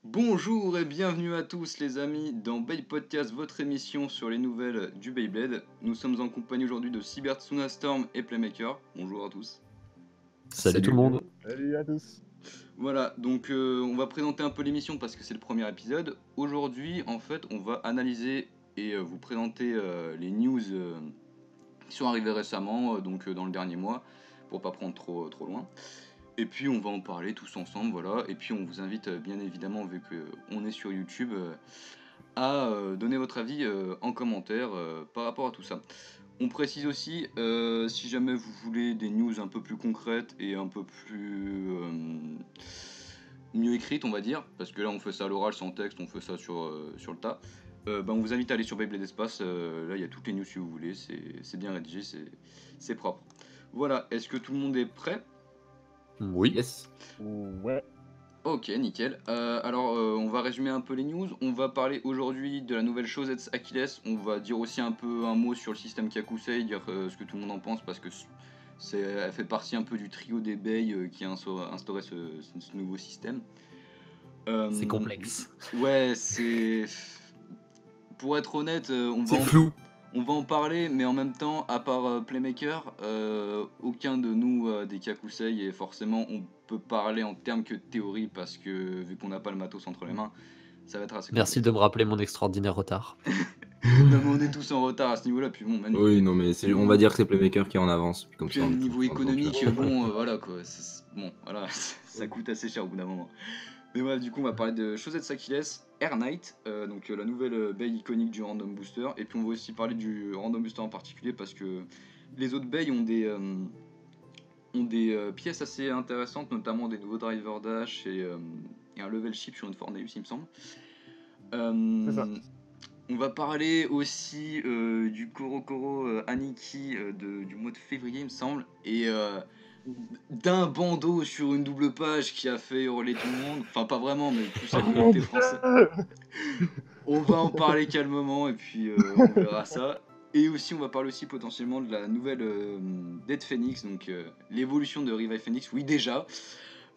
Bonjour et bienvenue à tous les amis dans Bay Podcast, votre émission sur les nouvelles du Beyblade. Nous sommes en compagnie aujourd'hui de Cyber Tsuna Storm et Playmaker. Bonjour à tous. Salut tout le monde. Salut à tous. Voilà, donc on va présenter un peu l'émission parce que c'est le premier épisode. Aujourd'hui, en fait, on va analyser et vous présenter les news qui sont arrivées récemment, dans le dernier mois, pour pas prendre trop loin. Et puis on va en parler tous ensemble, voilà. Et puis on vous invite bien évidemment, vu qu'on est sur YouTube, à donner votre avis en commentaire par rapport à tout ça. On précise aussi, si jamais vous voulez des news un peu plus concrètes et un peu plus mieux écrites, on va dire, parce que là on fait ça à l'oral sans texte, on fait ça sur le tas. On vous invite à aller sur Beyblade Espace, là il y a toutes les news si vous voulez, c'est bien rédigé, c'est propre. Voilà, est-ce que tout le monde est prêt ? Oui. Yes. Ouais. Ok, nickel. On va résumer un peu les news. On va parler aujourd'hui de la nouvelle Shozets Achilles. On va dire aussi un peu un mot sur le système Kakusei, dire ce que tout le monde en pense, parce que elle fait partie un peu du trio des Bay qui a instauré ce nouveau système. C'est complexe. Ouais, c'est... Pour être honnête, C'est flou. on va en parler, mais en même temps, à part Playmaker, aucun de nous des Kakusei, et forcément on peut parler en termes que de théorie, parce que vu qu'on n'a pas le matos entre les mains, ça va être assez Merci complexe. de me rappeler mon extraordinaire retard. Non mais on est tous en retard à ce niveau-là, puis bon, même Oui, non, mais on va dire que c'est Playmaker qui est en avance. Puis comme puis ça, au on est niveau tous en économique, voiture. bon, voilà quoi, bon, voilà, ça coûte assez cher au bout d'un moment. Mais voilà, du coup, on va parler de Shozets Achilles, Air Knight, la nouvelle baie iconique du Random Booster. Et puis on va aussi parler du Random Booster en particulier parce que les autres baies ont des pièces assez intéressantes, notamment des nouveaux driver dash et un level ship sur une Forneus, il me semble. C'est ça. On va parler aussi du Korokoro Aniki du mois de février, il me semble, et d'un bandeau sur une double page qui a fait hurler tout le monde. Enfin, pas vraiment, mais plus la communauté française. On va en parler calmement et puis on verra ça. Et aussi, on va parler aussi potentiellement de la nouvelle Dead Phoenix, donc l'évolution de Revive Phoenix. Oui, déjà.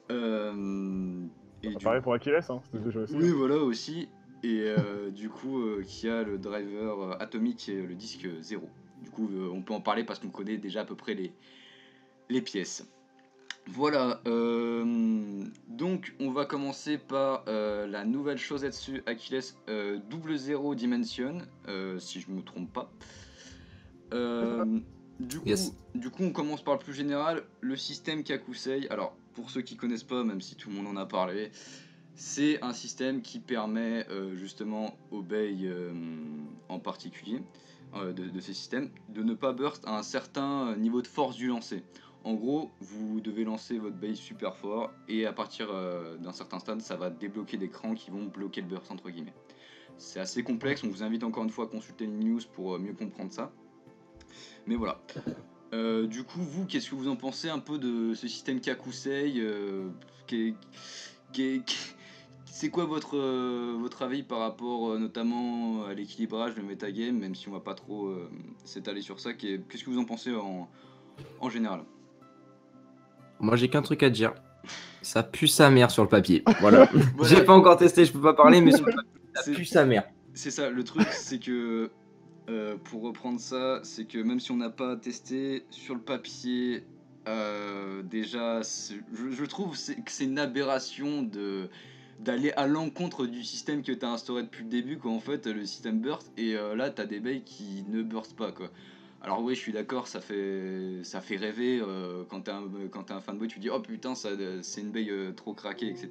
Et du Pareil pour Achilles, hein, c'était déjà aussi. Oui, hein. voilà aussi. Et du coup, qui a le driver atomique et le disque 0. Du coup, on peut en parler parce qu'on connaît déjà à peu près les pièces. Voilà, donc on va commencer par la nouvelle Shozetsu Achilles double 0 Dimension, si je me trompe pas. Du coup, Yes. du coup, on commence par le plus général, le système Kakusei. Alors, pour ceux qui connaissent pas, même si tout le monde en a parlé, c'est un système qui permet justement aux bays en particulier de ces systèmes de ne pas burst à un certain niveau de force du lancer. En gros, vous devez lancer votre bay super fort et à partir d'un certain stade, ça va débloquer des crans qui vont bloquer le burst entre guillemets. C'est assez complexe, on vous invite encore une fois à consulter les news pour mieux comprendre ça. Mais voilà. Du coup, vous, qu'est-ce que vous en pensez un peu de ce système Kakusei c'est quoi votre avis par rapport notamment à l'équilibrage, le metagame, même si on va pas trop s'étaler sur ça, qu'est-ce que vous en pensez en général ? Moi, j'ai qu'un truc à dire. Ça pue sa mère sur le papier. Voilà. Voilà. J'ai pas encore testé, je peux pas parler, mais sur le papier, ça C'est- pue sa mère. C'est ça, le truc c'est que, pour reprendre ça, c'est que même si on n'a pas testé sur le papier, déjà, je trouve que c'est une aberration d'aller à l'encontre du système que tu as instauré depuis le début, quoi, en fait, le système burst, et là, tu as des bails qui ne burstent pas, quoi. Alors oui, je suis d'accord, ça fait rêver, quand t'es un fanboy, tu dis « Oh putain, c'est une baille trop craquée, etc. »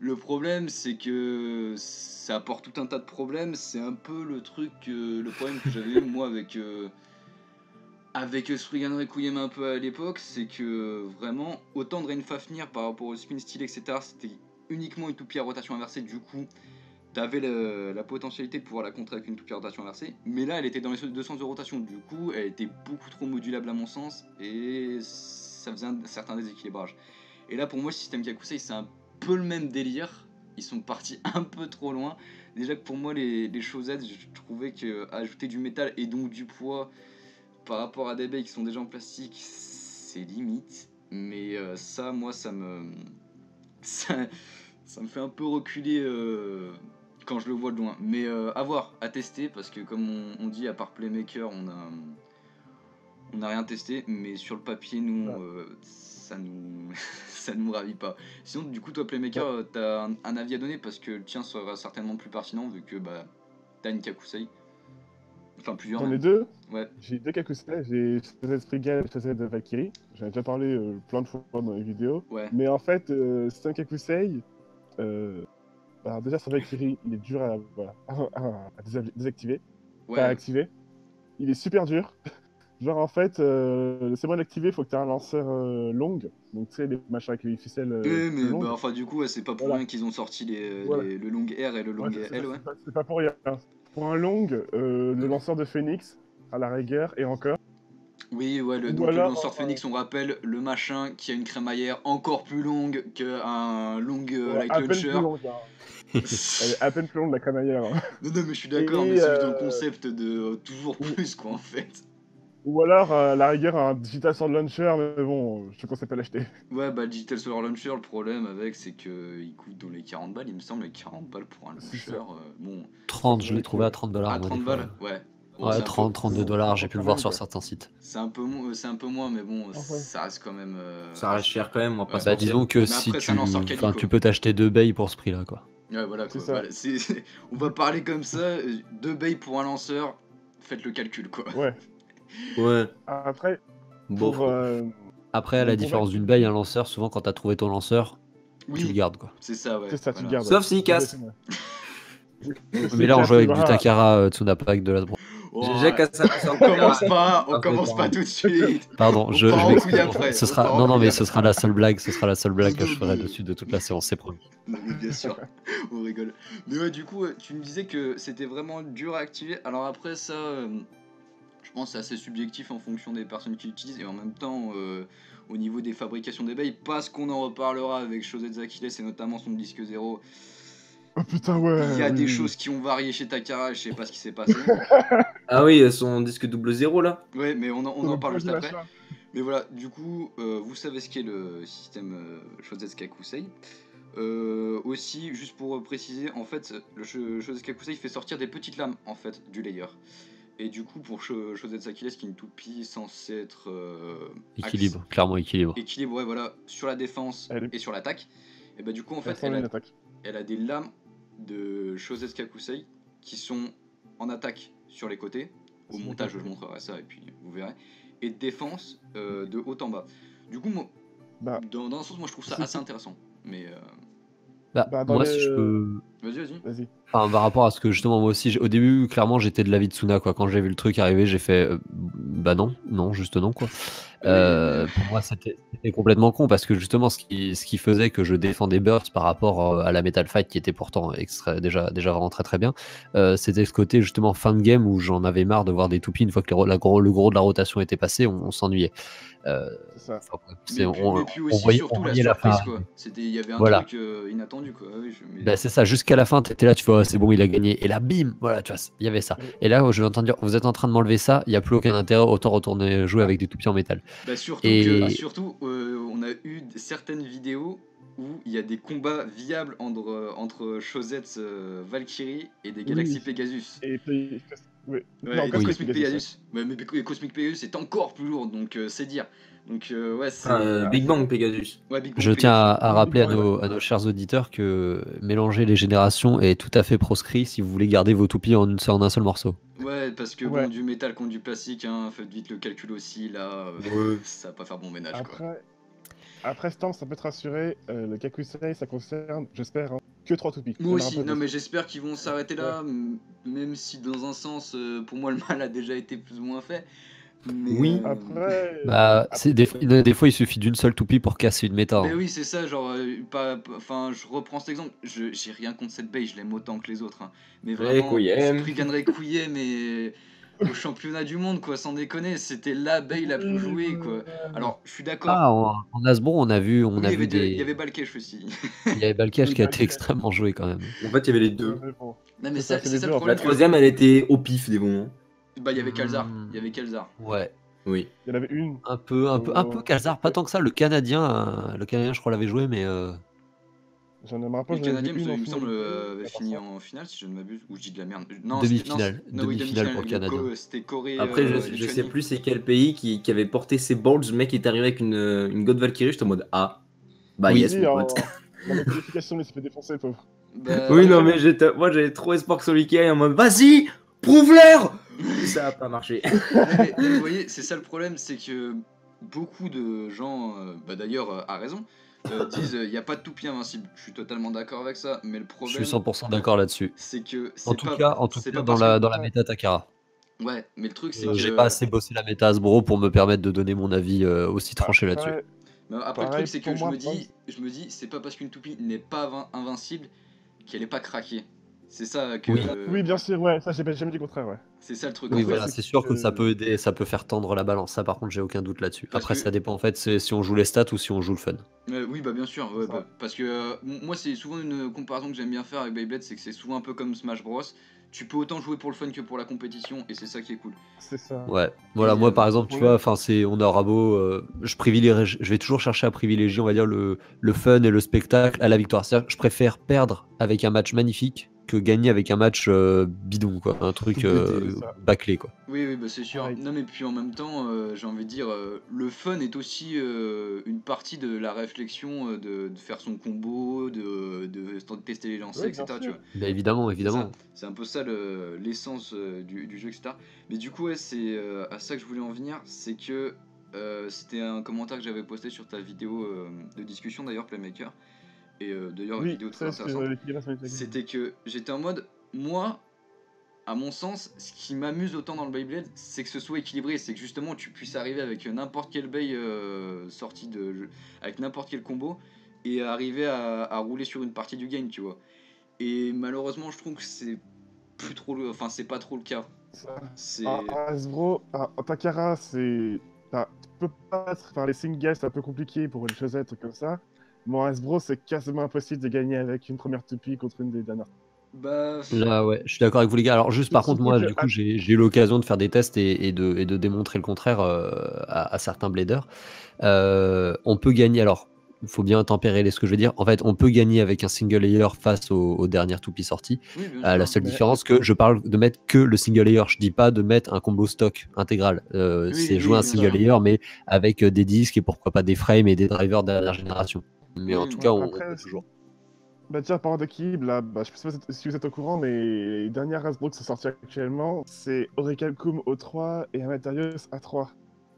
Le problème, c'est que ça apporte tout un tas de problèmes. C'est un peu le problème que j'avais eu moi avec Spriggan Requiem un peu à l'époque, c'est que vraiment, autant de Rain Fafnir par rapport au spin style, etc., c'était uniquement une toupie à rotation inversée. Du coup, t'avais la potentialité de pouvoir la contrer avec une toupie à rotation inversée. Mais là, elle était dans les 2 sens de rotation. Du coup, elle était beaucoup trop modulable à mon sens et ça faisait un certain déséquilibrage. Et là, pour moi, le système Kakusei, c'est un peu le même délire. Ils sont partis un peu trop loin. Déjà que pour moi, les Shouzets, je trouvais qu'ajouter du métal et donc du poids par rapport à des baies qui sont déjà en plastique, c'est limite. Mais ça, moi, ça me. Ça, Ça me fait un peu reculer quand je le vois de loin. Mais à voir, à tester, parce que comme on dit, à part Playmaker, on n'a rien testé, mais sur le papier, nous, ça nous ça nous ravit pas. Sinon, du coup, toi, Playmaker, t'as un avis à donner, parce que le tien sera certainement plus pertinent, vu que bah, t'as une Kakusei. Enfin, plusieurs. J'en ai même. deux. Ouais. J'ai deux Kakusei, j'ai Shazet Spriggan et Shazet Valkyrie. J'en ai déjà parlé plein de fois dans les vidéos. Ouais. Mais en fait, c'est un Kakusei. Alors déjà, sur Valkyrie, il est dur à désactiver. Ouais. À activer. Il est super dur. Genre, en fait, c'est bon d'activer, il faut que tu aies un lanceur long. Donc, tu sais, les machins avec les ficelles Oui, mais longues. bah, enfin, du coup, c'est pas pour rien qu'ils ont sorti le long R et le long L, ouais. C'est pas pour rien. Pour un long, le lanceur de Phoenix, à la rigueur, et encore. Oui, ouais, donc le lanceur Phoenix, on rappelle, le machin qui a une crémaillère encore plus longue qu'un long light à peine launcher. plus longue, Elle est à peine plus longue, la crémaillère. Hein. Non, je suis d'accord, mais c'est juste dans le concept de toujours plus, quoi, en fait. Ou alors, à la rigueur, un Digital Sword Launcher, mais bon, je te conseille pas l'acheter. Ouais, bah, le Digital Solar Launcher, le problème avec, c'est qu'il coûte dans les 40 balles, il me semble, les 40 balles pour un launcher. Bon. 30, je l'ai trouvé à 30 $. À 30 balles, ouais. Bon, Ouais, 30, 32 $, j'ai pu le voir sur certains sites. C'est un peu moins, mais bon, ça reste quand même. Ça reste cher quand même, on va pas Bah, disons que si après, tu peux t'acheter 2 bays pour ce prix-là, quoi. Ouais, voilà, quoi. Voilà, on va parler comme ça, 2 bays pour un lanceur, faites le calcul, quoi. Ouais. Ouais. Après, Bon. Après, à la différence d'une baie, un lanceur, souvent quand t'as trouvé ton lanceur, tu le gardes, quoi. C'est ça, ouais. C'est ça, tu le gardes. Sauf s'il casse. Mais là, on joue avec du Takara Tsunapa avec de la droite. Oh, J'ai déjà cassé on commence pas tout de suite. Pardon, je après. Ce sera, non, mais ce sera la seule blague, que je ferai dessus de toute la séance, c'est promis. Non, mais bien sûr, on rigole. Mais ouais, du coup, tu me disais que c'était vraiment dur à activer. Alors après, ça, je pense que c'est assez subjectif en fonction des personnes qui l'utilisent. Et en même temps, au niveau des fabrications des bails, parce qu'on en reparlera avec Shozet Achilles et notamment son disque 0. Oh putain, ouais. Il y a des choses qui ont varié chez Takara, je sais pas ce qui s'est passé. Ah oui, son disque 00 là. Ouais, mais on en parle juste après. Mais voilà, du coup, vous savez ce qu'est le système Shozet Kakusei. Aussi, juste pour préciser, en fait, le Shozet Kakusei fait sortir des petites lames en fait du layer. Et du coup, pour Shozet Achilles, qui est une toupie censée être équilibre, clairement équilibre. Équilibre, ouais, voilà, sur la défense et sur l'attaque. Et bah du coup, en fait, elle a des lames de Shozet Kakusei qui sont en attaque sur les côtés. Au montage, je montrerai ça et puis vous verrez. Et de défense de haut en bas. Du coup, moi, dans un sens, moi je trouve ça assez intéressant. Mais moi, si je peux. Vas-y. Enfin, par rapport à ce que justement, moi aussi, au début, clairement, j'étais de l'avis de Tsuna, quoi. Quand j'ai vu le truc arriver, j'ai fait bah non, juste non, quoi. Pour moi, c'était complètement con parce que justement, ce qui faisait que je défendais Burst par rapport à la Metal Fight qui était pourtant déjà vraiment très très bien, c'était ce côté justement fin de game où j'en avais marre de voir des toupies une fois que le gros de la rotation était passé, on s'ennuyait. Mais puis aussi, surtout la surprise, quoi. Il y avait un truc inattendu, quoi. Bah, c'est ça, jusqu'à la fin, t'étais là, tu vois, c'est bon, il a gagné. Et là, bim, voilà, tu vois, il y avait ça. Et là, je vais entendre dire, vous êtes en train de m'enlever ça, il n'y a plus aucun intérêt, autant retourner jouer avec des toupies en métal. Bah, surtout, on a eu certaines vidéos où il y a des combats viables entre Shozet Valkyrie et des Galaxy Pegasus. Et Cosmic Pegasus. Ouais, mais Cosmic Pegasus est encore plus lourd, donc c'est dire. Donc ouais, c'est Big Bang Pegasus. Ouais, Big Bang je tiens à rappeler à nos chers auditeurs que mélanger les générations est tout à fait proscrit si vous voulez garder vos toupies en un seul morceau. Ouais, parce que bon, du métal contre du plastique, hein, faites vite le calcul aussi, là, ça va pas faire bon ménage, quoi. Après ce temps, ça peut te rassurer, le Kakusei, ça concerne, j'espère, que 3 toupies. Moi aussi, non mais j'espère qu'ils vont s'arrêter là, même si dans un sens, pour moi, le mal a déjà été plus ou moins fait. Mais oui. Après. Des fois, il suffit d'une seule toupie pour casser une méta. Mais oui, c'est ça, genre, enfin, je reprends cet exemple, j'ai rien contre cette baie, je l'aime autant que les autres, hein. Mais vraiment, Spriggan Requiem, mais au championnat du monde, quoi, sans déconner, c'était la baie la plus jouée, quoi. Alors, je suis d'accord. Ah, en Asbron, on a vu il y avait Balkesh aussi. Il y avait Balkesh qui a été extrêmement joué quand même. En fait, il y avait les deux. Non, mais c'est ça le problème. La troisième, elle était au pif des moments. Bah, il y avait Kalzar. Ouais. Oui. Il y en avait une. Un peu Kalzar, pas tant que ça. Le Canadien, je crois, l'avait joué, mais. J'en ai rapport, Et le j'en ai Canadien, vu une en il me finale. semble, à part fini ça. en finale, si je ne m'abuse, ou je dis de la merde. Non, Demi-finale. non, oui, Demi-finale pour le Canadien. C'était Corée, Après, je sais Lituanie. plus c'est quel pays qui avait porté ses balls. Le mec est arrivé avec une God Valkyrie. J'étais en mode ah, bah Oui. yes, Oui, mon pote. dans les qualifications, il s'est fait défoncer, pauvre. Bah, Oui, non, mais moi j'avais trop espoir que celui qui aille en mode vas-y, prouve-leur. Et ça a pas marché. mais vous voyez, c'est ça le problème, c'est que beaucoup de gens, bah d'ailleurs à raison, disent il n'y a pas de toupie invincible. Je suis totalement d'accord avec ça, mais le Je suis problème, 100% d'accord là-dessus. c'est que En tout cas c'est pas dans parce que. la méta Takara. Ouais, mais le truc, c'est J'ai pas que. assez bossé la méta Hasbro pour me permettre de donner mon avis aussi tranché là-dessus. Pareil, Mais après, le pareil truc, c'est que pour moi. je me dis, c'est pas parce qu'une toupie n'est pas invincible qu'elle est pas craquée. C'est ça que. Oui. Oui, bien sûr, ouais, ça, j'ai jamais dit le contraire, ouais. C'est ça le truc. Le Oui, En fait, truc, voilà, c'est c'est sûr que ça que- peut aider, ça peut faire tendre la balance. Ça, par contre, j'ai aucun doute là-dessus. Parce Après, que- ça dépend en fait si on joue les stats ou si on joue le fun. Oui, bah bien sûr, ouais, Ça. bah, parce que moi c'est souvent une comparaison que j'aime bien faire avec Beyblade, c'est que c'est souvent un peu comme Smash Bros. Tu peux autant jouer pour le fun que pour la compétition, et c'est ça qui est cool. C'est ça. Ouais, voilà, Et, moi par exemple, tu problème- vois, enfin on aura beau, je vais toujours chercher à privilégier, on va dire, le fun et le spectacle à la victoire. C'est-à-dire que je préfère perdre avec un match magnifique que gagner avec un match bidon, quoi, un truc C'est ça. bâclé, quoi. Oui, bah c'est sûr. Pareil. Non, mais puis en même temps, j'ai envie de dire, le fun est aussi une partie de la réflexion de faire son combo, de tester les lancers, Oui, bien etc. Tu sûr. vois. Mais évidemment, C'est ça. évidemment. C'est un peu ça l'essence du jeu, etc. Mais du coup, ouais, c'est à ça que je voulais en venir. C'est que c'était un commentaire que j'avais posté sur ta vidéo de discussion d'ailleurs, Playmaker. Et d'ailleurs, Oui, vidéo très ça, c'est intéressante. l'équilibre avec la game. C'était que j'étais en mode, moi, à mon sens, ce qui m'amuse autant dans le Beyblade, c'est que ce soit équilibré. C'est que justement, tu puisses arriver avec n'importe quel Bey sorti de jeu, avec n'importe quel combo, et arriver à rouler sur une partie du game, tu vois. Et malheureusement, je trouve que c'est plus trop enfin c'est pas trop le cas. Ça. C'est En Hasbro, en Takara, c'est. Tu peux pas. Enfin, les singles, c'est un peu compliqué pour une chosette, truc comme ça. Mais en Hasbro, c'est quasiment impossible de gagner avec une première toupie contre une des dernières. bah Là, ouais, je suis d'accord avec vous les gars. Alors juste par contre, Surtout moi, que du coup, j'ai eu l'occasion de faire des tests et de démontrer le contraire à certains bladers. On peut gagner, alors, il faut bien tempérer ce que je veux dire. En fait, on peut gagner avec un single layer face aux dernières toupies sorties. oui, bien La sûr. seule Mais- différence que je parle de mettre que le single layer. Je dis pas de mettre un combo stock intégral. Oui, C'est oui, jouer un bien single sûr. layer, mais avec des disques et pourquoi pas des frames et des drivers de dernière génération. Mais en Oui, tout oui. cas, on Après, peut toujours. bah tiens, par d'équilibre, là, je sais pas si vous êtes au courant, mais les dernières Hasbro qui sont sorties actuellement, c'est Orichalcum O3 et Amaterios A3.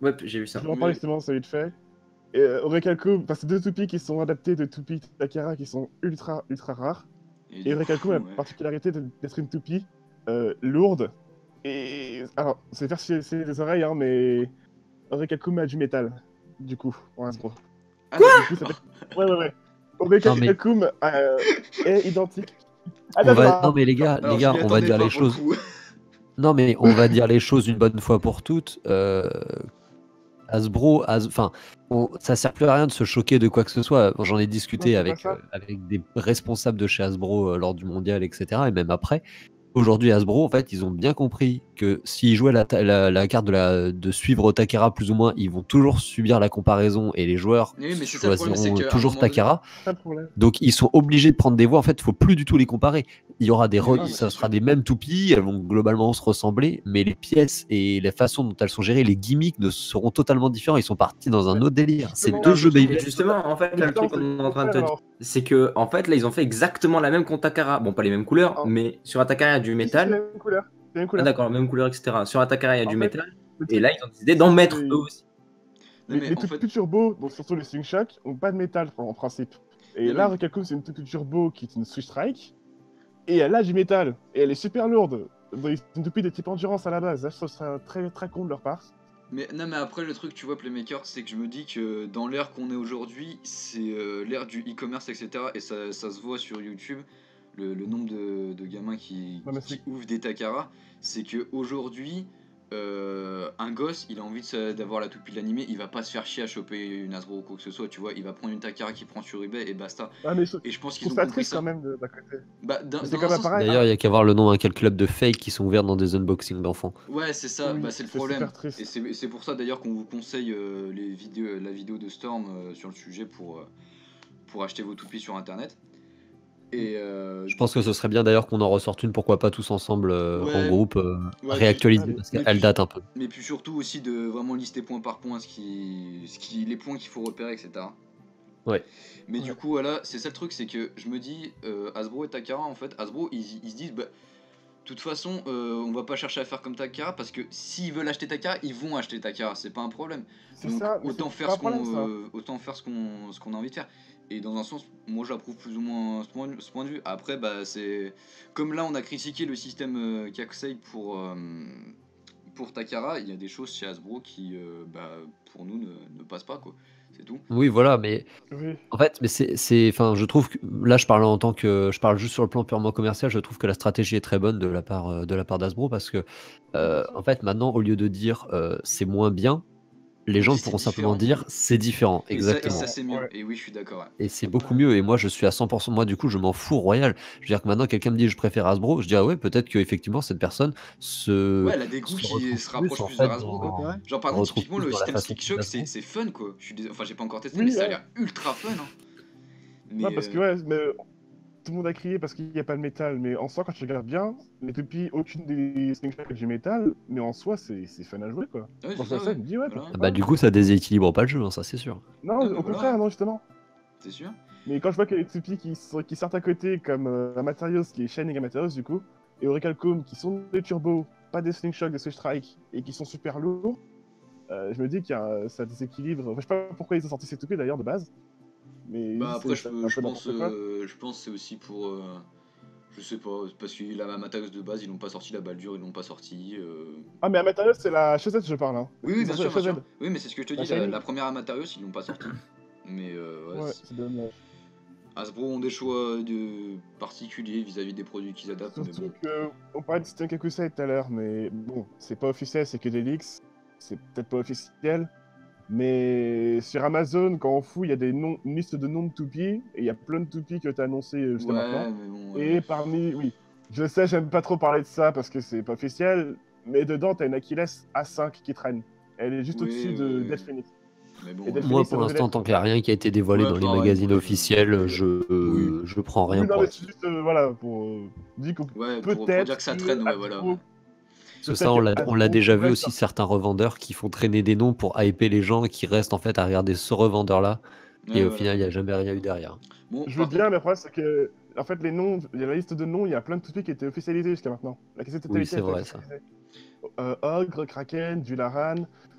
Ouais, j'ai vu Je ça. vais en parler Oui. justement, ça vite fait. Et Orichalcum, c'est deux toupies qui sont adaptés de toupies Takara qui sont ultra rares. Et Et du Orichalcum coup, a la ouais. particularité d'être une toupie lourde. Et alors, c'est faire chier les oreilles, hein, mais Orichalcum a du métal, du coup, en Hasbro. Ah, Du coup, ça fait. d'accord. Ouais. Non, mais Orichalcum est identique. Attends, non, mais les gars, Alors je m'y on va attendais dire pas les pour le choses. coup. Non, mais on va dire les choses une bonne fois pour toutes. Hasbro, enfin, ça sert plus à rien de se choquer de quoi que ce soit. J'en ai discuté Non, c'est pas ça. avec des responsables de chez Hasbro lors du mondial, etc. Et même après. Aujourd'hui, Hasbro, en fait, ils ont bien compris que s'ils jouaient la carte de suivre Takara plus ou moins, ils vont toujours subir la comparaison et les joueurs Oui, mais c'est ça le problème, c'est choisiront qu'à un toujours moment donné. Takara. C'est ça le problème. Donc ils sont obligés de prendre des voix. En fait, il faut plus du tout les comparer. Il y aura Oui, mais ça c'est sera sûr. des mêmes toupies, elles vont globalement se ressembler, mais les pièces et la façon dont elles sont gérées, les gimmicks seront totalement différents. Ils sont partis dans un Mais autre délire. C'est justement, deux jeux mais Mais Beyblade. justement, en fait, là, le Putain, truc qu'on c'est est en train de te super, dire, alors. c'est que, en fait, là, ils ont fait exactement la même contre Takara. Bon, pas les mêmes couleurs, Oh. mais sur Atakara, il y a du Si, c'est métal. la même couleur. C'est la même Ah, couleur. d'accord, la même couleur, etc. Sur Atakara, il y a En du fait, métal. le Et truc, là, ils ont décidé d'en mettre c'est- eux aussi. Non, mais les en fait. toupies turbo, donc surtout les Swing Shock, ont pas de métal en principe. Et Non, là, mais- Orichalcum, c'est une toupie turbo qui est une Switch Strike. Et elle a du métal. Et elle est super lourde. Donc, c'est une toupie de type endurance à la base. Là, je trouve ça très con de leur part. Mais non, mais après le truc, tu vois, Playmaker, c'est que je me dis que dans l'ère qu'on est aujourd'hui, c'est l'ère du e-commerce, etc. Et ça se voit sur YouTube, le nombre de gamins qui Non, mais c'est- ouvrent des Takara. C'est que aujourd'hui, un gosse, il a envie d'avoir la toupie de l'animé, il va pas se faire chier à choper une Hasbro ou quoi que ce soit, tu vois. Il va prendre une Takara qui prend sur eBay et basta. Ah, mais Et je pense je qu'ils trouve ont ça compris triste ça. quand même d'un côté. Bah, Mais c'est dans quand un même sens, pareil. D'ailleurs, il y a qu'à voir le nom d'un quel club de fake qui sont ouverts dans des unboxings d'enfants. ouais, c'est ça, Oui, bah, c'est le c'est problème. super triste. Et c'est pour ça d'ailleurs qu'on vous conseille la vidéo de Storm sur le sujet pour acheter vos toupies sur internet. Et Je pense que ce serait bien d'ailleurs qu'on en ressorte une, pourquoi pas tous ensemble en ouais, groupe, ouais, réactualiser allez. parce mais qu'elle puis, date un peu. mais puis surtout aussi de vraiment lister point par point les points qu'il faut repérer, etc. Ouais. Mais Ouais. du coup, voilà, c'est ça le truc, c'est que je me dis, Hasbro et Takara, en fait, Hasbro, ils se disent, bah, de toute façon, on va pas chercher à faire comme Takara, parce que s'ils veulent acheter Takara, ils vont acheter Takara, c'est pas un problème. C'est Donc ça, mais autant c'est faire pas un ce problème, qu'on ça. ce qu'on a envie de faire. Et dans un sens, moi j'approuve plus ou moins ce point de vue. Après, bah, c'est comme là, on a critiqué le système Kakusei pour Takara, il y a des choses chez Hasbro qui, bah, pour nous, ne passent pas, quoi. C'est tout. Oui, voilà, mais Oui. en fait, mais enfin, je trouve que là, je parle juste sur le plan purement commercial. Je trouve que la stratégie est très bonne de la part d'Hasbro parce que, en fait, maintenant, au lieu de dire c'est moins bien, les On gens dit c'est pourront simplement différent. dire c'est différent, Et exactement. ça c'est mieux. Ouais. Et oui, je suis d'accord. Ouais. Et c'est beaucoup mieux. Et moi, je suis à 100%. Moi, du coup, je m'en fous royal. Je veux dire que maintenant, quelqu'un me dit je préfère Hasbro. Je dis ah ouais, peut-être qu'effectivement, cette personne Ouais, elle a des goûts se qui retrouve se plus rapprochent en plus de fait Hasbro, quoi. Ouais. Genre, par exemple, retrouve typiquement, plus le dans la système façon Stick de Shock, Hasbro. c'est fun, quoi. Enfin, j'ai pas encore testé, mais Oui, ça a ouais. l'air ultra fun. Hein. Mais Ouais, parce que ouais, mais tout le monde a crié parce qu'il n'y a pas de métal, mais en soi, quand tu regardes bien, les toupies, aucune des slingshots a du métal, mais en soi, c'est fun à jouer, quoi. ouais, Quand c'est je vois ça, ça, ouais. je me dis, ouais, Voilà. pourquoi Bah, pas. du coup, ça déséquilibre pas le jeu, hein, ça c'est sûr. Non, Ouais, bah au voilà, contraire, ouais. non, justement. C'est sûr. Mais quand je vois qu'il y a des toupies qui sortent à côté, comme Amaterios, qui est Shining Amaterios, du coup, et Orichalcum, qui sont des turbos, pas des slingshots, des Switch Strike, et qui sont super lourds, je me dis qu'il y a ça déséquilibre. Enfin, je sais pas pourquoi ils ont sorti ces toupies d'ailleurs de base, mais Bah après, c'est un peu n'importe quoi. je pense que c'est aussi pour, je sais pas, parce que la Matagos de base, ils l'ont pas sorti, la Baldur, ils l'ont pas sorti. Ah, mais Amaterios, c'est la chaussette, je parle, hein. Oui, oui, Ils ont bien sorti la sûr, bien sûr. chaussette, Oui, mais c'est ce que je te la dis, Shining. la première Amatarios, ils l'ont pas sorti. Mais ouais, Ouais, c'est dommage. Hasbro ont des choix particuliers vis-à-vis des produits qu'ils adaptent, mais Surtout bon. que, on parlait de Stein Kakusei tout à l'heure, mais bon, c'est pas officiel, c'est que des leaks. C'est peut-être pas officiel. Mais sur Amazon, quand on fouille, il y a une liste de noms de toupies, et il y a plein de toupies qui ont été annoncées jusqu'à maintenant. Ouais, mais bon. Et parmi, oui, je sais, j'aime pas trop parler de ça parce que c'est pas officiel, mais dedans, t'as une Achilles A5 qui traîne. Elle est juste Oui, au-dessus oui, de oui. Death Phoenix. Mais bon, Et Death Moi, Phoenix, c'est pour révélé l'instant, la tant semaine qu'il n'y a dernière. rien qui a été dévoilé Ouais, dans les pareil, magazines moi, officiels, Oui. je prends rien Oui, non, pour mais acquis. c'est juste, voilà, pour dire que Ouais, pour dire peut-être que ça traîne, ouais, voilà. Ouais. Hasbro, Parce que ça, peut-être que on l'a Hasbro déjà vu pourrait aussi, certains revendeurs qui font traîner des noms pour hyper les gens et qui restent en fait à regarder ce revendeur-là. Et Ouais, au voilà. final, il n'y a jamais rien eu derrière. Bon, Je veux par bien, contre, mais le problème, c'est que, en fait, les noms, il y a la liste de noms, il y a plein de toupies qui étaient officialisées jusqu'à maintenant. La Oui, quasi-totalité a c'est été vrai ça. officialisée. Ogre, Kraken, Dularan,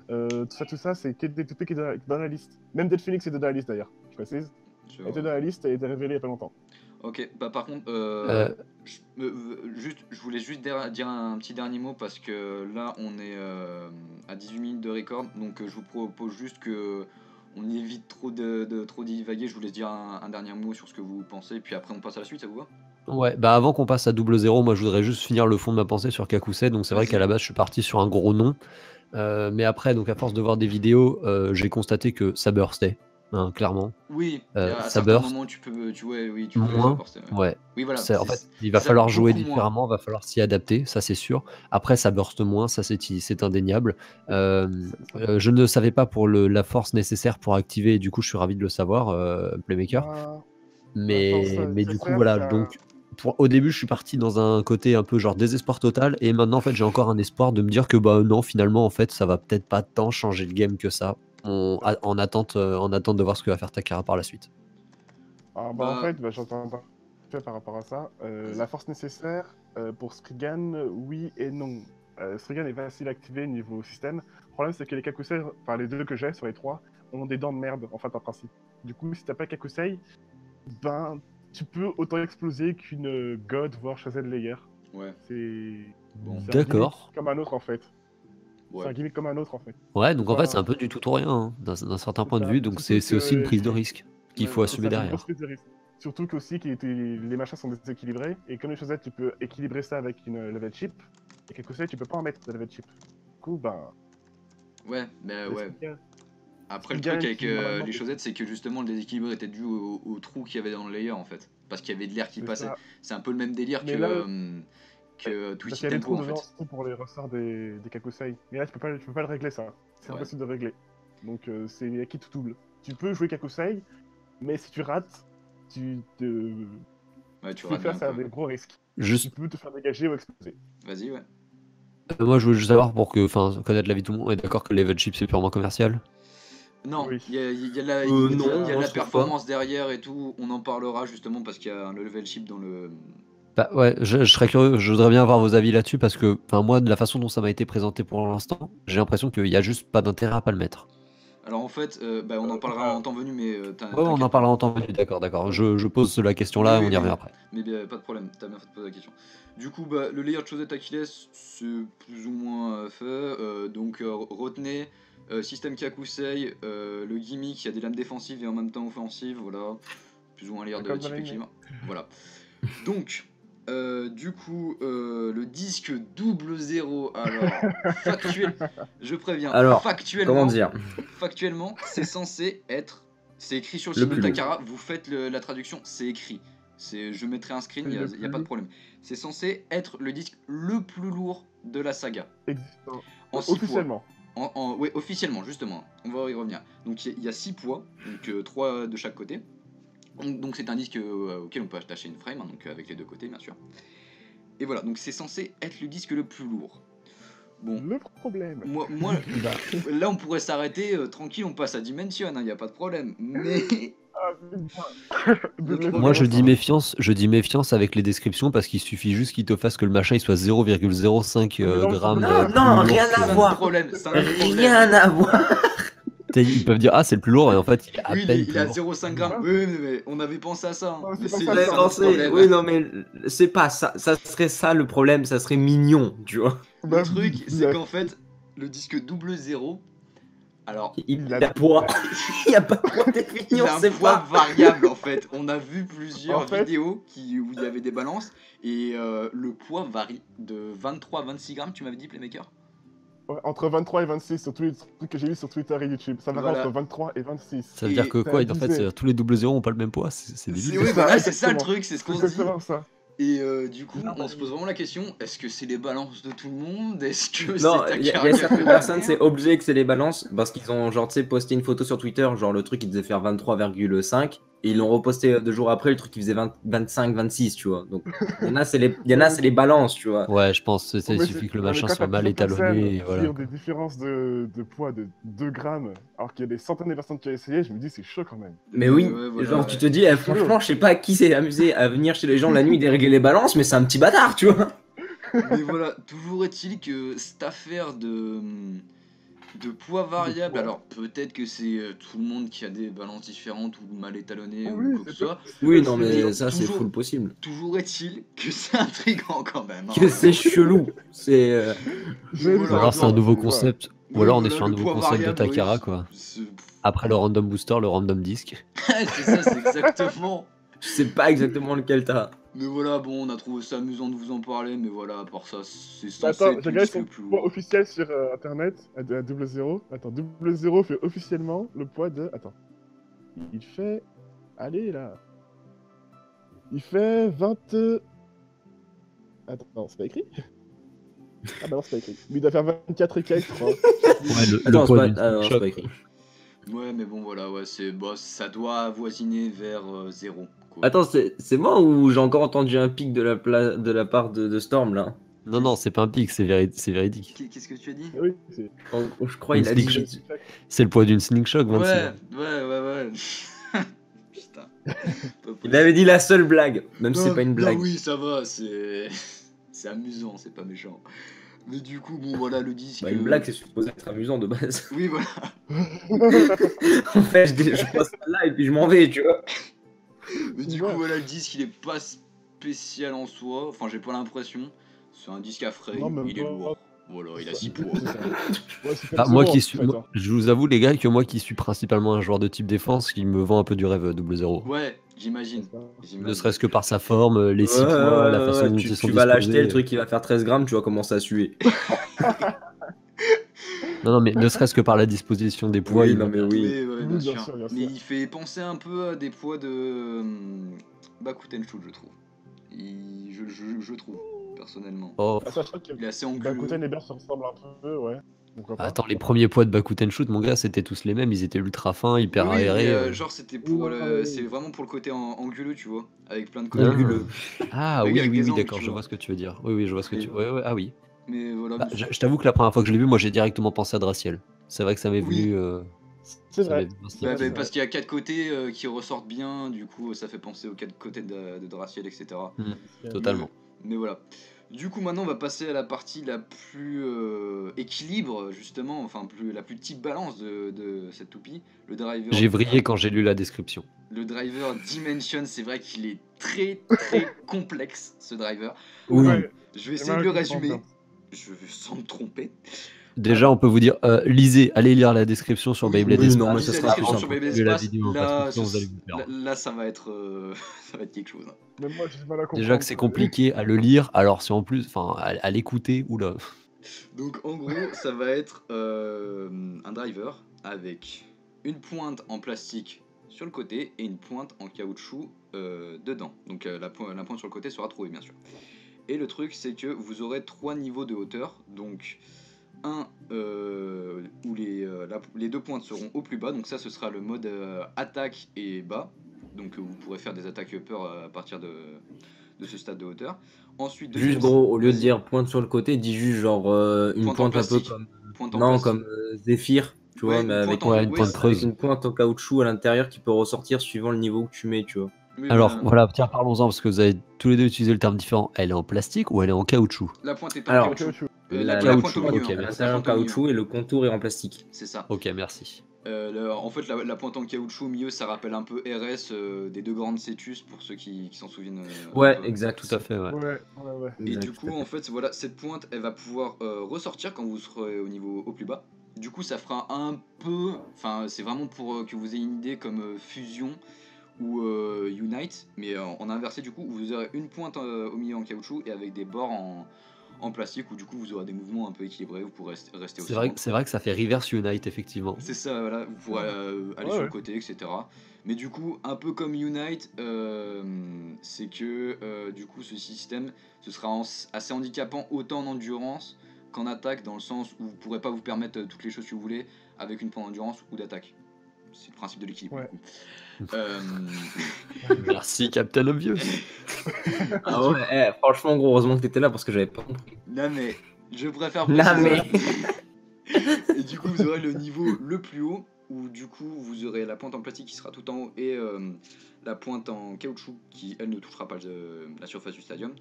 tout ça, c'est que des toupies qui sont dans la liste. Même Dead Phoenix est dans la liste d'ailleurs, je précise. je Elle était vois. dans la liste et a été révélée il y a pas longtemps. Ok, bah par contre, Euh, je voulais juste dire un petit dernier mot parce que là on est à 18 minutes de record, donc je vous propose juste que on évite trop divaguer. Je vous laisse dire un dernier mot sur ce que vous pensez, puis après on passe à la suite, ça vous va? ouais, bah avant qu'on passe à 0-0, moi je voudrais juste finir le fond de ma pensée sur Kakusei. Donc c'est vrai qu'à Vas-y. la base, je suis parti sur un gros nom. Mais après, donc à force de voir des vidéos, j'ai constaté que ça burstait, hein, clairement. Oui, à Ça certains burst. moments tu peux Moins, savoir. ouais. Oui, voilà, C'est en fait, il c'est va ça, falloir jouer beaucoup moins. différemment, va falloir s'y adapter, ça c'est sûr. Après, ça burst moins, ça c'est indéniable. Je ne savais pas pour la force nécessaire pour activer, et du coup, je suis ravi de le savoir, Playmaker. Ben, la force Mais du coup, nécessaire, voilà. c'est un... Donc, au début, je suis parti dans un côté un peu genre désespoir total, et maintenant, en fait, j'ai encore un espoir de me dire que bah non, finalement, en fait, ça va peut-être pas tant changer le game que ça. En attente de voir ce que va faire Takara par la suite. Ah, bah, en Bah, fait, bah, j'entends pas fait par rapport à ça. vas-y. La force nécessaire, pour Spriggan, oui et non. Spriggan est facile à activer niveau système. Le problème, c'est que les Kakusei, enfin les deux que j'ai sur les trois, ont des dents de merde, en fait, en principe. Du coup, si t'as pas Kakusei, ben, tu peux autant exploser qu'une God, voire Shazam Layer. Ouais, C'est bon, c'est un gimmick D'accord. comme un autre, en fait. C'est ouais. un gimmick comme un autre, en fait. Ouais, C'est donc en fait, c'est pas... un peu du tout ou rien, hein, d'un certain C'est point de ça. vue. Donc Surtout c'est aussi une que... prise de risque qu'il Ouais, faut c'est assumer ça, c'est une grosse derrière. prise de risque. Surtout qu'aussi les machins sont déséquilibrés, et comme les chaussettes, tu peux équilibrer ça avec une level chip, et quelque chose, tu peux pas en mettre de level chip. Du coup, ben, Ouais, mais le ouais. Spriggan, Après, le truc Spriggan avec qui normalement, les chaussettes, c'est que justement le déséquilibre était dû au trou qu'il y avait dans le layer en fait. Parce qu'il y avait de l'air qui c'est passait. ça. C'est un peu le même délire Mais là, que parce Twisty qu'il y a des Tempo trous en dedans fait. aussi pour les ressorts des Kakusei. Mais là, tu peux pas le régler ça. C'est Ouais. impossible de régler. Donc, c'est acquis tout double. Tu peux jouer Kakusei, mais si tu rates, tu te... Ouais, tu Ce qu'il rates fait, bien, c'est quoi. des gros risques. Tu Juste, peux te faire dégager ou exploser. Vas-y, ouais. moi, je veux juste savoir pour que, enfin, connaître l'avis de tout le monde. On est d'accord que level chip c'est purement commercial. Non, Oui. il y a la, Non, il y a moi, la je trouve performance derrière et tout. On en parlera justement parce qu'il y a un level chip dans le. Bah ouais, je serais curieux, je voudrais bien avoir vos avis là-dessus parce que, enfin, moi, de la façon dont ça m'a été présenté pour l'instant, j'ai l'impression qu'il y a juste pas d'intérêt à pas le mettre. Alors en fait, bah, on en parlera Bah, en temps venu, mais Ouais, on en t'inquiète pas. parlera en temps venu, d'accord, d'accord. Je pose la question Oui, là, oui, on y revient oui. après. Mais pas de problème, t'as bien fait de poser la question. Du coup, bah, le layer de Chaussette Achilles, c'est plus ou moins fait. Donc retenez, système Kakusei, le gimmick, il y a des lames défensives et en même temps offensives, voilà. Plus ou moins un layer de Comme dans type l'anime. équilibre. Voilà. Donc, du coup, le disque double zéro, alors, factuel, je préviens, Alors, comment dire? factuellement, c'est censé être, c'est écrit sur le Le site de plus lourd. Takara, vous faites la traduction, c'est écrit. Je mettrai un screen, C'est il le n'y a plus pas de lourd. problème. C'est censé être le disque le plus lourd de la saga. Existant. En 6 poids. Officiellement. Oui, officiellement, justement, on va y revenir. Donc il y a 6 poids, donc 3 de chaque côté. Donc c'est un disque auquel on peut attacher une frame, hein, donc avec les deux côtés bien sûr. Et voilà, donc c'est censé être le disque le plus lourd. Bon, Le problème. moi là on pourrait s'arrêter tranquille, on passe à Dimension, il n'y a pas de problème. Mais Ah, putain. Double Moi, Moi, zéro, ça. je dis méfiance avec les descriptions parce qu'il suffit juste qu'il te fasse que le machin il soit 0,05 Mais non, grammes non, plus non, lourd rien que- à c'est un voir. autre problème, c'est un autre problème. Rien à voir. Ils peuvent dire ah c'est le plus lourd et en fait il est à Oui, peine il plus est à lourd. 0,5 grammes. Ah. Oui, mais on avait pensé à ça. Hein. Non, Mais c'est c'est pas J'avais ça, un autre pensé, problème. oui, non, mais c'est pas ça. Ça serait ça le problème, ça serait mignon, tu vois. Le Bah, truc, il c'est a- qu'en fait, le disque double zéro, alors, Il Il a poids. Il n'y a pas de poids défini, il on a un sait poids pas. variable en fait. On a vu plusieurs En fait- vidéos où il y avait des balances et le poids varie de 23 à 26 grammes, tu m'avais dit, Playmaker. Ouais, entre 23 et 26 sur tous les trucs que j'ai vus sur Twitter et YouTube. Ça varie Voilà. entre 23 et 26. Ça veut dire Et que c'est quoi en fait abusé. tous les double zéros ont pas le même poids, c'est débile. C'est C'est oui, ça, voilà, c'est ça le exactement. truc, c'est ce qu'on C'est se dit. exactement ça. Et du coup, Non, on se pose vraiment la question, est-ce que c'est les balances de tout le monde? Est-ce que Non, c'est il y, Takara a qui a fait certaines la personnes, merde c'est obligé que c'est les balances parce qu'ils ont, genre, tu sais, posté une photo sur Twitter, genre le truc il devait faire 23,5 et ils l'ont reposté 2 jours après, le truc il faisait 20 25, 26, tu vois. Donc, il y en a, c'est les balances, tu vois. Ouais, je pense il Mais suffit que le ouais, mais machin quand soit t'as mal plusieurs personnes étalonné et qui voilà. ont des différences de poids de 2 grammes, alors qu'il y a des centaines de personnes qui ont essayé, je me dis c'est chaud quand même. Mais oui, ouais, voilà, genre, ouais. tu te dis, franchement, je sais pas qui s'est amusé à venir chez les gens la nuit dérégler les balances, mais c'est un petit bâtard, tu vois. Mais voilà, toujours est-il que cette affaire de poids variable, poids. alors peut-être que c'est tout le monde qui a des balances différentes ou mal étalonnées ou Oui, quoi que ce soit. Oui, non, possible. mais ça, c'est toujours- full possible. Toujours est-il que c'est intriguant quand même. Hein. Que c'est chelou. C'est. J'ai vu Voilà, Ou alors ça c'est un encore, nouveau c'est- concept, ou Ouais, alors on est voilà, sur un le nouveau poids concept de variable, Takara ouais, quoi. c'est- Après le random booster, le random disc. c'est ça, c'est exactement. Je sais pas exactement lequel t'as. Mais voilà, bon, on a trouvé ça amusant de vous en parler, mais voilà, à part ça, c'est Mais censé attends, être j'ai le regardé disque son le plus poids lourd. officiel sur internet à double zéro. Attends, double zéro fait officiellement le poids de. Attends. Il fait. Allez là. Il fait 20. Attends, non, c'est pas écrit. Ah bah non, c'est pas écrit. Mais il doit faire 24 et quelques, je crois. Ouais, le Attends, poids c'est d'une pas... ah, non, c'est choc. pas écrit. Ouais, mais bon, voilà, ouais, ça doit avoisiner vers 0. Quoi. Attends, c'est moi ou j'ai encore entendu un pic de la part de Storm là? Non, non, c'est pas un pic, c'est véridique. Qu'est-ce que tu as dit? Oui, c'est. Je crois Une il a sneak dit. C'est le poids d'une slingshot, 26 Ouais, grammes. ouais. Putain. Il avait dit la seule blague, même si Non, c'est pas une non, blague. oui, ça va, c'est. C'est amusant, c'est pas méchant. Mais du coup, bon, voilà, le disque. Bah, une blague, c'est supposé être amusant de base. Oui, voilà. En fait, je passe là et puis je m'en vais, tu vois. Mais du Ouais. coup, voilà, le disque, il est pas spécial en soi. Enfin, j'ai pas l'impression. C'est un disque à frame, Non, même il est pas. lourd. Voilà, il a 6 poids. C'est ça. Ouais, c'est Ah, comme moi zéro, qui en suis, fait, moi- hein. je vous avoue les gars que moi qui suis principalement un joueur de type défense, qui me vend un peu du rêve double zéro. Ouais, j'imagine. Ne serait-ce que par sa forme, les 6 Ouais, poids, la ouais, façon ouais, dont tu ils sont vas l'acheter, disposés. le truc qui va faire 13 grammes, tu vas commencer à suer. Non, non, mais ne serait-ce que par la disposition des poids, Oui, il non, me- mais oui. Ouais, Oui, bien bien sûr. sûr, bien Mais sûr. il fait penser un peu à des poids de Bakuten Shoot, je trouve. Je trouve, personnellement. Oh, Ah, sachant que Il est assez anguleux. Bakuten et Bear se ressemblent un peu, ouais. Pourquoi pas. Attends, les premiers poids de Bakuten Shoot, mon gars, c'était tous les mêmes. Ils étaient ultra fins, hyper Oui, mais aérés. genre c'était pour Oui, oui. c'est vraiment pour le côté anguleux, tu vois, avec plein de Ah. côtés. Anguleux. Ah Oui, oui, avec oui, des oui, angles, d'accord, tu je vois. vois ce que tu veux dire. Oui, oui, je vois ce que tu. Ouais, ouais, ah oui. Mais voilà. Bah, mais je t'avoue que la première fois que je l'ai vu, moi, j'ai directement pensé à Draciel. C'est vrai que ça m'est Oui. venu. C'est ça vrai. m'est venu C'est vrai, Bah, c'est parce vrai. qu'il y a 4 côtés qui ressortent bien, du coup ça fait penser aux 4 côtés de Draciel, etc. Totalement. Mais voilà. Du coup maintenant on va passer à la partie la plus équilibre justement, enfin la plus type balance de cette toupie, le driver. J'ai vrillé quand j'ai lu la description. Le driver Dimension, c'est vrai qu'il est très très complexe ce driver. Oui. Ouais. Je vais C'est essayer de le mal comprendre, résumer, sans me tromper. Déjà, on peut vous dire, lisez, allez lire la description sur Oui, Beyblade oui, Espace. non, mais lisez ça la sera plus description simple. sur Beyblade Regardez la Espace, vidéo, parce que là, sinon vous allez vous perdre. là, ça va être ça va être quelque chose. Hein. Même moi, j'ai du mal à comprendre. Déjà que c'est compliqué à le lire, alors si en plus, enfin, à l'écouter, oula. Donc en gros, ça va être un driver avec une pointe en plastique sur le côté et une pointe en caoutchouc dedans. Donc la pointe sur le côté sera trouvée bien sûr. Et le truc c'est que vous aurez 3 niveaux de hauteur. Donc un où les deux pointes seront au plus bas. Donc ça ce sera le mode attaque et bas. Donc vous pourrez faire des attaques upper à partir de ce stade de hauteur. Ensuite, Juste gros, au lieu de vas-y. dire pointe sur le côté, dis juste genre une Pointe en pointe un peu plastique. comme. Pointe en Non, plastique. comme Zephyr, tu Ouais, vois, une mais avec, pointe en- Ouais, une ouais, pointe c'est- creuse. avec une pointe en caoutchouc à l'intérieur qui peut ressortir suivant le niveau que tu mets, tu vois. Oui, Alors voilà, tiens, parlons-en, parce que vous avez tous les deux utilisé le terme différent. Elle est en plastique ou elle est en caoutchouc? La pointe est en Alors, caoutchouc. La, La pointe caoutchouc, au milieu. ok, Hein. à merci. La l'intérieur en pointe au milieu. caoutchouc et le contour est en plastique. C'est ça. Ok, merci. En fait, la pointe en caoutchouc au milieu, ça rappelle un peu RS des deux grandes Cetus pour ceux qui s'en souviennent. Un Ouais, peu. exact. Tout à fait, ouais. Ouais. Et Exact, du tout coup, à fait. en fait, voilà, cette pointe, elle va pouvoir ressortir quand vous serez au niveau au plus bas. Du coup, ça fera un peu. Enfin, c'est vraiment pour que vous ayez une idée comme Fusion ou Unite, mais en inversé, du coup, vous aurez une pointe au milieu en caoutchouc et avec des bords en plastique où du coup vous aurez des mouvements un peu équilibrés, vous pourrez rester au centre. C'est vrai que ça fait Reverse Unite, effectivement. C'est ça, voilà, vous pourrez aller Ouais, sur ouais. le côté, etc. Mais du coup, un peu comme Unite, c'est que du coup ce système, ce sera assez handicapant autant en endurance qu'en attaque, dans le sens où vous pourrez pas vous permettre toutes les choses que vous voulez avec une pointe d'endurance ou d'attaque. C'est le principe de l'équilibre. Ouais. Du coup. Merci, Captain Obvious. Ah ouais, franchement, gros, heureusement que t'étais là parce que j'avais pas compris. Non mais, je préfère Non, préciser. mais- Et du coup, vous aurez le niveau le plus haut, où du coup, vous aurez la pointe en plastique qui sera tout en haut et la pointe en caoutchouc qui, elle, ne touchera pas la surface du stadium.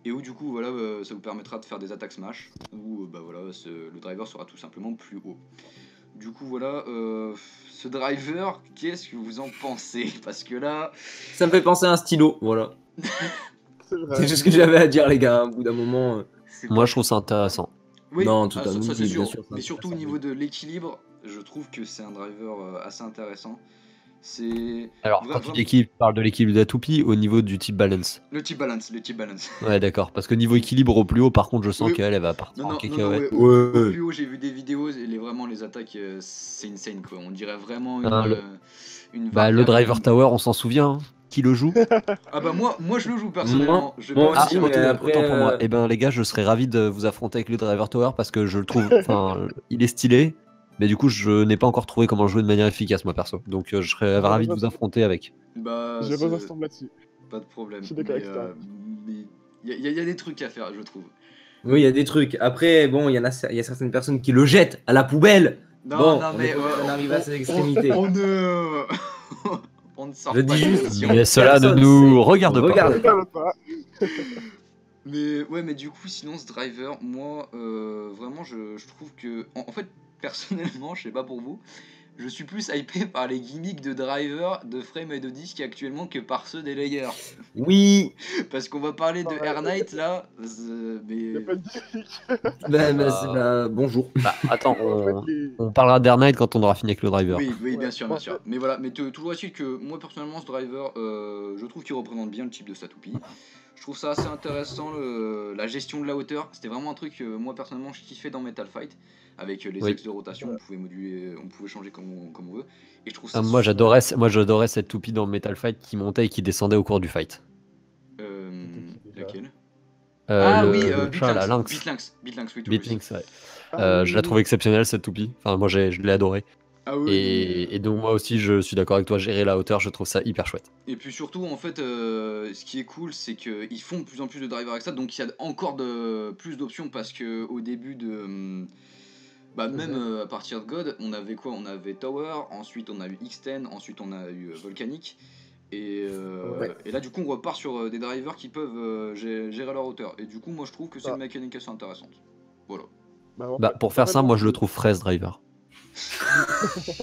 Et où du coup, voilà, ça vous permettra de faire des attaques smash, où bah, voilà, le driver sera tout simplement plus haut. Du coup, voilà, ce driver, qu'est-ce que vous en pensez? Parce que là, Ça me fait penser à un stylo, voilà. C'est vrai. C'est juste ce que j'avais à dire, les gars. Au bout d'un moment. c'est Moi, pas- je trouve ça intéressant. Oui, Non, tout à ça, fait, ça, c'est oui, sûr. bien sûr, c'est Mais surtout au intéressant, niveau oui. de l'équilibre, je trouve que c'est un driver assez intéressant. C'est Alors, vra- quand tu vraiment- dis équilibre, tu parles de l'équilibre de la toupie au niveau du type balance. le type balance, le type balance. Ouais, d'accord. Parce que niveau équilibre au plus haut, par contre, je sens Oui. qu'elle va partir Non, en non, cacahuète. ouais, au plus haut, j'ai vu des vidéos, et vraiment les attaques, c'est insane quoi. On dirait vraiment Ah, une Bah, le variable. Driver Tower, on s'en souvient. Hein. Qui le joue? Ah bah moi je le joue personnellement. Je vais moi pas aussi, mentir. mais autant, après, autant pour moi. Eh ben, les gars, je serais ravi de vous affronter avec le Driver Tower parce que je le trouve. Enfin, il est stylé. Mais du coup, je n'ai pas encore trouvé comment jouer de manière efficace, moi perso. Donc, je serais ravi de vous affronter avec. Bah, Je c'est- ressemble là-dessus. pas de problème. Je suis d'accord avec toi. Mais il y a des trucs à faire, je trouve. Oui, il y a des trucs. Après, bon, il y a certaines personnes qui le jettent à la poubelle. Non, Bon, non, on mais est pas obligé d'en arriver à ces extrémités. on ne on ne sort Je pas dis de juste- l'émission. Mais cela ne Personne nous sait. regarde pas. Regarde. Regarde pas. Mais ouais, mais du coup, sinon ce driver, moi, vraiment, je trouve que, en fait, personnellement, je sais pas pour vous, je suis plus hypé par les gimmicks de driver, de frame et de disque actuellement que par ceux des layers. Oui. Parce qu'on va parler de Ouais. Air Knight là, Il mais n'y a pas de gimmick. Bonjour. Bah, attends, En fait, les- on parlera d'Air Knight quand on aura fini avec le Driver. oui, Ouais, bien sûr, bon, bien sûr. Mais voilà, mais toujours est-il que moi personnellement, ce driver, je trouve qu'il représente bien le type de Satoupie. Je trouve ça assez intéressant, la gestion de la hauteur. C'était vraiment un truc que moi personnellement je kiffais dans Metal Fight. Avec les Oui. axes de rotation, on pouvait moduler, on pouvait changer comme on veut. Et je trouve ça Ah, moi, super- j'adorais cette toupie dans Metal Fight qui montait et qui descendait au cours du fight. Laquelle? Ah le, oui, le chat, la lynx. Beatlinks, oui, tout Beatlynx, ouais. Ah, Je la trouve exceptionnelle cette toupie. Enfin, moi, je l'ai adorée. Ah oui, non, mais, Et donc, moi aussi, je suis d'accord avec toi. Gérer la hauteur, je trouve ça hyper chouette. Et puis surtout, en fait, ce qui est cool, c'est qu'ils font de plus en plus de drivers avec ça, donc il y a encore plus d'options parce que au début bah même à partir de God, on avait quoi? On avait Tower, ensuite on a eu X10, ensuite on a eu Volcanic, et là du coup on repart sur des drivers qui peuvent gérer leur hauteur. Et du coup, moi je trouve que c'est une mécanique assez intéressante. Voilà. Bah, pour faire ça, moi, je le trouve frais, ce driver.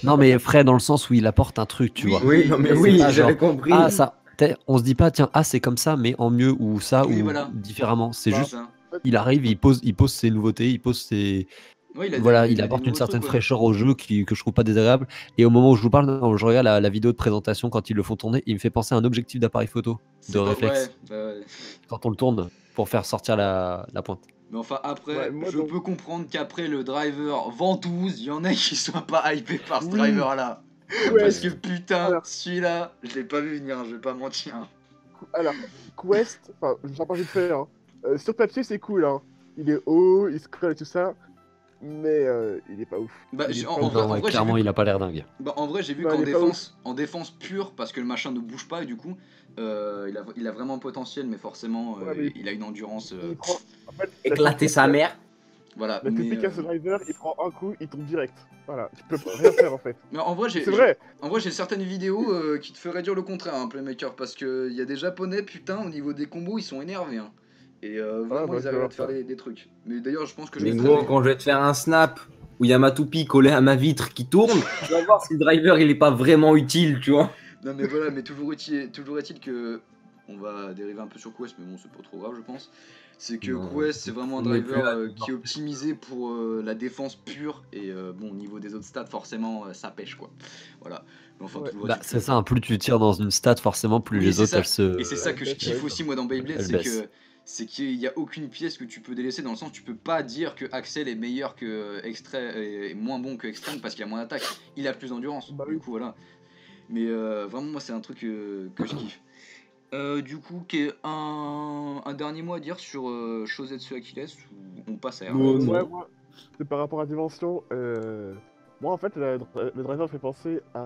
Non, mais frais dans le sens où il apporte un truc, tu vois. Oui, non, mais C'est oui, pas j'avais genre, compris. Ah, ça. On se dit pas, tiens, c'est comme ça, mais en mieux, ou ça, Oui, ou voilà. différemment. C'est Bah, juste, ça. il arrive, il pose ses nouveautés, il pose ses. Ouais, Voilà, il il a apporte des une nouveaux certaine trucs, ouais. fraîcheur au jeu que je trouve pas désagréable. Et au moment où je vous parle, je regarde la vidéo de présentation quand ils le font tourner, il me fait penser à un objectif d'appareil photo C'est de pas- réflexe ouais. quand on le tourne pour faire sortir la pointe. Mais enfin, après, Ouais, moi, je donc- peux comprendre qu'après le driver ventouse, il y en a qui soient pas hypés par ce Oui. driver-là. Ouais. Parce que putain, Alors. celui-là, je l'ai pas vu venir, je vais pas mentir. Alors, Quest, enfin, j'en parle vite fait, hein. Sur papier, c'est cool, hein. Il est haut, il scroll et tout ça, mais il est pas ouf. Bah, Il est en pas ouf. vrai, Non, ouais, j'ai clairement, vu- il a pas l'air dingue. Bah, en vrai, j'ai vu Non, qu'en il est pas défense pure, parce que le machin ne bouge pas, et du coup, il a vraiment un potentiel, mais forcément, Ouais, mais il a une endurance. Il prend... En fait, Éclater sa mère. Voilà. La Mais, technique à ce driver, il prend un coup, il tombe direct. Voilà, tu peux rien faire en fait. mais en vrai, C'est vrai. j'ai certaines vidéos qui te feraient dire le contraire, hein, Playmaker, parce qu'il y a des japonais, putain, au niveau des combos, ils sont énervés. Hein. Et vraiment, bah, ils tu arrivent vas à te faire voir des trucs. Mais d'ailleurs, je pense que je Mais mettrai gros, quand je vais te faire un snap où il y a ma toupie collée à ma vitre qui tourne, tu vas voir si le driver il est pas vraiment utile, tu vois. Non, mais voilà, mais toujours est-il que. On va dériver un peu sur Quest, mais bon, c'est pas trop grave, je pense. C'est que Non, Quest, c'est vraiment un on est plus driver là, qui est optimisé pour la défense pure. Et bon, au niveau des autres stats, forcément, ça pêche, quoi. Voilà. Mais enfin, Ouais. toujours Bah, est-il c'est que- ça, hein, plus tu tires dans une stat, forcément, plus Oui, les c'est autres, ça. elles se. Et c'est ça que je baisse, kiffe ouais. aussi moi dans Beyblade, Elle c'est baisse. qu'il n'y a aucune pièce que tu peux délaisser dans le sens où tu peux pas dire que Axel est meilleur que Extreme et moins bon que Extreme parce qu'il a moins d'attaque. Il a plus d'endurance. Bah Du oui. coup voilà. Mais vraiment moi c'est un truc que je kiffe. Du coup, un dernier mot à dire sur Shosetsu Achilles ou on passe à Bon, RV. non. Ouais, moi, c'est par rapport à Dimension. Moi, en fait, le driver fait penser à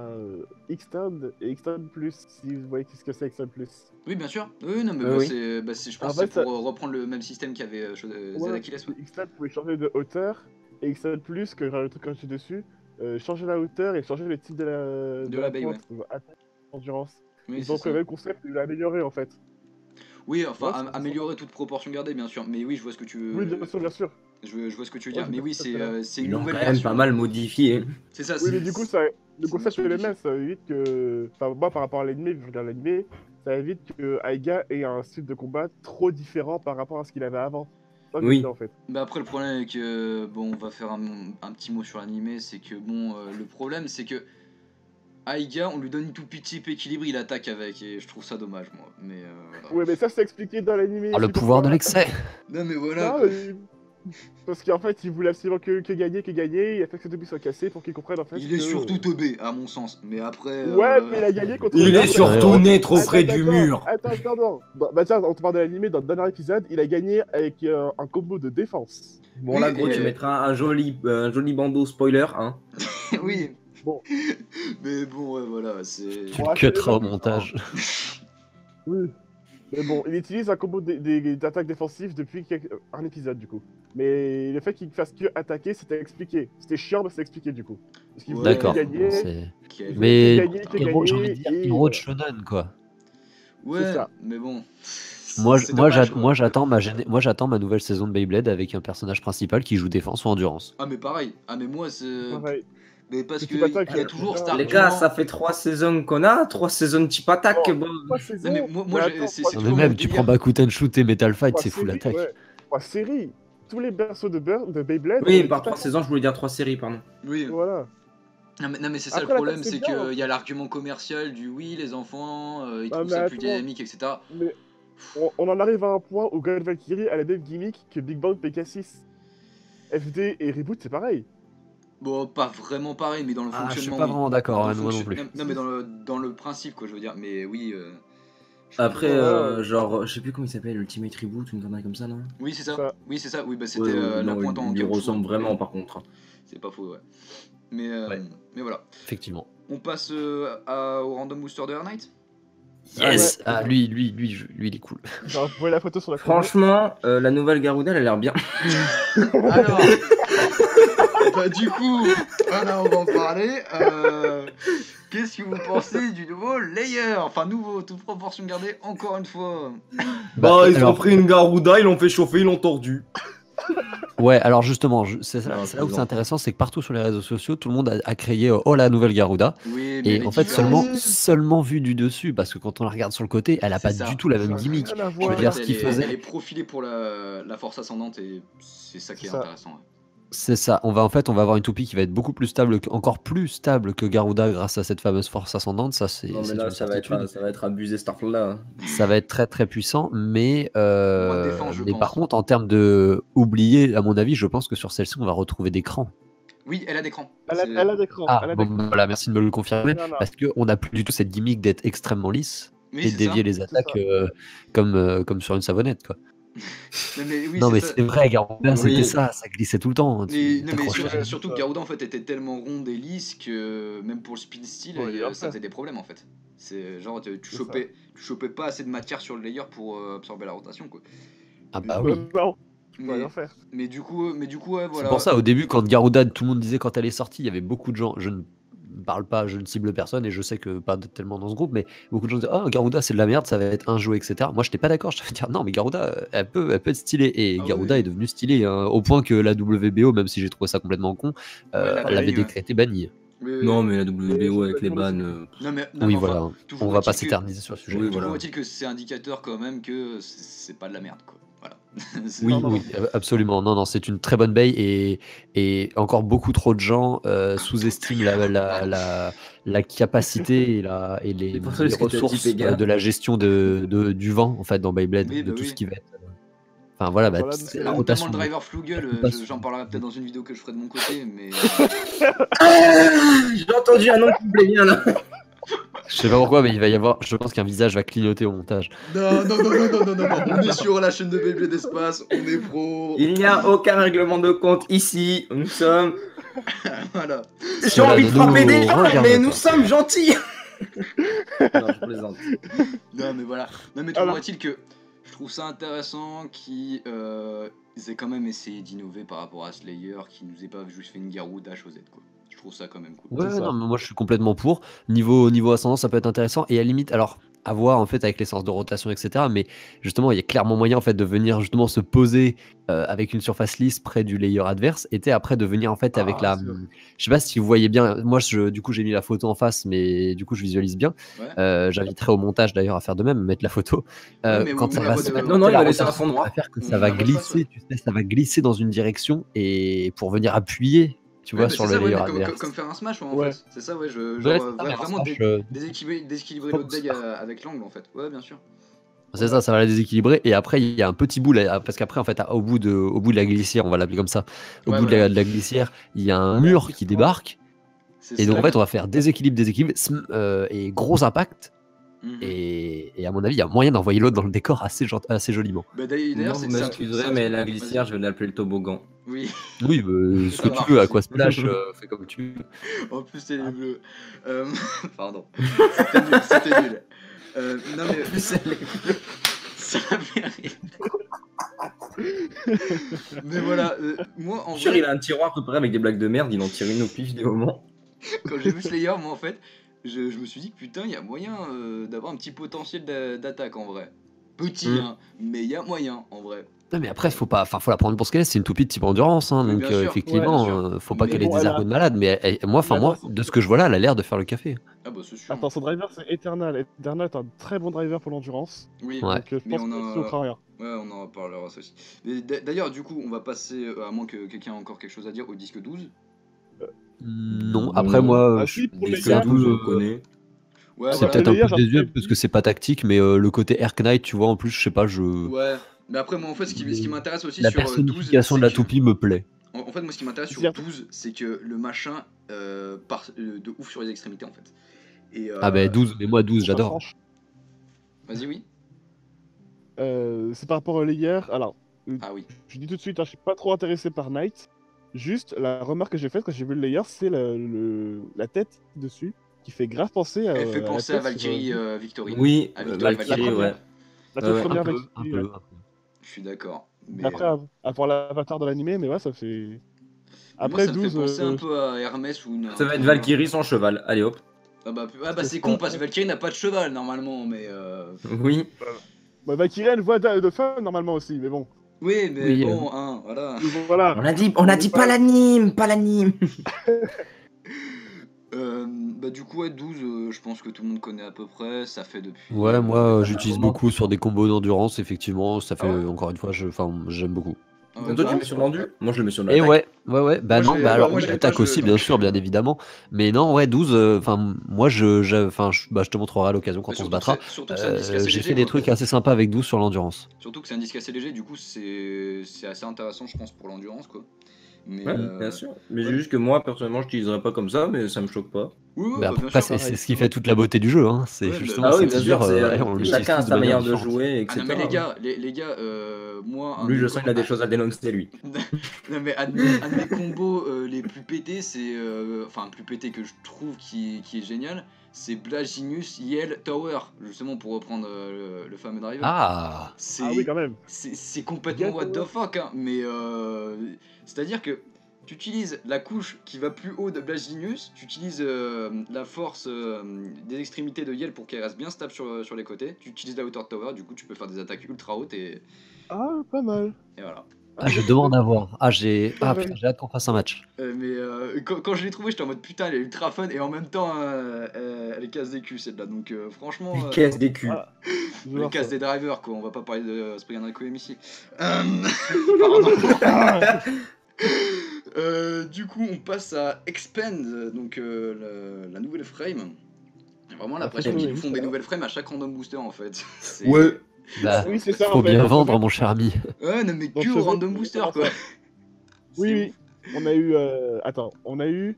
Xtend et Xtend Plus, si vous voyez ce que c'est Xtend Plus. Oui, bien sûr. Oui, non, mais Oui. je pense En que c'est fait, pour reprendre le même système qu'avait Z Achilles. Ouais. Xtend pouvait changer de hauteur, et Xtend Plus, que j'ai le truc quand je suis dessus, changer la hauteur et changer le type de la la baie, pointe, attaque, endurance. Oui, Ils c'est ont pris ça. le même concept, ils l'ont amélioré en fait. Oui, enfin, Ouais, c'est améliorer toute proportion gardée, bien sûr. Mais oui, je vois ce que tu veux. Oui, bien sûr, bien sûr. Je vois ce que tu veux Ouais, dire. Mais oui, c'est ça. c'est Ils une l'ont nouvelle quand même version. pas mal modifié. C'est ça. Oui, c'est- mais du coup, c'est- le c'est concept une est le version même, ça évite que. Enfin, moi, par rapport à l'anime, vu que je regarde l'anime, ça évite que Aiga ait un style de combat trop différent par rapport à ce qu'il avait avant. Ça, j'aime Oui. bien, en fait. Bah après le problème est que bon on va faire un petit mot sur l'animé, c'est que bon le problème c'est que Aiga on lui donne une tout petit équilibre, il attaque avec et je trouve ça dommage moi. Mais voilà. Ouais, mais ça, c'est expliqué dans l'anime. Ah, le pouvoir de l'excès. Non mais voilà. Non, quoi. mais... Parce qu'en fait, il voulait absolument que gagner, il a fait que ses début soit cassé pour qu'il comprenne en fait. Il est que... surtout teubé à mon sens. Mais après. Ouais, mais il a gagné contre. Il est Attends, surtout né trop attends, près du attends, mur. Attends. Bah tiens, on te parle de l'anime, dans le dernier épisode, il a gagné avec un combo de défense. Bon Oui, là gros et- tu mettras un joli bandeau spoiler hein. oui. Bon. Mais bon ouais voilà c'est. Tu Ouais, le cutteras au montage. Oui. Mais bon, il utilise un combo d'attaques défensives depuis un épisode du coup. Mais le fait qu'il fasse que attaquer, c'était expliqué. C'était chiant, mais c'était expliqué du coup. Parce qu'il voulait D'accord. que gagner. bon, c'est- Qui a- Mais que héros, j'ai gagner, envie de dire et héros de voilà. shonen, quoi. Ouais c'est ça. mais bon. Moi, c'est dommage, quoi. moi, j'attends ma nouvelle saison de Beyblade avec un personnage principal qui joue défense ou endurance. Ah mais pareil. Ah mais moi c'est. Pareil. Mais parce C'est que type attaque, il y a là. toujours cet Les Les argument. gars ça fait 3 saisons qu'on a, 3 saisons de type attaque. Oh. Bon. 3 saisons. Non, mais moi, j'ai- attends, c'est- trois- c'est Non, mais toujours même, mon tu délire. prends Bakuten Shoot et Metal Fight, trois c'est full séries, attaque. ouais. 3 séries. Tous les berceaux de Beyblade. Oui ont par des 3 types saisons je voulais dire 3 séries pardon. Oui. Voilà. Non mais c'est ça Après, le la problème, taxe, c'est c'est bien, qu'il y a l'argument commercial du oui les enfants ils Ah, trouvent mais ça plus attends. dynamique etc. Mais on en arrive à un point où God Valkyrie a la même gimmick que Big Bang PK6. FD et Reboot, c'est pareil. Bon pas vraiment pareil mais dans le Ah, je suis fonctionnement. pas oui. vraiment d'accord, Dans le moi non fonction- plus. Non mais dans le principe quoi je veux dire mais oui Après, Ouais. genre, je sais plus comment il s'appelle, Ultimate Reboot, une connerie comme ça, non? Oui, c'est ça. Ça. Oui, c'est ça. Oui, bah c'était Ouais, ouais, la non, pointe en il caoutchouc. ressemble vraiment par contre. C'est pas faux, ouais. Mais, Ouais. mais voilà. Effectivement. On passe au random booster de Air Knight. Yes. Ouais. Ah, lui, il est cool. Genre, vous voyez la photo sur la commu. Franchement, la nouvelle Garuda, elle a l'air bien. Alors, bah du coup, voilà, on va en parler. Qu'est-ce que vous pensez du nouveau layer? Enfin, nouveau, toute proportion gardée, encore une fois. Bah, alors, pris une Garuda, ils l'ont fait chauffer, ils l'ont tordu. ouais, alors justement, c'est Non, là où c'est plaisante. intéressant, c'est que partout sur les réseaux sociaux, tout le monde a créé oh la nouvelle Garuda. Oui, mais Et elle est en fait, différente. seulement vu du dessus, parce que quand on la regarde sur le côté, elle a C'est pas ça. du tout la Ça même a gimmick. rien à Je voir. veux En dire, fait, ce qu'il elle faisait, est profilée pour la force ascendante et c'est ça qui est C'est ça. intéressant. Ouais. c'est ça. On va avoir une toupie qui va être beaucoup plus stable, encore plus stable que Garuda grâce à cette fameuse force ascendante. Ça, c'est Non, mais c'est là, une certitude. ça va être abusé cette arc-là. Ça va être très très puissant, Moins de défense, je mais par pense. contre, en termes de oublier, à mon avis, je pense que sur celle-ci, on va retrouver des crans. Oui, elle a d'écran. Elle a d'écran. Ah, Elle a bon, d'écran. voilà, merci de me le confirmer, Non, non. parce qu'on n'a plus du tout cette gimmick d'être extrêmement lisse Oui, et c'est de dévier ça. les attaques comme sur une savonnette, quoi. Non, mais oui, Non, c'est mais ça. c'est vrai, Garuda, c'était Oui. ça glissait tout le temps. Mais, non, mais T'accrochais. surtout que Garuda en fait était tellement ronde et lisse que même pour le speed style, Ouais, il est ça fait. faisait des problèmes en fait. C'est genre tu C'est ça. chopais pas assez de matière sur le layer pour absorber la rotation quoi. Ah bah oui. Non, tu peux Mais, rien faire. mais du coup ouais C'est voilà. pour ça, au début, quand Garuda, tout le monde disait quand elle est sortie, il y avait beaucoup de gens, je ne parle pas, je ne cible personne, et je sais que pas tellement dans ce groupe, mais beaucoup de gens disaient, oh, Garuda, c'est de la merde, ça va être un jeu, etc. Moi, je n'étais pas d'accord, je te dire, non, mais Garuda, elle peut être stylée, et Ah Garuda oui. est devenue stylée, hein, au point que la WBO, même si j'ai trouvé ça complètement con, Ouais, la l'avait bannie, ouais. décrété bannie. Non, mais la Et WBO ça avec peut les être aussi. bannes. Non mais Oui, enfin, voilà, toujours on va pas est-il que s'éterniser sur le sujet. Oui, toujours voilà. est-il que c'est indicateur quand même que c'est pas de la merde quoi. Voilà. C'est- Oui, Non, non, oui, absolument. Non, non, c'est une très bonne bail et encore beaucoup trop de gens sous-estiment la capacité et C'est pour ça les ce que t'as dit, ressources Pega. de la gestion du vent en fait dans Beyblade, Oui, de bah tout ce oui. qui va être. Enfin voilà, Voilà, c'est donc, la Notamment rotation. le driver Flugel, tout passe j'en parlerai peut-être dans une vidéo que je ferai de mon côté, mais J'ai entendu un nom qui me plaît bien là. Je sais pas pourquoi, mais il va y avoir. Je pense qu'un visage va clignoter au montage. non, on est sur la chaîne de Beyblade d'Espace, on est pro. Il n'y a aucun règlement de compte ici. Nous sommes. Voilà. J'ai Cela envie ne de frapper nous des gens, regarde mais pas. nous sommes gentils. Non, je plaisante. Non, mais voilà. Non, mais Alors. toujours est-il que je trouve ça intéressant qu'ils aient quand même essayé d'innover par rapport à Slayer, qui nous ait pas juste fait une Garuda HOZ, quoi. Je trouve ça quand même cool. Ouais, C'est ça. non, mais moi je suis complètement pour. Niveau ascendant, ça peut être intéressant. Et à la limite, alors, à voir en fait avec l'essence de rotation, etc. Mais justement, il y a clairement moyen en fait de venir justement se poser avec une surface lisse près du layer adverse. Et après de venir en fait avec Ah, sûr. je sais pas si vous voyez bien. Moi, du coup, j'ai mis la photo en face, mais du coup, je visualise bien. Ouais. J'inviterai au montage d'ailleurs à faire de même, mettre la photo. Ouais, mais Quand on ça met va la se photo- mettre, Non, non, il la va laisser à rotation, son droit. ça va faire que On ça met va la bonne face, glisser, tu sais, ça va glisser dans une direction et pour venir appuyer, tu Ouais, vois, bah, sur c'est le ça, ouais, layer mais adverse. comme faire un smash, en Ouais. fait. C'est ça, ouais, Ouais, genre c'est ça, mais un vraiment smash, déséquilibrer l'autre deck avec l'angle, en fait. Ouais, bien sûr. c'est ça va la déséquilibrer. Et après, il y a un petit bout, là, parce qu'après, en fait, au bout de la glissière, on va l'appeler comme ça, au Ouais, bout voilà. de la glissière, il y a un mur qui débarque. C'est Et donc, en ça. fait, on va faire déséquilibre, et gros impact. Mhm. Et à mon avis, il y a moyen d'envoyer l'autre dans le décor assez joliment. Bah, Moi, d'ailleurs, vous c'est un m'excuserez, mais truc- la vas-y. glissière, je vais l'appeler le toboggan. Oui, Oui, ce Ça que tu marche veux, aussi. Aquasplash, fais comme tu veux. en plus, c'est les bleus. Pardon. C'était nul. Non, mais ça fait rire. Mais voilà, moi, en Je suis sûr, vrai, il a un tiroir préparé avec des blagues de merde, il en tire une au pif des moments. quand j'ai vu Slayer, moi, en fait, je me suis dit que putain, il y a moyen d'avoir un petit potentiel d'attaque, en vrai. Petit, hein, mais il y a moyen, en vrai. Non, mais après, faut la prendre pour ce qu'elle est. C'est une toupie de type endurance, hein, Oui, donc bien sûr. effectivement, Ouais, bien sûr. faut pas Mais qu'elle ait bon, des elle ergots a- de malade. Mais moi, de ce que je vois là, elle a l'air de faire le café. Ah bah, c'est sûr. Attends, son driver c'est Eternal. Eternal est un très bon driver pour l'endurance. Oui, Ouais. Donc je mais pense on que en... ça ne fera rien. Ouais, on en reparlera ça aussi. Mais d'ailleurs, du coup, on va passer, à moins que quelqu'un ait encore quelque chose à dire, au disque 12. Non, après, moi, Ah, je si, pour les Disque gars, 12, on le connaît. Ouais, c'est voilà. peut-être un Layer, peu désuet parce que c'est pas tactique, mais le côté Air Knight, tu vois, en plus, je sais pas, Ouais. Mais après, moi, en fait, ce qui m'intéresse aussi la sur 12, personnification de c'est la que... toupie me plaît. En fait, moi, ce qui m'intéresse sur Dire- 12, c'est que le machin part de ouf sur les extrémités, en fait. Et, Ah ben 12, mais moi 12, pour sa j'adore. franche. Vas-y, oui. C'est par rapport aux layers. Alors, Ah oui. je dis tout de suite, hein, je suis pas trop intéressé par Knight. Juste, la remarque que j'ai faite quand j'ai vu le layer, c'est la tête dessus qui fait grave penser à. Elle fait la penser à tête sur, Valkyrie Victory. Oui, À Victory Valkyrie, la ouais. La toute Ouais, première Un peu, Valkyrie, un ouais. peu. Je suis d'accord. Mais, Après, avoir l'avatar de l'animé, mais ouais, ça fait. mais Après, moi, ça me fait 12. penser un peu à Hermès ou une. Ça va être Valkyrie sans cheval. Allez hop. Ah bah C'est c'est ça. con parce que Valkyrie n'a pas de cheval normalement, mais. Oui. Bah, Valkyrie, elle voit de femme normalement aussi, mais bon. Oui, mais Oui, bon, hein, voilà. Donc, voilà. On a dit pas l'anime, pas l'anime. Bah du coup, ouais, 12, je pense que tout le monde connaît à peu près. Ça fait depuis. Ouais, moi depuis un j'utilise moment. beaucoup sur des combos d'endurance, effectivement, ça fait Ah ouais encore une fois, j'aime beaucoup. Ah ouais, Donc toi, tu bah, le mets sur l'endu? Moi, je le mets sur Et l'attaque. ouais, bah Moi, non, j'ai- bah alors moi, oui, j'ai pas l'attaque de jeu, aussi, bien donc, sûr, bien évidemment. Mais non, ouais, 12, enfin, moi, je te montrerai à l'occasion quand on se battra. Surtout que c'est un disque assez J'ai léger. fait des Quoi. trucs assez sympas avec 12 sur l'endurance. Surtout que c'est un disque assez léger, du coup, c'est assez intéressant, je pense, pour l'endurance, quoi. Mais, Ouais, bien sûr. Mais ouais. juste que moi, personnellement, je l'utiliserais pas comme ça, mais ça me choque pas. Oui, oui, Mais bah, bien après, sûr. c'est ce qui fait toute la beauté du jeu, hein. C'est Ouais, bah, justement, ah c'est oui, de bien se sûr, dire, c'est, allez, on l'utilise chacun a tous de sa manière manière de différente. jouer, Ah etc. non, mais les gars, moi. Lui, je sens qu'il a des choses à dénoncer, lui. Non, mais un de mes combos les plus pétés, c'est. Enfin, plus pété que je trouve qui est génial, c'est Blaginius Yell Tower, justement pour reprendre le fameux driver. Ah, C'est Ah oui, quand même. c'est complètement Get what the Tower. fuck, hein, mais c'est-à-dire que tu utilises la couche qui va plus haut de Blaginius, tu utilises la force des extrémités de Yell pour qu'elle reste bien stable sur les côtés, tu utilises la hauteur de Tower, du coup tu peux faire des attaques ultra hautes et Ah, pas mal. voilà. je demande à voir. Pareil. Putain, j'ai hâte qu'on fasse un match. Mais quand je l'ai trouvée, j'étais en mode putain, elle est ultra fun et en même temps, elle casse des culs celle-là. Donc franchement, Il casse des culs. Ah, je veux elle voir casse ça. des drivers quoi. On va pas parler de Spriggan Requiem ici. Pardon. Du coup, on passe à Expand, donc la nouvelle frame. J'ai vraiment l'impression qu'ils nous font des nouvelles frames à chaque random booster en fait. C'est- Ouais. Bah, Oui, c'est ça. faut en fait. bien Dans ce vendre, jeu- mon cher ami. Ouais, non mais Dans que ce au jeu, random c'est booster vraiment quoi. ça. Oui, C'est oui. On a eu. Attends, on a eu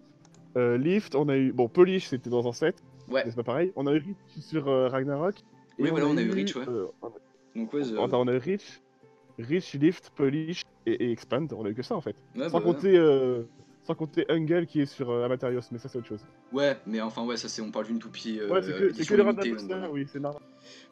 Lift, on a eu. Bon, Polish, c'était dans un set, ouais. mais c'est pas pareil. On a eu Reach sur Ragnarok. Oui, voilà, on a eu Reach, ouais. Donc ouais, Attends, on a eu Reach, Lift, Polish et Expand. On a eu que ça en fait. ouais, Sans bah, ouais. compter. Sans compter Hungel qui est sur Amaterios, mais ça c'est autre chose. Ouais, mais enfin ouais, ça c'est on parle d'une toupie Ouais, c'est que édition les limitée, random donc boosters, voilà. oui, c'est normal.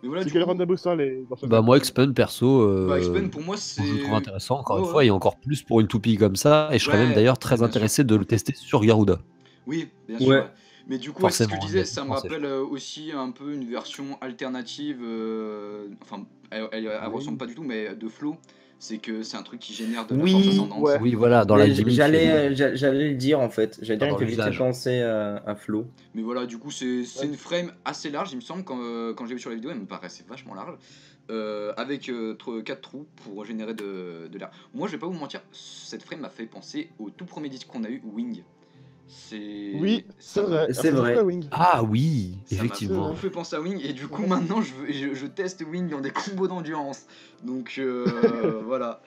Mais voilà, C'est du que les coup, random boosters dans ce Bah, set. moi, Expun, perso, bah, Expand pour moi c'est. je le trouve intéressant, encore Ouais, une ouais. fois, et encore plus pour une toupie comme ça. Et je serais Ouais, même d'ailleurs très bien intéressé de le tester sur Garuda. Oui, bien sûr. Ouais. Ouais. Mais du coup, ouais, c'est ce que je Forcément, disais, il y a ça me pensé, rappelle aussi un peu une version alternative. Enfin, elle Oui. ressemble pas du tout, mais de Flow. C'est que c'est un truc qui génère de la Oui, force ascendante. ouais. Oui, voilà, dans la Mais gimmick. j'allais le dire en fait. J'allais dire Dans qu'il me fait vite fait l'usage. penser à Flo. Mais voilà, du coup, c'est une frame assez large, il me semble, quand j'ai vu sur la vidéo, elle me paraissait vachement large. Avec 4 trous pour générer de l'air. Moi, je vais pas vous mentir, cette frame m'a fait penser au tout premier disque qu'on a eu, Wing. Oui, c'est ça m'a- vrai. C'est Ah, vrai. pas Wing. Ah oui, Ça m'a effectivement. beaucoup fait penser à Wing, et du coup, Ouais. maintenant, je teste Wing dans des combos d'endurance. Donc, voilà.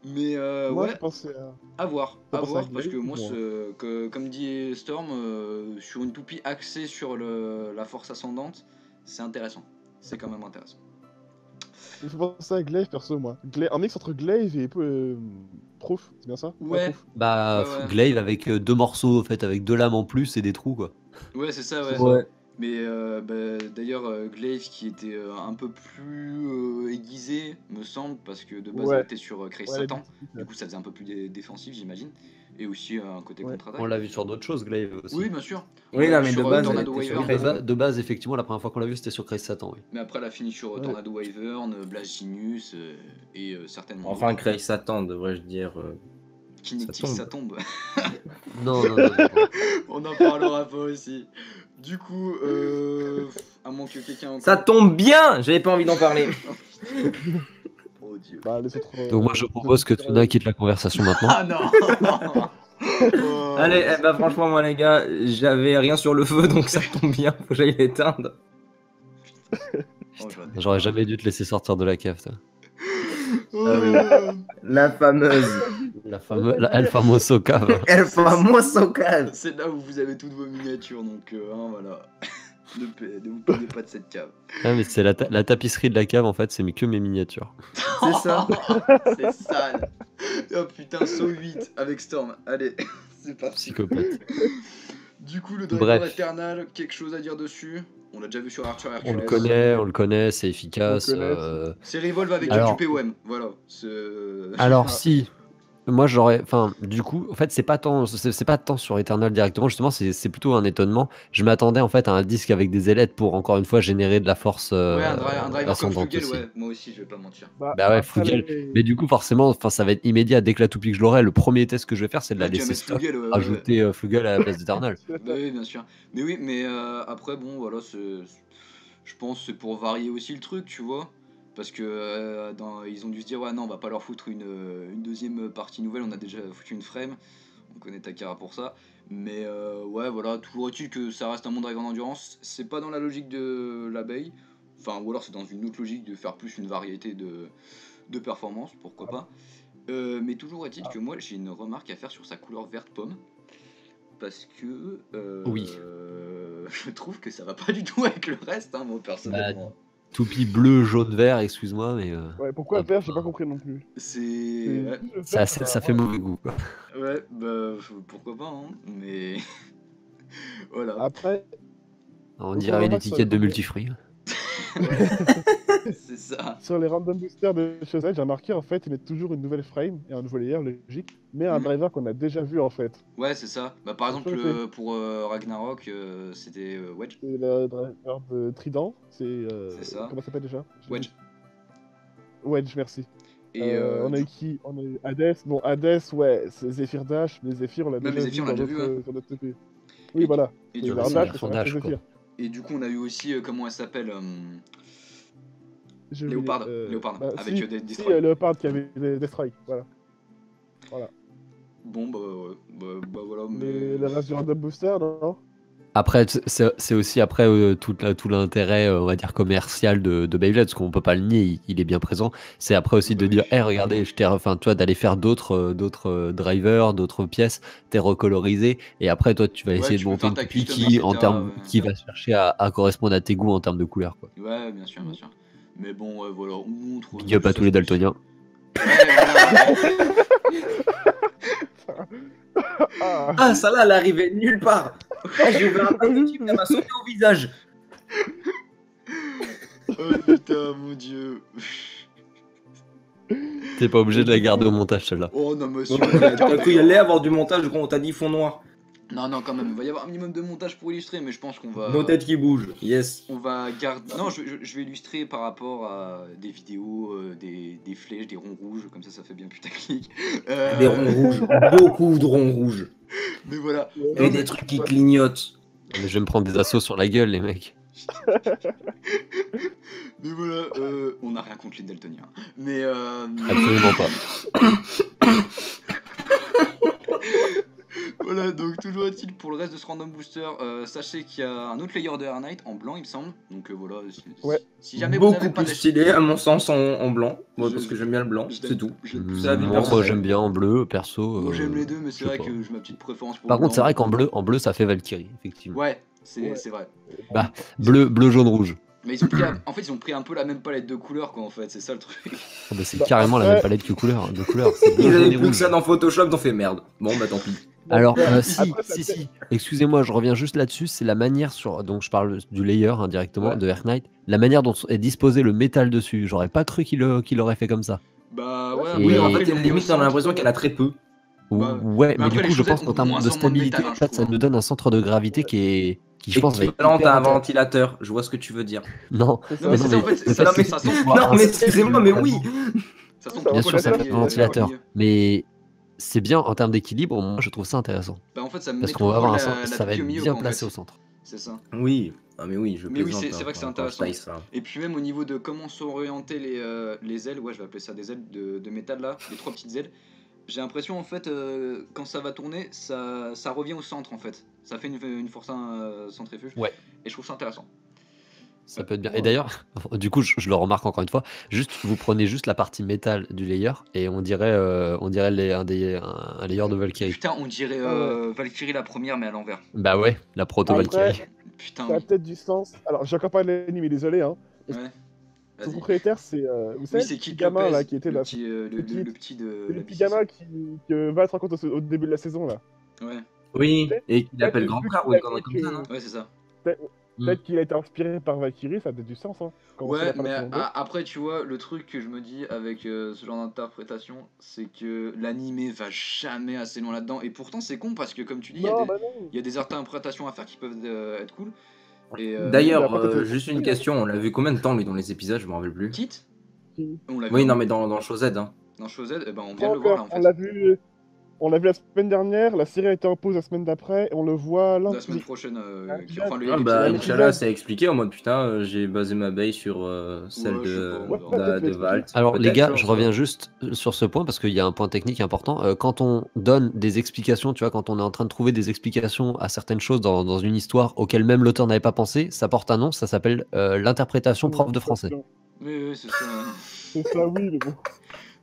Mais Moi, ouais, je pensais à. à voir, T'as pensé à parce que Glaive, moi, moi. comme dit Storm, sur une toupie axée sur la force ascendante, c'est intéressant. C'est quand même intéressant. Je pensais à Glaive perso, moi. Un mix entre Glaive et Proof, c'est bien ça? Ouais. Proof. Bah, Ouais, ouais. Glaive avec 2 morceaux, en fait, avec 2 lames en plus et des trous, quoi. Ouais, c'est ça, ouais. Ouais. Mais d'ailleurs, Glaive qui était un peu plus aiguisé, me semble, parce que de base Ouais. elle était sur Craze Ouais, Satan. la Du coup, ça faisait un peu plus défensif, j'imagine. Et aussi un côté Ouais. contre-attaque. On l'a vu sur d'autres choses, Glaive aussi. Oui, bien sûr. Oui, On non, l'a mais vu de sur, base, Tornado elle était sur Wyvern. Craze. De base, effectivement, la première fois qu'on l'a vu, c'était sur Craze Satan, oui. Mais après, elle a fini sur Ouais. Tornado Wyvern, Blast Genius et certainement. Enfin, Craig Satan, devrais-je dire. Kinetic, ça ça tombe. Non, non, non, non. On en parlera pas aussi. Du coup, à moins que quelqu'un. Ça tombe bien. J'avais pas envie d'en parler. Oh dieu. Bah, les autres. Donc moi, je propose que Tuna quitte la conversation maintenant. Ah non. Oh. Allez, eh ben, franchement, moi, les gars, j'avais rien sur le feu, donc ça tombe bien. Faut que j'aille l'éteindre. Oh, j'en ai- J'aurais jamais dû te laisser sortir de la cave, toi. Oh. La fameuse. El famoso cave. El famoso cave. C'est là où vous avez toutes vos miniatures, donc voilà. Ne vous plaignez pas de cette cave. Ah, mais c'est la tapisserie de la cave, en fait, c'est que mes miniatures. C'est ça. C'est sale. Oh putain, saut 8 avec Storm. Allez, c'est parti. Psychopathe. Du coup, le driver Bref. Eternal, quelque chose à dire dessus? On l'a déjà vu sur Archer On Hercules. le connaît, c'est efficace. On le connaît, C'est Revolve avec Alors- du POM. Voilà. Alors si, moi j'aurais, enfin du coup, en fait c'est pas tant sur Eternal directement, justement c'est plutôt un étonnement. Je m'attendais en fait à un disque avec des ailettes pour encore une fois générer de la force Ouais, un driver comme ascendante Flugel, aussi. ouais. Moi aussi, je vais pas mentir. Bah ouais, après, Flugel. Mais du coup forcément, enfin ça va être immédiat dès que la toupie que je l'aurai. Le premier test que je vais faire, c'est de la Ouais, tu vas laisser mettre stock, Flugel, ouais, ouais. rajouter Flugel à la place d'Eternal. Bah oui, bien sûr. Mais oui, mais après, bon, voilà, je pense que c'est pour varier aussi le truc, tu vois. Parce que ils ont dû se dire, ouais, non, on va pas leur foutre une deuxième partie nouvelle, on a déjà foutu une frame. On connaît Takara pour ça. Mais ouais, voilà, toujours est-il que ça reste un monde driver d'endurance. C'est pas dans la logique de l'abeille. Enfin, ou alors c'est dans une autre logique de faire plus une variété de performances, pourquoi pas. Mais toujours est-il que moi, j'ai une remarque à faire sur sa couleur verte pomme. Parce que Oui. je trouve que ça va pas du tout avec le reste, hein, moi personnellement. Toupie bleu, jaune, vert, excuse-moi, mais Ouais, pourquoi Ah, vert, j'ai pas compris non plus. C'est. C'est- Ouais, ça fait mauvais goût, quoi. ouais, bah pourquoi pas, hein, mais. Voilà. Après, On Donc, dirait on une va étiquette de multifruits. C'est ça. sur les random boosters de Chazelle, j'ai remarqué en fait, ils mettent toujours une nouvelle frame et un nouveau layer, logique, mais un Mhm. driver qu'on a déjà vu en fait. Ouais, c'est ça. Bah, par C'est exemple, ça, pour Ragnarok, c'était Wedge. C'est le driver de Trident, c'est. C'est ça. Comment ça s'appelle déjà? Wedge. Wedge, merci. Et On a eu qui? On a eu Hades. Bon, Hades, ouais, c'est Zephyr Dash, mais Zephyr, on l'a Ouais, déjà mais Zephyr, vu on l'a dans déjà vu, d'autres sur notre TP. Oui, Et- voilà. et C'est du vers coup, Dash, c'est mais son ça reste Dash, quoi. Zephyr. Et du coup, on a eu aussi, comment elle s'appelle J'ai Léopard, oublié, Léopard, avec si, des si, Destroy. Léopard qui avait des Destroy, voilà. Bon, bah, ouais. Bah voilà, Mais mais. le reste du random booster, non? Après, c'est aussi après tout l'intérêt, on va dire, commercial de Beyblade, parce qu'on peut pas le nier, il est bien présent. C'est après aussi de Bah dire, oui. regardez, enfin, toi, d'aller faire d'autres drivers, d'autres pièces, t'es recolorisé, et après, toi, tu vas Ouais, essayer tu de peux monter faire une ta toupie custom, qui, en etc., termes, ouais. qui va chercher à correspondre à tes goûts en termes de couleur, quoi. Ouais, bien sûr, bien sûr. Mais bon, voilà, on montre. Big up à tous les daltoniens. Ouais, voilà. Ah, Ah, ça là, elle arrivait nulle part. Ah, j'ai ouvert un pack de chips, elle m'a sauté au visage. Oh putain, mon dieu. T'es pas obligé de la garder au montage, celle-là. Oh non, monsieur. T'as cru y aller avoir du montage, gros, on t'a dit fond noir. Non, non, quand même, il va y avoir un minimum de montage pour illustrer, mais je pense qu'on va. Nos têtes qui bougent, yes. On va garder. Non, je vais illustrer par rapport à des vidéos, des flèches, des ronds rouges, comme ça fait bien putaclic. Des ronds rouges, beaucoup de ronds rouges. Mais voilà. Et des trucs qui clignotent. Mais je vais me prendre des assauts sur la gueule, les mecs. Mais voilà, on n'a rien contre les daltoniens. Mais Absolument pas. voilà, donc toujours est-il pour le reste de ce random booster, sachez qu'il y a un autre layer de Air Knight en blanc, il me semble. Donc voilà, Ouais. si jamais vous Beaucoup n'avez pas plus d'acheter. stylé, à mon sens, en blanc. Ouais, Je- parce que j'aime bien le blanc, je c'est l'aime- tout. je l'aime plus. Ça, Moi, personnel. j'aime bien en bleu, perso. Moi j'aime les deux, mais je c'est sais vrai pas. que j'ai ma petite préférence pour Par le contre, c'est blanc. vrai qu'en bleu, ça fait Valkyrie, effectivement. Ouais, c'est Ouais. c'est vrai. Bleu, jaune, rouge. Mais ils ont pris, en fait, ils ont pris un peu la même palette de couleurs, quoi, en fait, c'est ça le truc. Ah bah, c'est Bah, carrément la après- même palette de couleurs. C'est bleu, Ils jaune avaient et plus que rouge. ça dans Photoshop, ils ont fait merde. Bon, bah tant pis. Alors, Après, si, ça si, fait- si. Excusez-moi, je reviens juste là-dessus. C'est la manière sur. Donc, je parle du layer directement Ouais. de Air Knight. La manière dont est disposé le métal dessus. J'aurais pas cru qu'il l'aurait fait comme ça. Bah ouais, Et- Oui, Et en après, fait, ils l'ont mis au limite, on a centre. l'impression qu'elle a très peu. Bah, Ouais, mais après, du les coup, je chaussettes pense qu'en ont termes moins de en moins de stabilité, métal, hein, en je fait, ça trouve, nous donne un centre de gravité qui, je pense, va être Équivalent hyper à un intéressant. ventilateur, je vois ce que tu veux dire. Non, C'est ça. Non, mais c'est ça, en fait, le ça, fait que ça tu sent. sois Non, mais un- excusez-moi, mais oui. Ça sent Bien Bien trop sûr, ça la fait famille, un ventilateur, famille. mais c'est bien en termes d'équilibre. Moi, je trouve ça intéressant Bah en fait, ça me parce met qu'on va trop avoir la ça va toupie être au milieu, bien quoi, en placé fait. au centre. C'est ça. Oui, ah mais oui, je Mais oui, plaisante, c'est vrai que c'est quand je intéressant. taille ça. Et puis même au niveau de comment sont orientées les ailes, ouais, je vais appeler ça des ailes de métal là, les trois petites ailes. J'ai l'impression en fait, quand ça va tourner, ça revient au centre en fait. Ça fait une force centrifuge. Ouais. Et je trouve ça intéressant. Ça peut être bien. Et d'ailleurs, du coup, je le remarque encore une fois. Juste, vous prenez juste la partie métal du layer et on dirait un layer de Valkyrie. Putain, on dirait Ah Valkyrie la première, mais à l'envers. Bah ouais, la proto Après- Valkyrie. Putain, Ça a oui. peut-être du sens. Alors, j'ai encore pas l'anime, désolé, hein. Ouais. Son Vas-y. propriétaire, c'est. Vous savez, Oui, c'est le petit Kit gamin Lopez, là qui était le là. petit, C'est Kit. le petit de C'est la le petit BCC. gamin qui va être rencontré au début de la saison là. Ouais, Oui, et qu'il Peut-être appelle que grand vu frère qu'il ou a une connerie dit comme ça, non que. ouais, c'est ça. Peut-être qu'il a été inspiré par Valkyrie, ça a peut-être du sens, hein. Quand on sait Ouais, la fin de mais la saison 2. après, tu vois, le truc que je me dis avec ce genre d'interprétation, c'est que l'animé va jamais assez loin là-dedans. Et pourtant, c'est con parce que, comme tu dis, Non, bah non. il y a des interprétations à faire qui peuvent être cool. Et D'ailleurs, après, t'as- juste une oui, question, on l'a vu combien de temps lui dans les épisodes, je me rappelle plus. Kit, qui- on l'a vu Oui, en non, août, mais dans Chose Z, hein. dans Chose, eh ben, on Pas vient de le voir là encore. en fait. On l'a vu la semaine dernière, la série a été en pause la semaine d'après, et on le voit La lundi. semaine prochaine, épisode. enfin, Ah l'épisode bah, un d'après. épisode. Inch'Allah, c'est expliqué en mode putain, j'ai basé ma bail sur celle Ouais, je sais pas, on de, verra. Ouais, de peut-être Valt. Alors les Peut-être, gars, tu vois, je on sait reviens pas. juste sur ce point parce qu'il y a un point technique important. Quand on donne des explications, tu vois, quand on est en train de trouver des explications à certaines choses dans une histoire auxquelles même l'auteur n'avait pas pensé, ça porte un nom, ça s'appelle l'interprétation prof de français. Oui, c'est ça. C'est ça, oui, mais bon.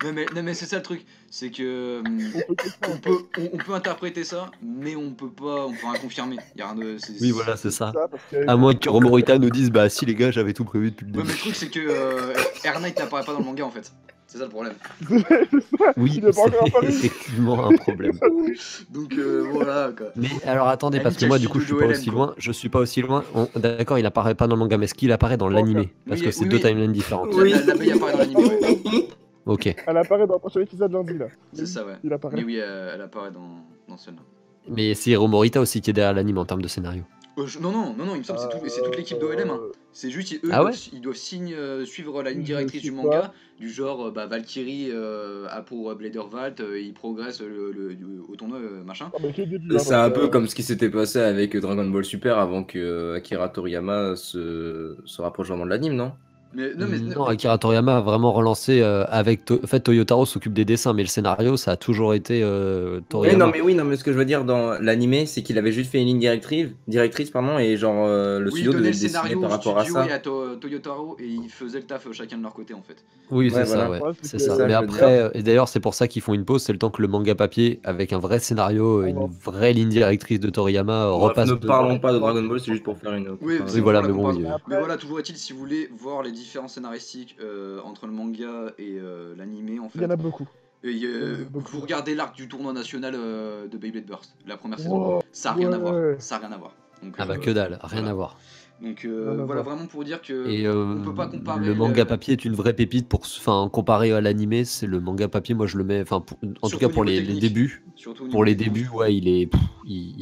Non, mais c'est ça le truc, c'est que On peut comprendre. on peut interpréter ça, mais on peut rien confirmer. Y a rien de, Oui, voilà, c'est ça. Parce que... À moins que Romorita nous dise, bah si les gars, j'avais tout prévu depuis le Ouais, début. mais le truc c'est que Air Knight n'apparaît pas dans le manga en fait. C'est ça le problème. c'est ça, Oui, il est pas encore c'est apparu. effectivement un problème. Donc voilà quoi. Mais alors attendez, parce que Amical moi du coup je suis Studio pas LM, aussi quoi. loin, je suis pas aussi loin. D'accord, il apparaît pas dans le manga, mais est-ce qu'il apparaît dans l'animé? Parce Oui, que c'est oui, deux oui. timelines différentes. Oui. L'abeille apparaît dans l'anime, ouais. Ok. Elle apparaît dans le prochain épisode lundi, là. C'est ça, ouais. Il apparaît. Mais oui, elle apparaît dans celle-là. Mais c'est Romorita aussi qui est derrière l'anime en termes de scénario. Non, il me semble que c'est toute l'équipe d'OLM. Hein. C'est juste, eux, Ah ouais ils doivent suivre la ligne Je directrice sais du pas. manga, du genre Valkyrie a pour Bladervalt, il progresse au tournoi, machin. Ah, mais que le début, hein, C'est parce un que, peu comme ce qui s'était passé avec Dragon Ball Super avant que Akira Toriyama se rapproche vraiment de l'anime, non? Non, Akira Toriyama a vraiment relancé avec. En fait, Toyotaro s'occupe des dessins, mais le scénario, ça a toujours été Toriyama. Oui, non, mais ce que je veux dire dans l'animé, c'est qu'il avait juste fait une ligne directrice, pardon, et genre le Oui, il studio donnait devait le le dessiner scénario par au rapport à studio ça. et à Toyotaro et ils faisaient le taf chacun de leur côté en fait. Oui, Ouais, c'est voilà. ça, ouais. Ouais, c'est C'est que- ça. ça, Mais je veux après, et d'ailleurs, c'est pour ça qu'ils font une pause, c'est le temps que le manga papier, avec un vrai scénario, Ah une non. vraie ligne directrice de Toriyama, Bref, repasse ne devant. parlons pas de Dragon Ball, c'est juste pour faire une Oui, comparaison. c'est voilà, pour la mais bon, comparaison. oui, Mais voilà, toujours est-il, si vous voulez voir les différences scénaristiques entre le manga et l'animé en Il y en fait, a beaucoup. vous regardez l'arc du tournoi national de Beyblade Burst, la première saison, Wow, ça a rien à voir. ouais. Ça a rien à voir. Donc, Ah bah que dalle, rien voilà. à voir. Donc Rien à voilà, voir. vraiment pour dire que Et on peut pas comparer le manga papier est une vraie pépite enfin comparé à l'animé, c'est le manga papier, moi je le mets, enfin en tout Surtout cas au pour niveau les technique. débuts. Surtout au Pour niveau les technique. débuts, ouais, il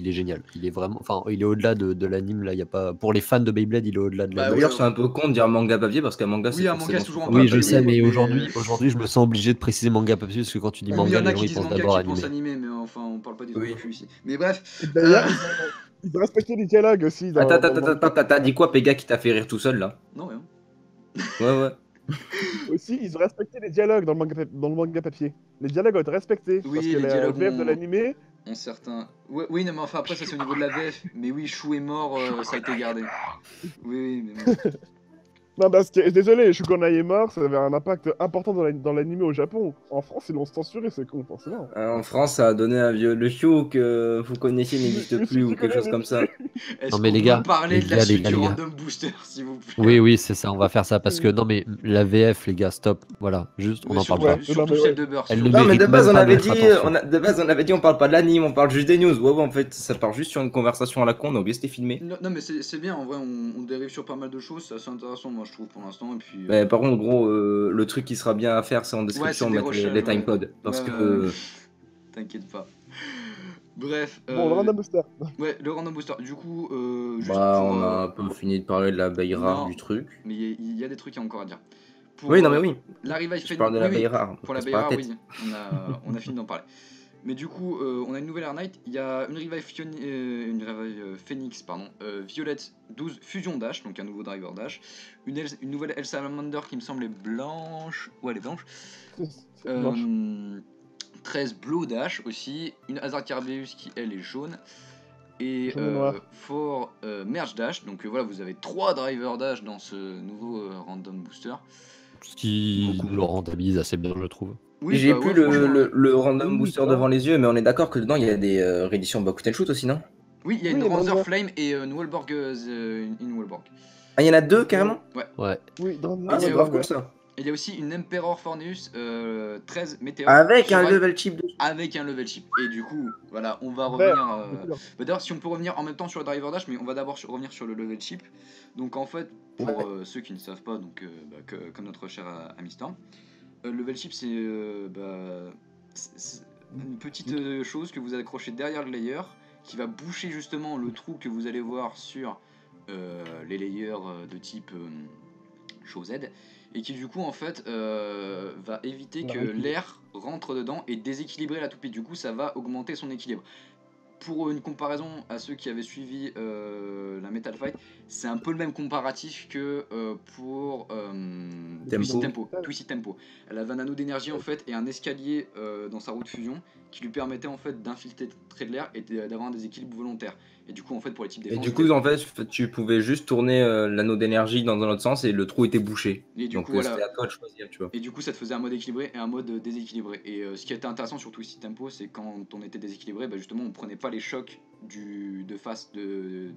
est génial. Il est vraiment, enfin, il est au-delà de l'anime là. Il y a pas, pour les fans de Beyblade, il est au-delà de Bah, l'anime. D'ailleurs, ouais. c'est un peu con de dire manga papier parce qu'un manga, Oui, c'est un manga, forcément c'est toujours sous un forme Oui, de je papier, sais, oui, mais mais- aujourd'hui, je me sens obligé de préciser manga papier parce que quand tu dis Oui, manga, il y en a les gens qui ils disent pensent manga, d'abord qui pensent animé. animé, mais enfin, on parle pas des Oui. otaku ici. Mais bref. Et d'ailleurs, ils ont respecté les dialogues aussi. Dans, Attends, dans le manga. t'as dit quoi, Pega, qui t'a fait rire tout seul là? Non, rien. Ouais. Aussi, ils ont respecté les dialogues dans le manga papier. Les dialogues ont été respectés. Oui, parce que les la dialogues VF de ont- l'animé, On certains. Oui, non, mais enfin, après, ça c'est au niveau de la VF. Mais oui, Chou est mort, ça a été gardé. Oui, mais bon. non, parce que, désolé, Shugonai est mort, ça avait un impact important dans l'animé au Japon. En France, ils l'ont censuré, c'est con, forcément. En France, ça a donné un vieux. Le Hugh que vous connaissiez n'existe Oui, plus ou tu quelque chose connais, comme ça. Est-ce Non, mais qu'on les peut gars, parler les de la gars, suite les du gars. Random Booster, s'il vous plaît? Oui, c'est ça. On va faire ça parce que non, mais la VF, les gars, stop. Voilà, juste, on Mais en parle surtout, pas. surtout non, mais celle ouais. de Burst. Elle surtout. ne Non, mais mérite de base, même on pas avait notre dit, attention. on parle pas de l'anime, on parle juste des news. Ouais, en fait, ça part juste sur une conversation à la con, on a oublié c'était filmé. Non, mais c'est bien, en vrai, on dérive sur pas mal de choses, c'est assez intéressant, moi, je trouve, pour l'instant. Et puis. Mais par contre, gros, le truc qui sera bien à faire, c'est en description, c'est des mettre les recherches, timecodes. Parce Ouais, que. ouais. T'inquiète pas. Bref. Bon, le Random Booster. Ouais, le Random Booster. Du coup, juste Bah, pour. on a un peu fini de parler de la baille rare non. du truc. Mais il y a des trucs encore à dire. Pour, Oui, non, mais oui. La revive Je parle de la oui, baille rare. pour la casse pas Bayra, la oui, tête. on a fini d'en parler. Mais du coup, on a une nouvelle Air Knight. Il y a une revive, Phoenix, Violette 12 Fusion Dash, donc un nouveau driver Dash. Une nouvelle El Salamander qui me semble est blanche. Ouais, elle est blanche. C'est blanche. 13 Blue Dash aussi. Une Hazard Carbeus qui, elle, est jaune. Et Jaune et noir. for Merge Dash. Donc voilà, vous avez 3 driver Dash dans ce nouveau Random Booster. Ce qui le rentabilise assez bien, je trouve. Oui, J'ai bah plus ouais, franchement, le random Oui, booster ça va. devant les yeux, mais on est d'accord que dedans il y a des rééditions Bakuten Shoot aussi, non? Oui, il y a Oui, une il y a Ranzer Ranzer. Flame et une Wallborg in Wallborg. Ah, il y en a deux carrément? Ouais. Oui, dans Ah, Ah, c'est il y a- grave cool ça. Et il y a aussi une Emperor Forneus 13 Météor. Avec sur un Ride- level chip dessus. Avec un level chip. Et du coup, voilà, on va Vert, revenir. de couleur. D'ailleurs, si on peut revenir en même temps sur le driver dash, mais on va d'abord revenir sur le level chip. Donc en fait, pour ceux qui ne savent pas, donc comme notre cher ami Storm, le level chip c'est une petite chose que vous accrochez derrière le layer qui va boucher justement le trou que vous allez voir sur les layers de type Show Z et qui du coup en fait va éviter On a que rééquilibré. l'air rentre dedans et déséquilibrer la toupie. Du coup ça va augmenter son équilibre. Pour une comparaison à ceux qui avaient suivi la Metal Fight, c'est un peu le même comparatif que pour Twisted Tempo. Twisted Tempo. Elle avait un anneau d'énergie en fait et un escalier dans sa roue de fusion qui lui permettait en fait d'infiltrer de l'air et d'avoir un déséquilibre volontaire. Et du coup en fait pour les types Et défense. du coup, en fait, tu pouvais juste tourner l'anneau d'énergie dans un autre sens et le trou était bouché. Et du Donc coup, voilà. c'était à toi de choisir, tu vois. Et du coup, ça te faisait un mode équilibré et un mode déséquilibré. Et ce qui était intéressant sur Twisted Tempo, c'est quand on était déséquilibré, justement, on prenait pas les chocs de face de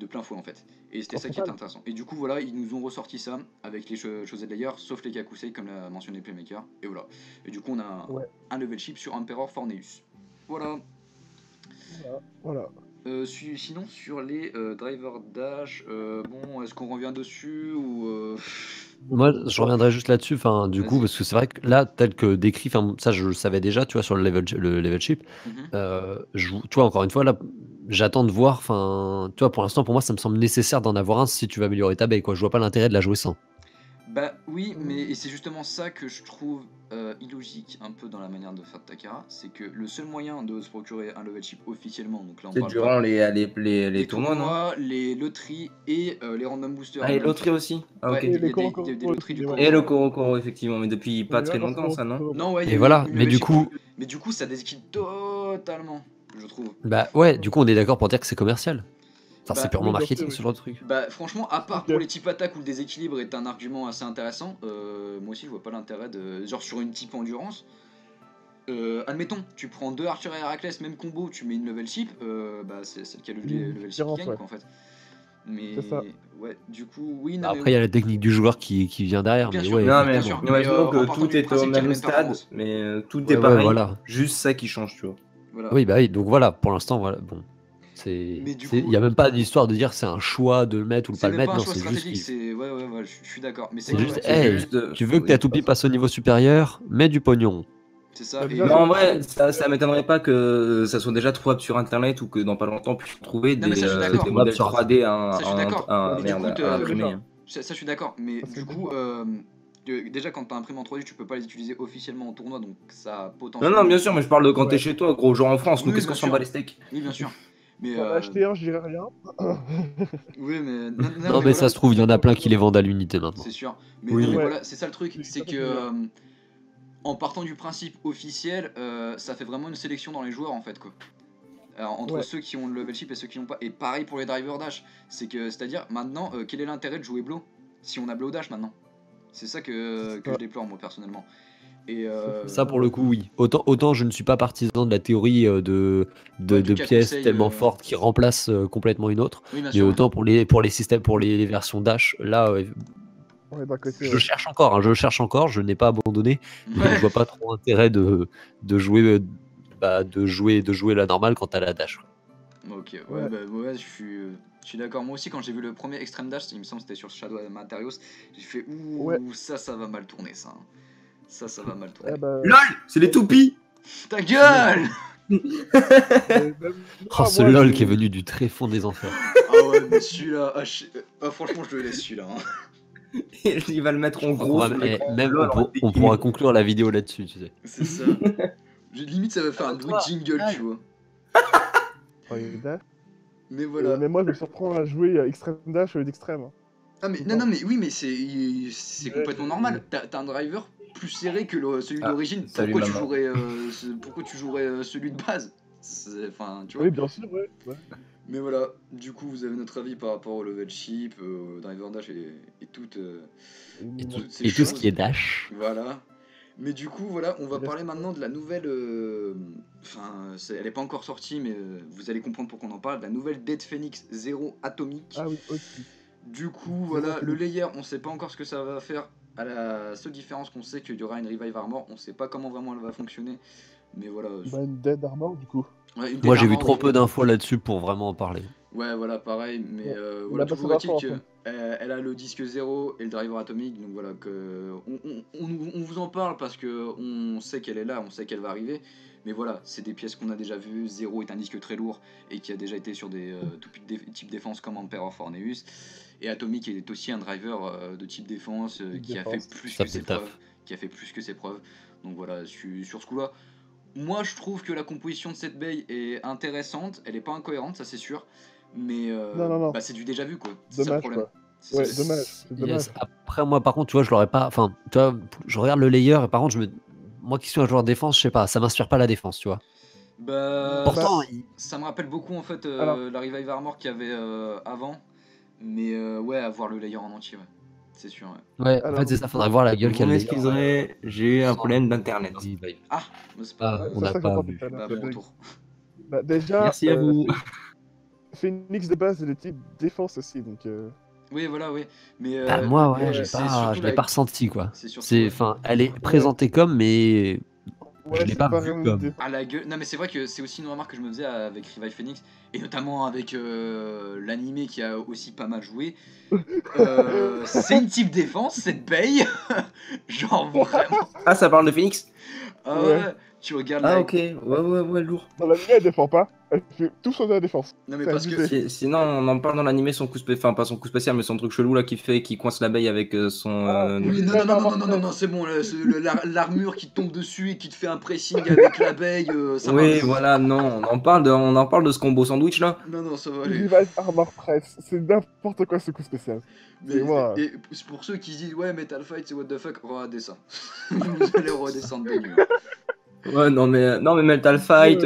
plein fouet en fait. Et c'était ça qui était intéressant. Et du coup, voilà, ils nous ont ressorti ça avec les choses d'ailleurs, sauf les Kakusei, comme l'a mentionné Playmaker. Et voilà. Et du coup, on a un level chip sur Emperor Forneus. Voilà. Voilà. Sinon, sur les driver dash, bon, est-ce qu'on revient dessus ou Moi, je reviendrai juste là-dessus, enfin, du coup, Vas-y. parce que c'est vrai que là, tel que décrit, enfin, ça, je le savais déjà, tu vois, sur le level chip. Mhm. Tu vois, encore une fois, là, j'attends de voir, enfin, tu vois, pour l'instant, pour moi, ça me semble nécessaire d'en avoir un si tu veux améliorer ta baie, quoi. Je vois pas l'intérêt de la jouer sans. Bah oui, mais et c'est justement ça que je trouve illogique un peu dans la manière de faire de Takara, c'est que le seul moyen de se procurer un level chip officiellement, donc là on C'est parle durant pas les tournois, non? les loteries et les random boosters. Ah, et Donc, loterie aussi? Ah, ouais, ok. il y Et a les des Korokoro loteries du aussi, Et le Korokoro. Korokoro, effectivement, mais depuis pas très longtemps, ça, non? Non, ouais, il y Et a eu voilà, une mais level du chip, coup, mais du coup ça déséquilibre totalement, je trouve. bah ouais, du coup, on est d'accord pour dire que c'est commercial. Enfin, Bah, c'est purement oui, bien marketing, sûr, ce genre de truc. Bah franchement, à part Ok. pour les types attaques où le déséquilibre est un argument assez intéressant, moi aussi je vois pas l'intérêt de... Genre sur une type endurance, admettons, tu prends deux Archer et Heracles, même combo, tu mets une level chip, bah c'est celle qui a le Une level chip qui différence, gagne ouais. quoi en fait. Mais C'est ça. ouais, du coup, oui, non Bah, mais après, il y a la technique du joueur qui vient derrière, bien mais sûr, ouais, Non, mais bien effectivement. sûr. imaginons en que partant tout du est au principe qu'il y a la même même stade, performance. mais tout Ouais, est ouais, pareil. voilà. Juste ça qui change, tu vois. Voilà. Oui, bah oui, donc voilà, pour l'instant, voilà, bon. Mais du Il coup, n'y a même pas d'histoire de dire c'est un choix de le mettre ou de c'est pas le même pas mettre, un non, choix c'est juste stratégique, c'est... Ouais, je suis d'accord. Mais c'est c'est que... juste, c'est hey, juste, tu veux que ta toupie passe au niveau supérieur, mets du pognon. C'est ça, Bah, et... déjà, Non, en vrai, ça m'étonnerait pas que ça soit déjà trouvable sur internet ou que dans pas longtemps on puisse trouver Non mais ça je suis C'est d'accord. des trouvable modèles sur 3D Ça je suis d'accord. Ouais, Mais du coup, à imprimer. déjà. ça je suis d'accord. Mais Ça, c'est du coup, déjà. déjà quand t'as imprimé en 3D, tu peux pas les utiliser officiellement en tournoi, donc ça a Non, potentiellement... non, bien sûr, mais je parle de quand t'es Ouais. chez toi, gros, genre en France. Nous, Oui, qu'est-ce qu'on bien s'en sûr. bat les steaks? Oui, bien sûr. Mais J'en ai acheté un, je dirais rien. oui, mais Non, mais ça se trouve, il y en a plein qui les vendent à l'unité maintenant. c'est sûr. Mais, Oui. non, mais Ouais. voilà, c'est ça le truc, Oui, c'est ça, que c'est bien. en partant du principe officiel, ça fait vraiment une sélection dans les joueurs en fait quoi. Alors, entre Ouais. ceux qui ont le level chip et ceux qui n'ont pas. Et pareil pour les driver dash. C'est-à-dire maintenant, quel est l'intérêt de jouer blow si on a blow dash maintenant? C'est ça que je déplore moi personnellement. Et Ça, pour le coup, oui. Autant je ne suis pas partisan de la théorie ouais, du de pièces Kakusei, tellement fortes qui remplacent complètement une autre. oui, bien Mais sûr. autant pour les systèmes, pour les versions Dash, là, On est d'un côté. je cherche encore, hein, je n'ai pas abandonné, mais Ouais. je vois pas trop intérêt de jouer, de jouer la normale quand t'as la Dash. Ok, Ouais. je suis d'accord. Moi aussi, quand j'ai vu le premier Extreme Dash, il me semble que c'était sur Shadow Materials, j'ai fait ouh, Ouais. ça va mal tourner ça. Ça va mal tourner. Eh ben, LOL, c'est les toupies! Ta gueule! mais même Oh, moi, ce moi, LOL j'ai- qui est venu du tréfonds des enfers. Ah ouais, mais celui-là, franchement, je le laisse celui-là. Hein. Il va le mettre en gros sur l'écran. Même LOL, on pourra conclure la vidéo là-dessus, tu sais. C'est ça. Limite, ça va faire un bruit de jingle, tu vois. Oh, il est dash. Mais voilà. Mais moi, je me surprends à jouer à Extreme Dash au lieu d'Extrême. Hein. Ah, mais non, mais oui, mais c'est complètement normal. T'as un driver plus serré que celui Ah, d'origine. salut, Pourquoi tu maman. jouerais, pourquoi tu jouerais celui de base? Enfin, tu vois. Oui, bien sûr, ouais. Mais voilà, du coup, vous avez notre avis par rapport au level chip, au driver dash et toutes Et toutes ces tout ce choses. qui est Dash. Voilà. Mais du coup, voilà, on va parler maintenant de la nouvelle. Enfin, elle n'est pas encore sortie, mais vous allez comprendre pourquoi on en parle. De la nouvelle Dead Phoenix Zero Atomic. Ah oui, aussi. Du coup, Zero voilà, le Atomic. layer, on sait pas encore ce que ça va faire. À la seule différence qu'on sait qu'il y aura une Revive Armor, on sait pas comment vraiment elle va fonctionner. Mais voilà. Bah, une Dead Armor, du coup. Ouais, une Moi Dead j'ai vu Armor, trop oui. peu d'infos là-dessus pour vraiment en parler. Ouais, voilà, pareil, mais Ouais, il voilà, a pas toujours trop est-il d'infos, que en elle a le disque 0 et le driver atomique, donc voilà, que on vous en parle parce que on sait qu'elle est là, on sait qu'elle va arriver, mais voilà, c'est des pièces qu'on a déjà vues. 0 est un disque très lourd et qui a déjà été sur des types défense comme Emperor Forneus, et Atomic est aussi un driver de type défense qui a fait Défense. plus Ça que fait ses le taf. preuves, donc voilà, sur ce coup-là. Moi, je trouve que la composition de cette baie est intéressante. Elle est pas incohérente, ça c'est sûr. Mais Non. bah, c'est du déjà vu, quoi. C'est ça le Dommage, problème. quoi. C'est Ouais, ça. dommage. C'est dommage. Yes. Après moi par contre tu vois je l'aurais pas. Enfin tu vois je regarde le layer et par contre moi qui suis un joueur de défense je sais pas ça m'inspire pas la défense tu vois. Bah, Pourtant ça me rappelle beaucoup en fait Alors. la Revive Armor qu'il y avait avant. Mais ouais, avoir le layer en entier, ouais. C'est sûr, ouais. ouais en Alors, fait c'est ça faudrait voir la gueule Vous qu'elle a. m'excuserez, j'ai eu un problème d'internet. Ah, bah, c'est pas Ah, grave. on c'est n'a ça que pas j'entendais vu. tout à l'heure. Bah, c'est bon bug. retour. Bah, déjà, Merci à vous. Phoenix de base, il est type défense aussi, donc. Oui, voilà, oui. Mais Bah, moi ouais ouais, c'est surtout je l'ai la- pas ressenti quoi. C'est surtout C'est enfin elle est présentée comme mais je Ouais, l'ai c'est pas pas vue vraiment comme. défense. à la gueule. Non, mais c'est vrai que c'est aussi une remarque que je me faisais avec Revive Phoenix, et notamment avec l'animé qui a aussi pas mal joué. C'est une type défense, cette paye. Genre vraiment. Ah, ça parle de Phoenix? Ah Ouais. ouais, tu regardes Ah, la. ok, ouais, lourd. Dans l'anime, elle défend pas. Elle fait tout sauf de la défense. Non, mais C'est parce que. abusé. Sinon, on en parle dans l'animé, son coup spécial, enfin pas son coup spécial, mais son truc chelou là qui coince l'abeille avec son. Ah, Oui, Revive non, Armor 13. c'est bon, là, l'armure qui tombe dessus et qui te fait un pressing avec l'abeille, ça va. Oui, voilà, non, on en parle de ce combo sandwich là. Non, ça va aller. Revive Armor Press. C'est n'importe quoi ce coup spécial. Mais, moi. et pour ceux qui se disent, ouais, Metal Fight, c'est what the fuck, regardez ça. Vous allez redescendre des nuls. Ouais, non mais Metal Fight,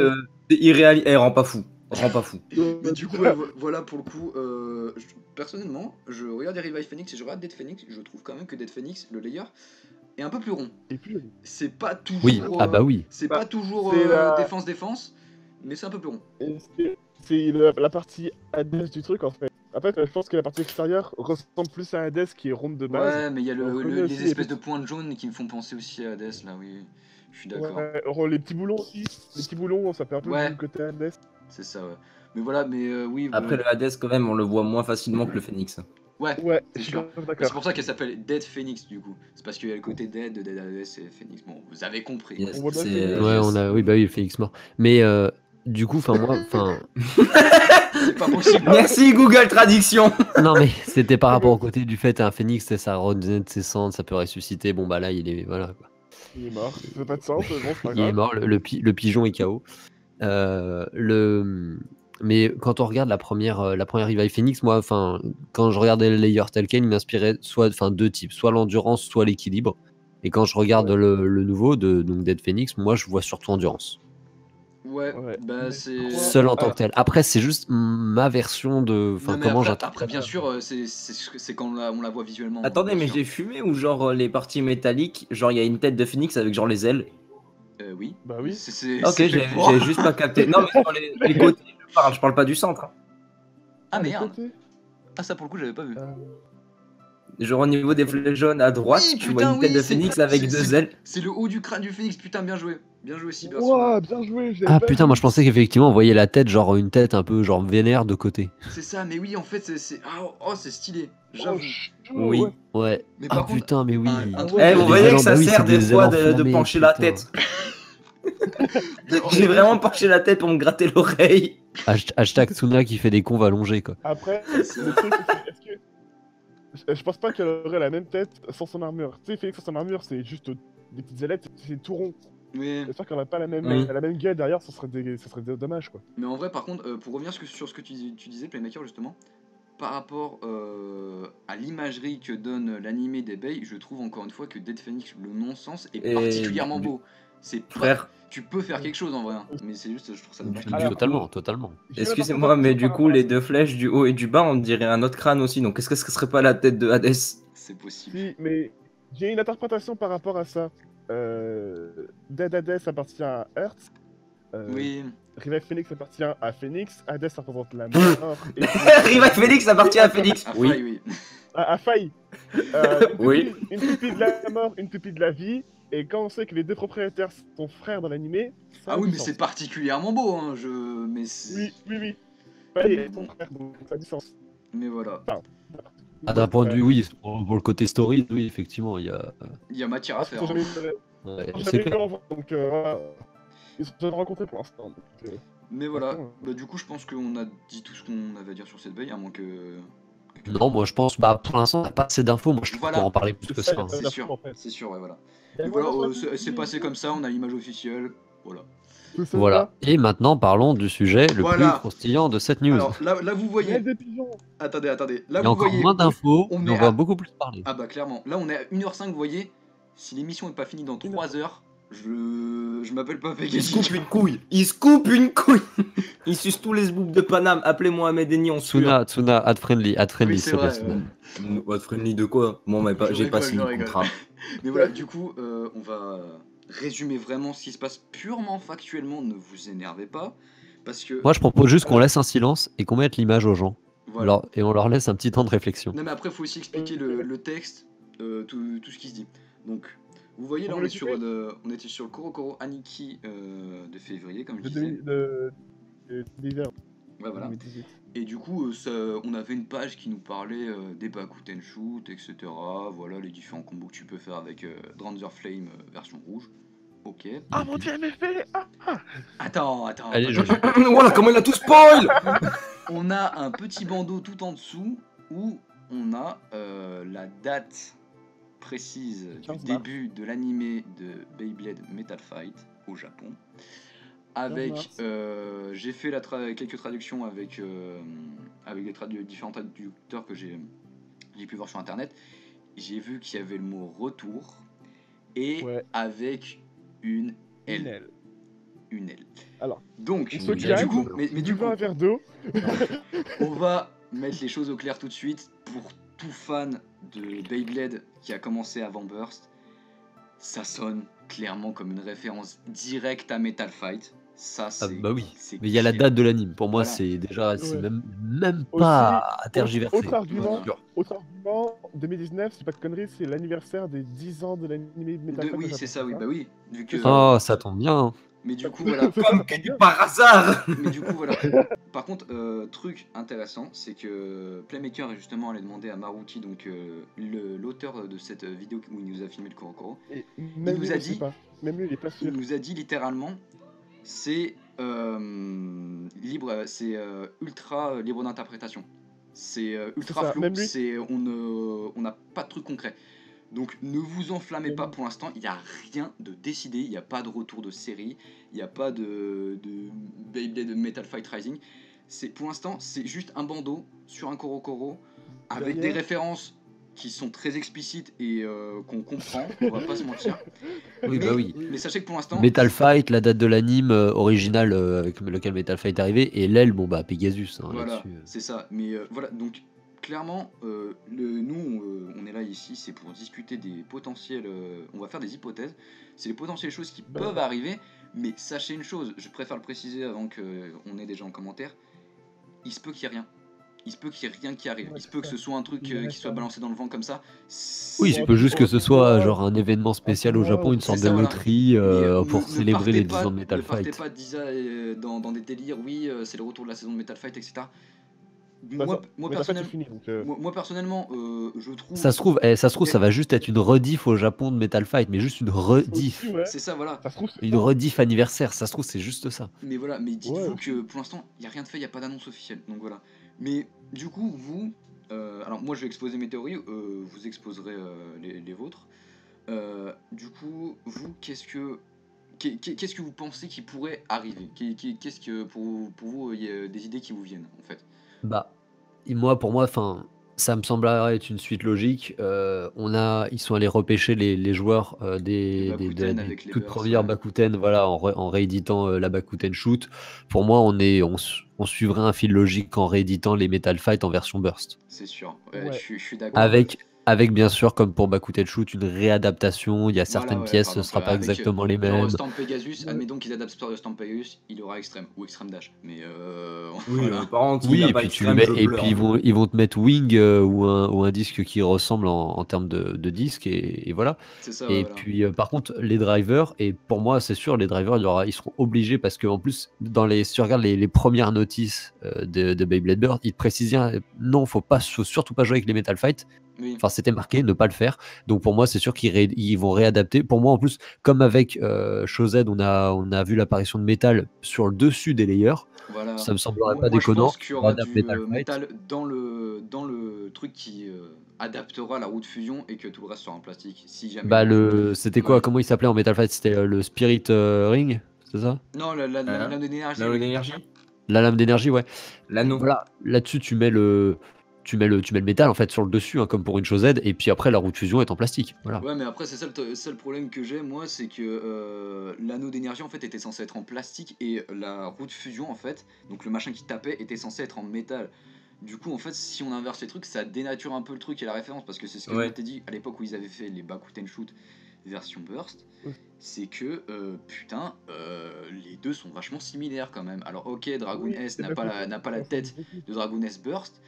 c'est irréaliste. Eh, rend pas fou. Mais du coup, ouais, voilà, pour le coup, personnellement, je regarde les Revive Phoenix et je regarde Dead Phoenix, je trouve quand même que Dead Phoenix, le layer, est un peu plus rond. Et puis, C'est pas toujours. Oui ah bah oui. C'est Bah, pas toujours c'est la- défense, mais c'est un peu plus rond. c'est la partie Hades du truc en fait. Après, je pense que la partie extérieure ressemble plus à Hades qui est ronde de base. Ouais, mais il y a On reconnaît les aussi les espèces de petits- points jaunes qui me font penser aussi à Hades, là, oui. Je suis d'accord. Ouais, les petits boulons aussi. Les petits boulons, ça fait un peu Ouais. du côté Hades. C'est ça, ouais. Mais voilà, mais oui. Après le Hades quand même, on le voit moins facilement que le Phoenix. Ouais, Ouais, c'est je suis sûr. grave C'est d'accord. pour ça qu'elle s'appelle Dead Phoenix, du coup. C'est parce qu'il y a le côté Dead de Dead Hades et Phoenix. Bon, vous avez compris. Yes, On voit bien c'est- que- Ouais on a oui bah oui Félix mort. Mais du coup enfin moi enfin C'est pas possible. Merci Google Traduction. non mais c'était par rapport au côté du fait un phénix ça redonne de ses cendres ça peut ressusciter bon bah là il est voilà quoi. Il est mort. Ça fait pas de sens, mais bon, c'est pas Il est grave. mort le pigeon est KO. Mais quand on regarde la première Revive Phoenix, moi, enfin, quand je regardais le layer tel quel, il m'inspirait soit, enfin, deux types, soit l'endurance, soit l'équilibre. Et quand je regarde le nouveau de donc Dead Phoenix, moi, je vois surtout endurance. Ouais, Ouais. bah Mais c'est. quoi Seul en tant que tel. Après, c'est juste ma version de, enfin, Non, mais comment après, j'interprète. bien sûr, c'est quand on la voit visuellement. Attendez, bien mais sûr. j'ai fumé ou genre les parties métalliques, genre il y a une tête de Phoenix avec genre les ailes. Oui. Bah oui. Ok, c'est j'ai fait pour. juste pas capté. Non, mais sur les côtés, je parle pas du centre. Hein. Ah les merde. côtés. Ah, ça pour le coup, j'avais pas vu. Genre au niveau des flèches jaunes à droite, Oui, tu vois putain, une tête oui, de c'est- Phoenix avec c'est- deux ailes. C'est le haut du crâne du phénix, putain, bien joué. Bien joué, Cyber. Ouah, bien joué. j'avais Ah pas putain, vu. moi je pensais qu'effectivement on voyait la tête, genre une tête un peu genre vénère de côté. C'est ça, mais oui, en fait, oh, c'est stylé. Oh, J'avoue. chaud, Oui. ouais. Ouais. Mais Ah par contre, putain, mais oui. un truc- Ouais, Eh, vous des voyez ailes que en- ça bah oui, sert c'est des des fois ailes de enflammées, pencher la putain. tête. J'ai vraiment penché la tête pour me gratter l'oreille. Hashtag Tsuna qui fait des cons allongés quoi. Après, C'est- le truc, c'est que, est-ce que. Je pense pas qu'elle aurait la même tête sans son armure. Tu sais, Phoenix sans son armure, c'est juste des petites ailettes, c'est tout rond. Oui. J'espère qu'elle aurait pas la même, Oui. la même gueule derrière, ça serait dommage quoi. Mais en vrai, par contre, pour revenir sur ce que tu disais, Playmaker, justement, par rapport à l'imagerie que donne l'animé des Bay, je trouve encore une fois que Dead Phoenix, le non-sens, est Et particulièrement beau. C'est pas- Frère, Tu peux faire quelque chose en vrai, hein, mais c'est juste, je trouve ça dommage. Alors, Totalement. J'ai excusez-moi, mais du coup, les deux flèches du haut et du bas, on dirait un autre crâne aussi. Donc, est-ce que ce serait pas la tête de Hades? C'est possible. Si, mais j'ai une interprétation par rapport à ça. Dead Hades appartient à Earth. Oui. Revive Phoenix appartient à Phoenix. Hades représente la mort. Et Revive Phoenix appartient à Phoenix. À Oui. Faille, oui. à Faille. Oui. Une toupie de la mort, une toupie de la vie. Et quand on sait que les deux propriétaires sont frères dans l'animé, ça a Ah oui, du mais sens. c'est particulièrement beau, hein. Mais Oui. Faille est son frère, donc ça a du sens. Mais voilà. Ah, d'un point de vue, oui, pour le côté story, oui, effectivement, il y a. Il y a matière à faire. Ils sont hein. jamais- Ouais, ils sont c'est jamais clair. vus avant, donc voilà. Ils se sont rencontrés pour l'instant. donc, Mais voilà. Attends. Bah, du coup, je pense qu'on a dit tout ce qu'on avait à dire sur cette veille, à moins que. Non, moi je pense, pour l'instant, on n'a pas assez d'infos. Moi je trouve Voilà. pour en parler plus que ça. hein. C'est la sûr, fin, en fait. c'est sûr, ouais, voilà. Et Donc voilà, voilà, c'est passé comme ça, on a l'image officielle. Voilà. tout ça. Voilà. Et maintenant, parlons du sujet le Voilà. plus croustillant de cette news. Alors là vous voyez. Miel des pigeons. Attendez. Là Il y a vous encore voyez. moins d'infos, on mais est on va à- beaucoup plus parler. Ah bah clairement. Là on est à 1h05, vous voyez. Si l'émission n'est pas finie dans 3 heures, je m'appelle pas Il se Peggy. coupe une couille. Il se coupe une couille. Il suce tous les zbooks de Paname. Appelez Mohamed Eni en sueur. Tsuna, ad friendly, Oui, c'est s'il te plaît, vrai. Tsuna. What friendly de quoi? Moi, Je j'ai pas rigole, signé je le rigole. contrat. Mais voilà, du coup, on va résumer vraiment ce qui se passe purement factuellement. Ne vous énervez pas. Parce que. Moi je propose juste qu'on laisse un silence et qu'on mette l'image aux gens. Voilà. Et on leur laisse un petit temps de réflexion. Non mais après, il faut aussi expliquer le texte, tout ce qui se dit. Donc, vous voyez là, On on veut était sur le Korokoro Aniki de février, comme je disais. D'hiver. Ouais, voilà. 2018. Et du coup, on avait une page qui nous parlait des Bakuten Shoot, etc. Voilà les différents combos que tu peux faire avec Dranzer Flame version rouge. Ok. Ah mon dieu, mais fait Attends. Allez, attends. Voilà comment il a tout spoil. On a un petit bandeau tout en dessous où on a la date précise du 15 mars. début de l'animé de Beyblade Metal Fight au Japon. Avec, mars. j'ai fait quelques traductions avec les différents traducteurs que j'ai pu voir sur internet. J'ai vu qu'il y avait le mot retour et Ouais. avec une L. Nel. Une L. Alors, Donc, on se du calme, coup, mais du coup, un verre d'eau. on va mettre les choses au clair tout de suite. Pour tout fan de Beyblade qui a commencé avant Burst, ça sonne clairement comme une référence directe à Metal Fight. Ça, Ah c'est. bah oui. c'est Mais il y a la clair. date de l'anime. Pour moi, Voilà. c'est déjà c'est Ouais. même Aussi, pas à tergiverser. Autre argument, Voilà. 2019, c'est pas de conneries, c'est l'anniversaire des 10 ans de l'animé Metal Fight. Oui, c'est ça, oui, bah oui. Vu que, Oh, ça tombe bien. mais du coup, voilà. Comme que par hasard. Mais du coup, voilà. Par contre, truc intéressant, c'est que Playmaker est justement allé demander à Maruti, donc l'auteur de cette vidéo où il nous a filmé le Korokoro, Et même nous lui, a il sait dit- pas. Même lui, il est pas sûr. il nous a dit littéralement, c'est libre, c'est ultra libre d'interprétation. C'est ultra ça, flou, même lui. on n'a pas de truc concret. Donc ne vous enflammez pas pour l'instant, il n'y a rien de décidé, il n'y a pas de retour de série, il n'y a pas de Beyblade Metal Fight Rising. Pour l'instant, c'est juste un bandeau sur un Korokoro avec Derrière. des références qui sont très explicites et qu'on comprend, on va pas se mentir. Oui, bah oui. Mais sachez que pour l'instant, Metal Fight, la date de l'anime original avec lequel Metal Fight est arrivé, et l'aile, bon bah Pegasus. Hein, voilà, là-dessus. c'est ça. Mais voilà, donc clairement, nous, on est là ici, c'est pour discuter des potentiels. On va faire des hypothèses. C'est les potentielles choses qui peuvent arriver. Mais sachez une chose, je préfère le préciser avant qu'on ait déjà en commentaire. Il se peut qu'il y ait rien. Il se peut qu'il y ait rien qui arrive. Ouais, Il se peut que ce soit un truc qui soit balancé dans le vent comme ça. Oui, il peut juste que ce soit genre un événement spécial au Japon, une sorte C'est ça, de voilà. loterie Mais, pour ne célébrer les 10 partez ans de Metal Ne partez Fight. pas d'Isa dans des délires, oui, c'est le retour de la saison de Metal Fight, etc. Bah, Moi, ça- moi, Metal Fight est personnellement, fini, donc, moi, personnellement, je trouve. Ça se trouve, ça va juste être une rediff au Japon de Metal Fight, mais juste une rediff. aussi, ouais. C'est ça, voilà. Ça se trouve, c'est Une ça. rediff anniversaire, ça se trouve, c'est juste ça. Mais voilà, mais dites-vous Ouais. que pour l'instant, il n'y a rien de fait, il n'y a pas d'annonce officielle. Donc voilà. Mais du coup, vous. Alors, moi, je vais exposer mes théories, vous exposerez les vôtres. Du coup, vous, qu'est-ce que vous pensez qui pourrait arriver? Qu'est-ce que, pour vous, il y a des idées qui vous viennent, en fait? Bah, pour moi, enfin, ça me semblerait être une suite logique. Ils sont allés repêcher les joueurs Les Bakuten avec les toutes Bursts, premières ouais. Bakuten, voilà, en rééditant la Bakuten Shoot. Pour moi, on suivrait un fil logique en rééditant les Metal Fight en version Burst. C'est sûr. Ouais. Je suis d'accord. Avec avec bien sûr, comme pour Bakuten Shoot, une réadaptation. Il y a Voilà, certaines ouais, pièces, par ce exemple, sera pas avec exactement les genre mêmes. Stamp Pegasus, Ouais. admettons qu'ils adaptent Stamp Pegasus, il aura Extreme ou Extreme Dash. Mais Oui, voilà. par contre, il Oui, a et pas puis tu lui extrême, mets, je et pleure. puis ils vont te mettre Wing ou un disque qui ressemble en termes de disque, et voilà. C'est ça, ouais, Et voilà. puis par contre, les drivers, et pour moi, c'est sûr, les drivers, ils seront obligés parce qu'en plus, si tu regardes les premières notices de Beyblade Burst, ils te précisent non, faut surtout pas jouer avec les Metal Fight. Oui. Enfin, c'était marqué, ne pas le faire. Donc pour moi, c'est sûr ils vont réadapter. Pour moi, en plus, comme avec Shozed, on a vu l'apparition de métal sur le dessus des layers. Voilà. Ça me semblerait Moi, pas moi, je déconnant pense qu'il y qu'ils aura réadaptent du Metal Fight. métal dans le truc qui adaptera la roue de fusion et que tout le reste sera en plastique. Si jamais. Bah c'était quoi? Ouais. Comment il s'appelait en Metal Fight? C'était le Spirit Ring, c'est ça? Non, la d'énergie. Là, Oui. l'énergie. La lame d'énergie, ouais. L'anneau. Voilà, là-dessus tu mets le métal en fait sur le dessus, hein, comme pour une chose Z, et puis après la roue de fusion est en plastique. Voilà. Ouais, mais après, c'est ça le seul problème que j'ai, moi, c'est que l'anneau d'énergie, en fait, était censé être en plastique et la roue de fusion, en fait, donc le machin qui tapait, était censé être en métal. Du coup, en fait, si on inverse les trucs, ça dénature un peu le truc et la référence, parce que c'est ce que je Ouais. m'étais dit à l'époque où ils avaient fait les Bakuten Shoot version Burst, Ouais. c'est que, putain, les deux sont vachement similaires quand même. Alors, ok, Dragoon Oui, S c'est n'a pas la ça tête ressemble beaucoup. de Dragoon S Burst,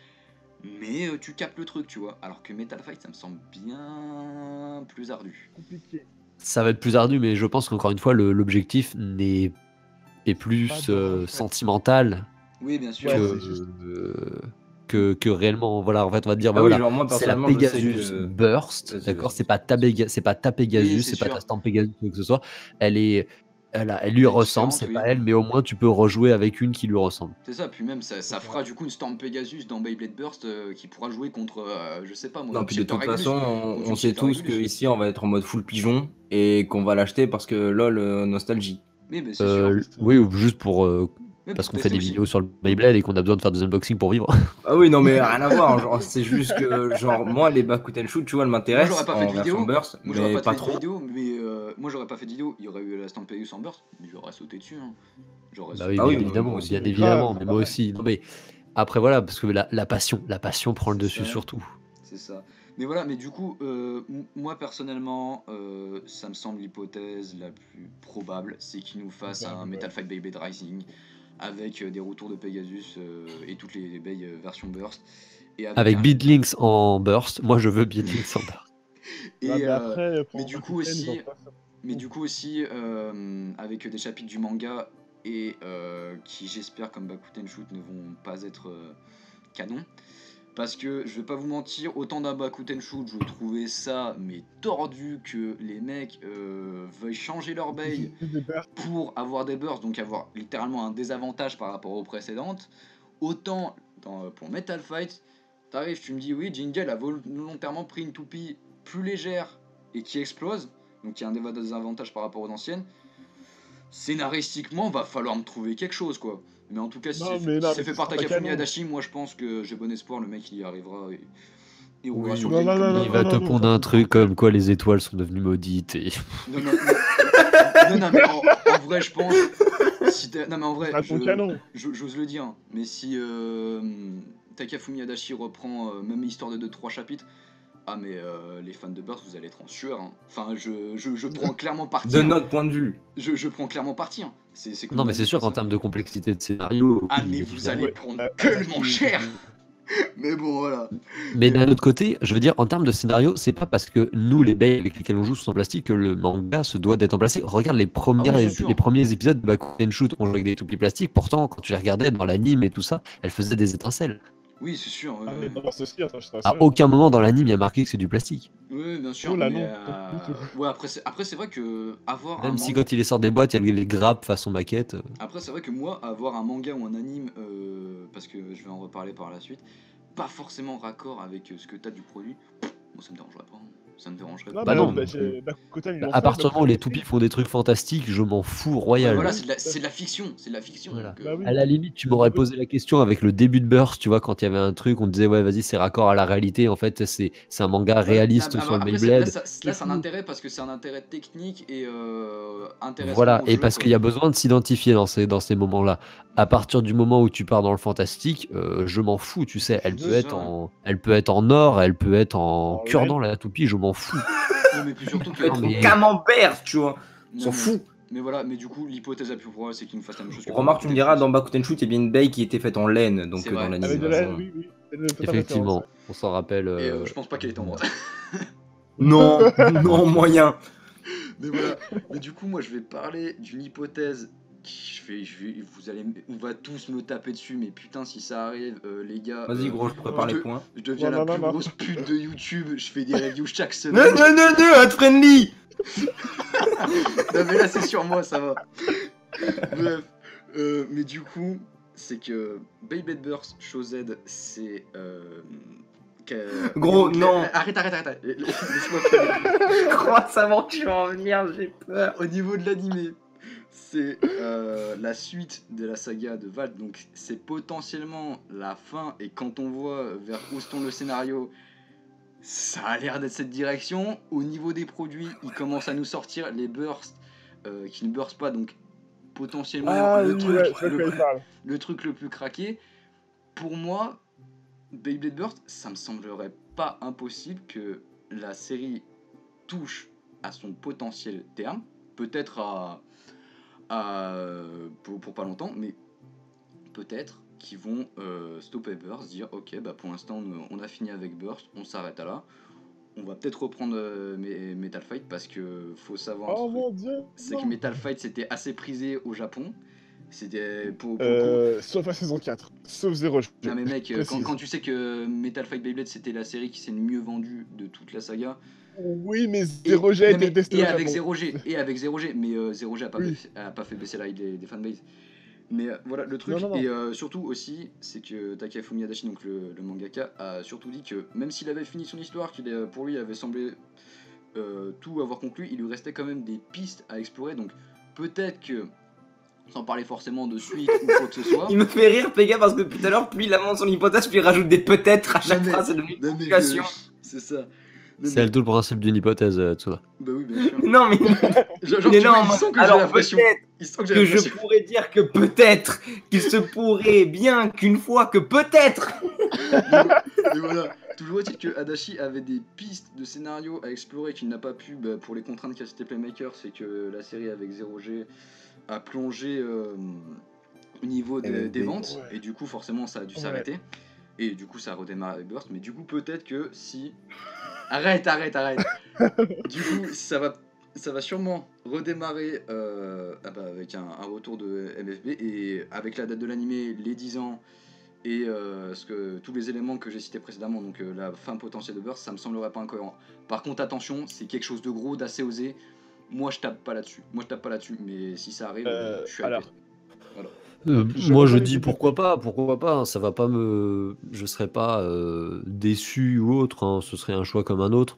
mais tu captes le truc, tu vois. Alors que Metal Fight, ça me semble bien plus ardu. Compliqué. Ça va être plus ardu, mais je pense qu'encore une fois, l'objectif est plus Pas de recette. sentimental Oui, bien sûr. Ouais, ouais. c'est juste. que réellement. Voilà, en fait, on va te dire, Ah bah oui, voilà, genre moi c'est la personnellement, je sais Pegasus que. Burst, Vas-y, d'accord? vas-y. C'est pas ta Pegasus, Oui, c'est c'est pas sûr. ta Stamp Pegasus, ou quoi que ce soit. Elle lui Elle est ressemble, différente, c'est oui. pas elle, mais au moins tu peux rejouer avec une qui lui ressemble. C'est ça, puis même ça fera du coup une Storm Pegasus dans Beyblade Burst qui pourra jouer contre, je sais pas moi, Non, puis de Shifter toute Regulus. façon, Contre on une sait Shifter tous Regulus. qu'ici on va être en mode full pigeon et qu'on va l'acheter parce que lol, nostalgie. Oui, mais c'est sûr. Oui, ou juste pour Mais parce pour qu'on fait tester des aussi. vidéos sur le Beyblade et qu'on a besoin de faire des unboxings pour vivre. Ah oui, non, mais rien à voir. Genre, c'est juste que, genre, moi, les Bakuten Shoot, tu vois, elles Moi j'aurais m'intéressent pas fait en de version vidéo. burst, Moi j'aurais mais pas pas fait de trop. vidéo, mais moi j'aurais pas fait de vidéo. Il y aurait eu la Storm Pegasus en Burst, mais j'aurais sauté dessus. Hein. J'aurais Bah sauté. oui, Ah oui, bien moi évidemment, aussi. bien Mais évidemment, grave, mais moi pareil. aussi. Non, mais après voilà, parce que la passion prend le C'est dessus ça. surtout. C'est ça. Mais voilà, mais du coup, moi personnellement, ça me semble l'hypothèse la plus probable, c'est qu'ils nous fassent un Metal Fight Beyblade Rising avec des retours de Pegasus et toutes les versions Burst. Et Avec un... Beatlinks en burst, moi je veux Beatlinks en burst. Et, Ouais, mais après, mais pour du coup Bakuten, ils vont aussi, pas faire. avec des chapitres du manga et qui j'espère comme Bakuten Shoot ne vont pas être canon. Parce que je vais pas vous mentir, autant d'un Bakuten Shoot, je trouvais ça mais tordu que les mecs veuillent changer leur bail Des bursts. pour avoir des bursts, donc avoir littéralement un désavantage par rapport aux précédentes. Autant pour Metal Fight, t'arrives, tu me dis oui, Jingle a volontairement pris une toupie plus légère et qui explose, donc il y a un désavantage par rapport aux anciennes. Scénaristiquement, va falloir me trouver quelque chose quoi. Mais en tout cas, si Non, c'est mais non, fait mais par ce sera pas Takafumi canon. Adachi, moi je pense que j'ai bon espoir, le mec il y arrivera et roulera Oui, sur Non, le non, game non, comme il non, va non, te non, pondre ça, un c'est truc pas comme quoi les étoiles sont devenues maudites et Non, non, non, non, mais en vrai, je pense. Non, mais en Ce vrai, sera ton canon. j'ose le dire, mais si Takafumi Adachi reprend même histoire de 2-3 chapitres, ah, mais les fans de Burst, vous allez être en sueur. Hein. Enfin, je prends clairement parti. De Hein. notre point de vue. Je prends clairement parti. Hein. C'est comme non, il mais m'a c'est dit, sûr ça. qu'en termes de complexité de scénario, Ah, oui, mais vous évidemment. allez prendre tellement cher. Mais bon, voilà. Mais d'un autre côté, je veux dire, en termes de scénario, c'est pas parce que nous, les bails avec lesquels on joue sont en plastique que le manga se doit d'être en plastique. Regarde les c'est sûr. premiers épisodes de Bakuten Shoot, on jouait avec des toupies plastiques. Pourtant, quand tu les regardais dans l'anime et tout ça, elles faisaient des étincelles. Oui, c'est sûr. Ah, mais dans ceci, attends, je À aucun moment dans l'anime, il y a marqué que c'est du plastique. Oui, bien sûr. Oh là, mais, non, pas du tout. ouais, après c'est vrai que avoir un Même si manga... quand il sort des boîtes, il y a les grappes façon maquette. Après, c'est vrai que moi, avoir un manga ou un anime, parce que je vais en reparler par la suite, pas forcément raccord avec ce que t'as du produit, moi ça me dérangerait pas. Hein. Ça me dérangerait Non, pas. Bah non. Bakutan, ils l'ont À fait, partir du moment où les Bakutan, toupies font des trucs fantastiques, je m'en fous Ouais, royal. voilà, c'est de la fiction. C'est de la fiction. Voilà. Donc, Bah oui. À la limite, tu m'aurais posé la question avec le début de Burst, tu vois, quand il y avait un truc, on te disait, ouais, vas-y, c'est raccord à la réalité. En fait, c'est un manga réaliste sur le après, Beyblade. là, c'est un intérêt parce que c'est un intérêt technique et intéressant Voilà, au et jeu, parce quoi. qu'il y a besoin de s'identifier dans ces moments-là. À partir du moment où tu pars dans le fantastique, je m'en fous, tu sais, elle peut être en or, elle peut être en En cure-dent, laine. la toupie, je m'en fous. Non, mais puis surtout que. Peut être mais- au camembert, tu vois. On Non, s'en mais- fout. Mais voilà, mais du coup, l'hypothèse la plus probable, c'est qu'il nous fasse la même chose que Remarque, tu me diras, dans Bakuten Shoot, il y a bien une baie qui était faite en laine, donc C'est dans vrai. l'anime. Avec de la haine, oui. C'est le total Effectivement, référence, on s'en rappelle. Et je pense pas qu'elle était en bronze. Non, non, moyen. Mais voilà. Mais du coup, moi, je vais parler d'une hypothèse qui on va tous me taper dessus. Mais putain, si ça arrive, les gars. Vas-y, gros, je prépare les points. Je deviens Non, la non, plus non. grosse pute de YouTube. Je fais des reviews chaque Non, semaine. non, non, non, hot friendly. Non, mais là, c'est sur moi, ça va. Bref. Mais du coup, c'est que Beyblade Burst Show Z, c'est. Gros, non. Arrête. Laisse-moi finir. Je crois savoir que tu vas en venir, j'ai peur. Au niveau de l'animé, c'est la suite de la saga de Vald, donc c'est potentiellement la fin, et quand on voit vers où se tourne le scénario, ça a l'air d'être cette direction. Au niveau des produits, ils commencent à nous sortir les bursts qui ne burstent pas, donc potentiellement Ah le, oui, truc, ouais, je vois de quoi il parle. le truc le plus craqué. Pour moi, Beyblade Burst, ça me semblerait pas impossible que la série touche à son potentiel terme, peut-être pour pas longtemps, mais peut-être qu'ils vont stopper Burst, dire ok, bah pour l'instant on a fini avec Burst, on s'arrête à là. On va peut-être reprendre Metal Fight parce que faut savoir un Oh truc, mon dieu. c'est que non. Metal Fight c'était assez prisé au Japon. C'était pour Sauf la saison 4. Sauf 0. non mais mec, précise. quand tu sais que Metal Fight Beyblade c'était la série qui s'est le mieux vendue de toute la saga. Oui, mais Et, 0G a non, mais- été testé et au avec Japon. 0G, mais 0G Oui. a pas fait baisser la hype des fanbases. Mais voilà, le truc, Non, non, non. et surtout aussi, c'est que Takafumi Adachi, donc le mangaka, a surtout dit que même s'il avait fini son histoire, qu'il pour lui avait semblé tout avoir conclu, il lui restait quand même des pistes à explorer, donc peut-être que, sans parler forcément de suite ou quoi que ce soit... Il me fait rire, Pega, parce que tout à l'heure, plus il avance son hypothèse, plus il rajoute des peut-être à chaque Non, mais- phrase, c'est devenu une non, mais complication. c'est ça. C'est tout le principe d'une hypothèse, Tsuna. Bah oui, bien sûr. Non, mais Genre, il est tu là vois, en il mode, sent que j'ai alors l'impression. peut-être Il sent que j'ai que je l'impression. pourrais dire que peut-être qu'il se pourrait bien qu'une fois que peut-être. Et voilà, toujours est-il que Adachi avait des pistes de scénario à explorer qu'il n'a pas pu pour les contraintes qu'a cité Playmaker, c'est que la série avec 0G a plongé au niveau des ventes, Ouais. et du coup forcément ça a dû Ouais. s'arrêter, et du coup ça a redémarré avec Burst, mais du coup peut-être que si... Arrête. Du coup ça va sûrement redémarrer avec un retour de MFB, et avec la date de l'animé, les 10 ans, et tous les éléments que j'ai cités précédemment, donc la fin potentielle de Burst, ça me semblerait pas incohérent. Par contre, attention, c'est quelque chose de gros, d'assez osé. Moi, je tape pas là-dessus. Mais si ça arrive, je suis alors. hypé. Voilà. Moi je rejoins dis les pourquoi pas, hein, ça va pas je serais pas déçu ou autre, hein, ce serait un choix comme un autre.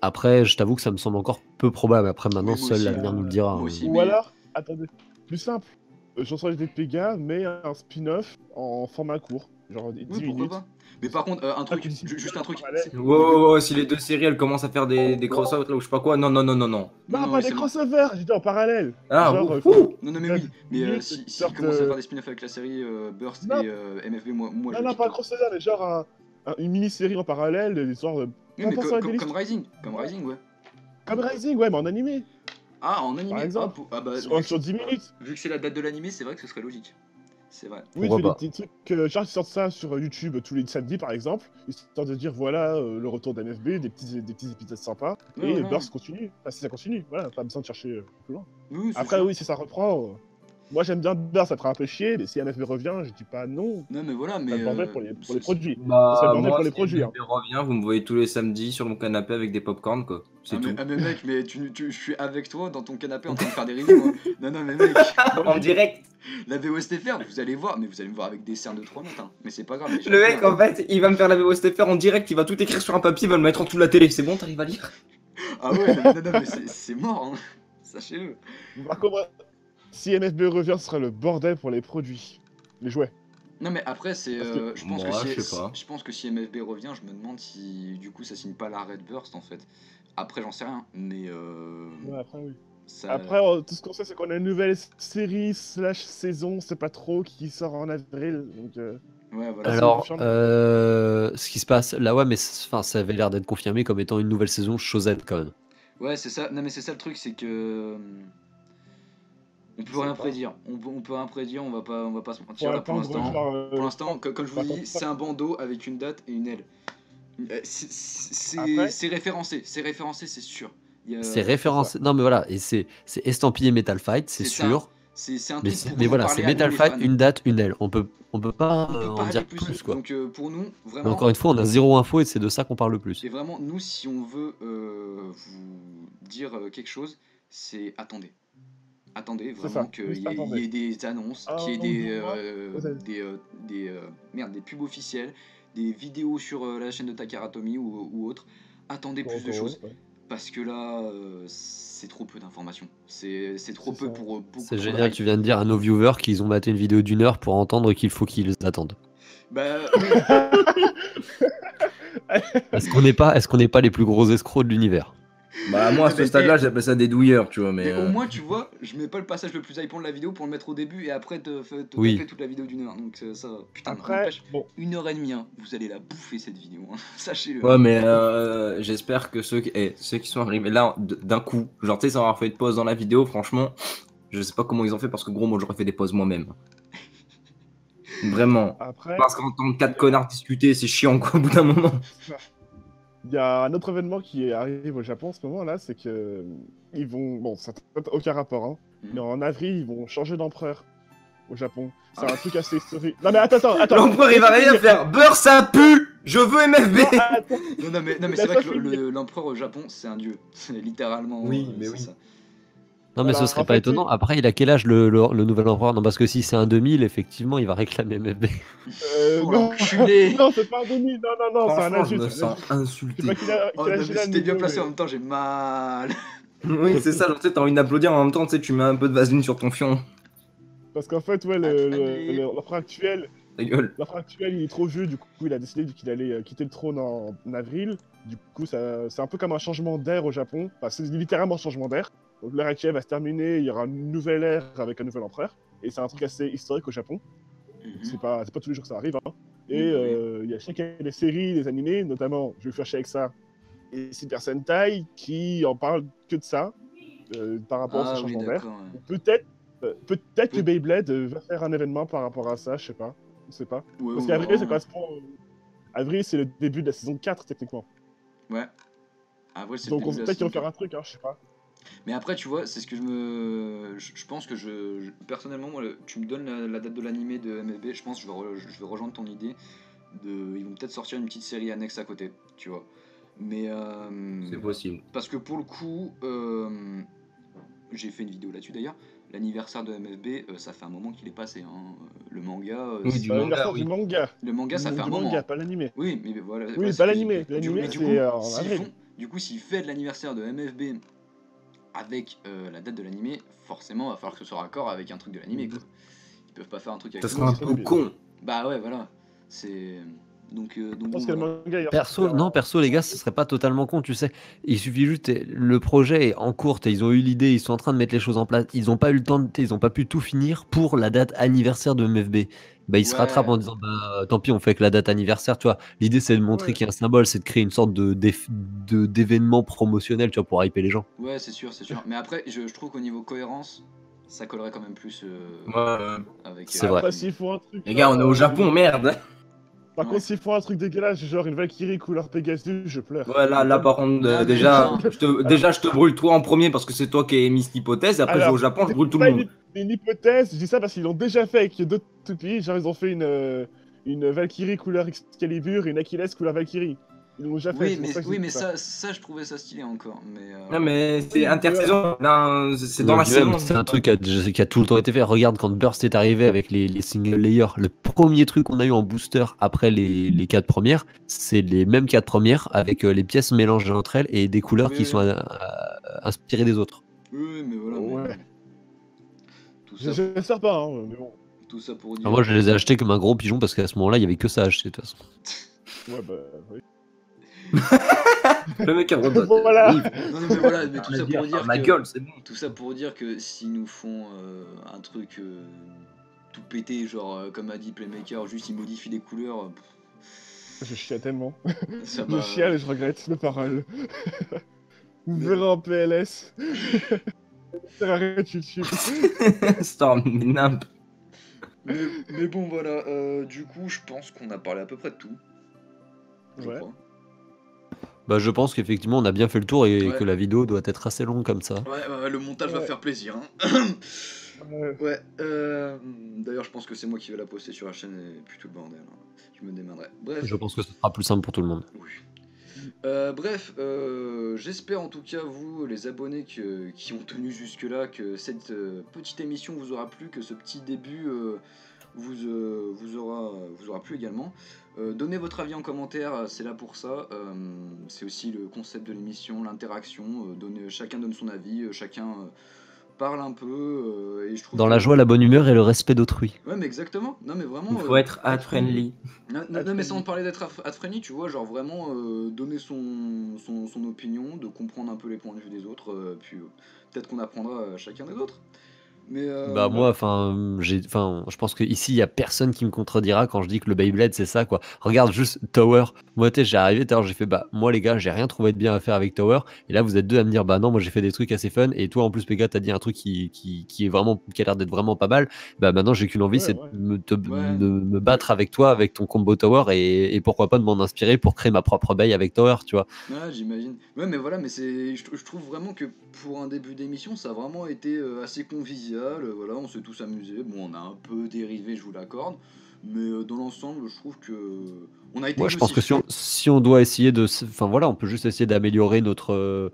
Après, je t'avoue que ça me semble encore peu probable. Après, maintenant, Oui, moi seul aussi. l'avenir nous le dira. Moi hein. aussi. Ou mais- alors, attendez, plus simple. Chanson des Pega, mais un spin-off en format court. Genre 10 Oui, pourquoi minutes. pas. Mais par contre, un truc, tu dis- juste un truc. Parallèle. c'est- Wow, si les deux séries elles commencent à faire des crossovers là ou je sais pas quoi, non. Non, non, pas oui, des c'est bon. crossovers, j'étais en parallèle. Ah, Genre, ouh. Non, mais oui. Mais minutes, si sorte, commence à faire des spin-offs avec la série Burst Non. et MFB, moi je Non, kiffe. pas un crossover, mais genre une mini-série en parallèle, l'histoire de... Oui, mais Pensons à des comme Rising. Ouais. Comme Rising, ouais, mais en animé. Ah, en animé. Par exemple. Sur 10 minutes. Vu que c'est la date de l'animé, c'est vrai que ce serait logique. C'est vrai. Oui, Pourquoi tu fais pas. des petits trucs, genre ils sortent ça sur YouTube tous les samedis par exemple, histoire de dire voilà le retour d'MFB, des petits épisodes sympas, Ouais, et ouais. Burst continue, enfin si ça continue, voilà, pas besoin de chercher plus loin. Oui, c'est Après sûr. oui, si ça reprend, Moi, j'aime bien, ça fera un peu chier, mais si MFB revient, je dis pas non. Non, mais voilà, Ça mais. le bordel pour les produits. Ça le Bah, bordel moi, pour les si produits. MFB revient, vous me voyez tous les samedis sur mon canapé avec des popcorn, quoi. C'est tout. Mais mec, mais je suis avec toi dans ton canapé en train de faire des reviews. Hein. Non, mais mec, En direct. la VOSTFR, vous allez voir, mais vous allez me voir avec des cernes de 3 mètres. Hein. Mais c'est pas grave. Le mec, en fait, il va me faire la VOSTFR en direct, il va tout écrire sur un papier, il va le mettre en dessous de la télé. C'est bon, t'arrives à lire? Ah ouais, non, mais c'est mort, hein. Sachez-le. Par contre, si MFB revient, ce sera le bordel pour les produits. Les jouets. Non, mais après, c'est. Parce que- Je pense Moi, que je sais pas. je pense que si MFB revient, je me demande si du coup ça signe pas la Red Burst en fait. Après, j'en sais rien, mais. Ouais, après, oui. Ça... Après, tout ce qu'on sait, c'est qu'on a une nouvelle série / saison, c'est pas trop, qui sort en avril. Donc, Ouais, voilà. Alors, confirme. ce qui se passe là, ouais, mais enfin, ça avait l'air d'être confirmé comme étant une nouvelle saison Chosette quand même. Ouais, c'est ça. Non, mais c'est ça le truc, c'est que. On peut Je sais rien pas. prédire. On peut rien prédire, on va pas se Pour mentir là pour attendre, l'instant. genre, Pour l'instant, comme je vous attends, dis, c'est un bandeau avec une date et une aile. Après- C'est référencé, c'est sûr. C'est référencé. Non, mais voilà, et c'est estampillé Metal Fight, c'est C'est ça. sûr. C'est un Mais, truc pour mais nous voilà, parler c'est à nous, Metal les Fight, fans. une date, une aile. On peut pas On peut en pas aller dire plus. plus, quoi. Donc pour nous, Mais vraiment. encore une fois, on a zéro info et c'est de ça qu'on parle le plus. Et vraiment, nous, si on veut vous dire quelque chose, c'est attendez. Attendez C'est vraiment ça, qu'il juste y, attendez. ait des annonces, Un qu'il y ait ou des, deux mois, des pubs officielles, des vidéos sur la chaîne de Takaratomi ou autre. Attendez plus de choses. Ouais. Parce que là, c'est trop peu d'informations. C'est trop C'est peu ça. pour beaucoup C'est trop de génial, hype. tu viens de dire à nos viewers qu'ils ont maté une vidéo d'1 heure pour entendre qu'il faut qu'ils attendent. Bah, Est-ce qu'on n'est pas les plus gros escrocs de l'univers? Bah, moi, à ce Mais- stade-là, j'appelle ça des douilleurs, tu vois, mais. mais au moins, tu vois, je mets pas le passage le plus hypant de la vidéo pour le mettre au début et après te Oui. taper toute la vidéo d'1 heure. Donc ça, putain, Après, n'empêche, bon, 1h30, hein, vous allez la bouffer cette vidéo, hein, sachez-le. Ouais, mais j'espère que ceux qui sont arrivés là d'un coup, genre, tu sais, sans avoir fait de pause dans la vidéo, franchement, je sais pas comment ils ont fait parce que gros, moi, j'aurais fait des pauses moi-même. Vraiment. après, Parce qu'entendre 4 connards discuter, c'est chiant, quoi, au bout d'un moment. il y a un autre événement qui arrive au Japon en ce moment là, c'est que ils vont, bon, ça n'a aucun rapport, hein, Mhm. mais en avril ils vont changer d'empereur au Japon. C'est un truc assez historique. Non mais attends. L'empereur, il va rien faire. Beurre, ça pue. Je veux MFB. Non, attends. Non, mais c'est Laisse-moi vrai que finir. l'empereur au Japon, c'est un dieu. C'est littéralement. Oui, mais c'est oui. ça. Non, mais Voilà, ce serait en pas fait, étonnant. Après, il a quel âge le nouvel empereur? Non, parce que si c'est un 2000, effectivement, il va réclamer MFB. Oh, Non, l'enculé. non, c'est pas un demi, non, c'est un Franchement, je adulte. me c'est un sens adulte. Je sais insulté. pas quel âge Oh, il a non, mais c'était bien niveau, placé mais- en même temps, j'ai mal. Oui, c'est ça, genre, tu sais, t'as envie d'applaudir en même temps, tu sais, tu mets un peu de vaseline sur ton fion. Parce qu'en fait, ouais, Allez. l'empereur actuel, Ta gueule. il est trop vieux, du coup, il a décidé qu'il allait quitter le trône en avril. Du coup, c'est un peu comme un changement d'air au Japon. Enfin, c'est littéralement un changement d'air. Donc, l'ère actuelle va se terminer, il y aura une nouvelle ère avec un nouvel empereur. Et c'est un truc assez historique au Japon. C'est pas tous les jours que ça arrive. Hein. Et Oui. il y a chaque des séries, des animés, notamment, je vais faire chier avec ça, et Super Sentai, qui en parlent que de ça, par rapport à Ah ce oui, changement d'air. d'accord. Ouais. Peut-être que Beyblade va faire un événement par rapport à ça, je sais pas. On sait pas. Ouais, Parce ouais, qu'avril, ça ouais. correspond. Avril, c'est le début de la saison 4, techniquement. Ouais. Ah, ouais, c'est le Donc, début de la peut-être qu'ils vont saison. faire un truc, hein, je sais pas. Mais après, tu vois, c'est ce que je pense que personnellement, moi, tu me donnes la date de l'animé de MFB, je pense que je vais rejoindre ton idée. Ils vont peut-être sortir une petite série annexe à côté, tu vois. Mais. C'est possible. Parce que pour le coup, j'ai fait une vidéo là-dessus d'ailleurs. L'anniversaire de MFB, ça fait un moment qu'il est passé. Hein. Le manga. Oui, c'est- du manga, L'anniversaire oui. du manga. Le manga, ça fait un Du moment. manga, pas l'animé. Oui, mais voilà. Oui, ouais, pas l'animé. du- L'animé, mais du c'est coup, en s'ils avril. font- Du coup, s'il fait l'anniversaire de MFB avec la date de l'animé, forcément, il va falloir que ce soit raccord avec un truc de l'animé. Quoi. Ils peuvent pas faire un truc avec Ça le serait un manga. peu con. Bah ouais, voilà. C'est. Donc Je bon, pense que le voilà. manga, il Perso, les gars, ce serait pas totalement con, tu sais. Il suffit juste, le projet est en cours, ils ont eu l'idée, ils sont en train de mettre les choses en place. Ils ont pas eu le temps, ils ont pas pu tout finir pour la date anniversaire de MFB. Bah, ils se Ouais. rattrapent en disant, bah, tant pis, on fait que la date anniversaire, tu vois. L'idée, c'est de montrer Ouais. qu'il y a un symbole, c'est de créer une sorte d'événement promotionnel, tu vois, pour hyper les gens. Ouais, c'est sûr, c'est sûr. Mais après, je trouve qu'au niveau cohérence, ça collerait quand même plus Ouais. avec. C'est vrai. Après, s'il faut un truc. Les gars, on est au Japon, merde. Par Ouais. contre, s'il faut un truc dégueulasse, genre une Valkyrie couleur Pegasus, je pleure. Ouais, là, par contre, Ah, mais déjà, non. je te brûle toi en premier parce que c'est toi qui as émis cette hypothèse. Et après, je vais Alors, au Japon, je brûle tout le monde. C'est une hypothèse, je dis ça parce qu'ils l'ont déjà fait avec d'autres toupies. Genre, ils ont fait une Valkyrie couleur Excalibur et une Achilles couleur Valkyrie. Ils l'ont déjà fait. Oui, c'est pour mais, ça que je oui, dis mais ça. ça, je trouvais ça stylé encore. Mais, Non, mais c'est Oui, intersaison. Là, c'est dans la Donc, même, saison. c'est un truc qui a tout le temps été fait. Regarde quand Burst est arrivé avec les single layers, le premier truc qu'on a eu en booster après les 4 premières, c'est les mêmes 4 premières avec les pièces mélangées entre elles et des couleurs Oui, qui oui. sont inspirées des autres. Oui, mais voilà. Ouais. Mais... Tout ça, J'espère pas, hein, mais bon. tout ça pour dire. Alors moi, je les ai achetés comme un gros pigeon parce qu'à ce moment-là, il y avait que ça à acheter de toute façon. Ouais, bah, oui. Le mec a le droit de- Voilà. Oui, Non, non, mais voilà, mais tout on ça va pour dire, dire ma que. gueule, c'est bon. Tout ça pour dire que s'ils nous font un truc tout pété, genre comme a dit Playmaker, juste ils modifient les couleurs, Je chiale tellement. ça Je m'a. chiale et je regrette mes paroles. Vous Mais- verrez en PLS. Arrête YouTube. Storm, nimp. Mais bon, voilà, du coup, je pense qu'on a parlé à peu près de tout. Je Ouais. crois. Bah, je pense qu'effectivement, on a bien fait le tour et Ouais. que la vidéo doit être assez longue comme ça. Ouais, le montage va Ouais. faire plaisir. Hein. Ouais. Ouais, d'ailleurs, je pense que c'est moi qui vais la poster sur la chaîne et puis tout le bordel. Hein. Je me démerderai. Bref. Je pense que ce sera plus simple pour tout le monde. Oui. Bref, j'espère en tout cas, vous, les abonnés qui ont tenu jusque-là, que cette petite émission vous aura plu, que ce petit début vous aura plu également. Donnez votre avis en commentaire, c'est là pour ça. C'est aussi le concept de l'émission, l'interaction. Chacun donne son avis, chacun parle un peu. Et je trouve Dans la que- joie, la bonne humeur et le respect d'autrui. Ouais, mais exactement. Non, mais vraiment. Il faut être ad friendly. Non, mais sans parler d'être ad-friendly, tu vois, genre vraiment donner son opinion, de comprendre un peu les points de vue des autres, puis peut-être qu'on apprendra chacun des autres. Mais Bah moi, je pense que ici il y a personne qui me contredira quand je dis que le Beyblade c'est ça quoi. Regarde juste Tower. Moi tu sais, j'ai arrivé tout à l'heure, j'ai fait bah moi les gars, j'ai rien trouvé de bien à faire avec Tower. Et là vous êtes deux à me dire bah non, moi j'ai fait des trucs assez fun. Et toi en plus Pega t'as dit un truc qui est vraiment qui a l'air d'être vraiment pas mal. Bah maintenant j'ai qu'une envie, Ouais, c'est ouais. Ouais. de me battre avec toi avec ton combo Tower et pourquoi pas de m'en inspirer pour créer ma propre Bey avec Tower, tu vois. Ouais, j'imagine. Ouais, mais voilà, mais je trouve vraiment que pour un début d'émission, ça a vraiment été assez convivial. Voilà, on s'est tous amusés. Bon, on a un peu dérivé, je vous l'accorde. Mais dans l'ensemble, je trouve que on a été Moi je pense que exhaustif. si on doit essayer enfin voilà, on peut juste essayer d'améliorer notre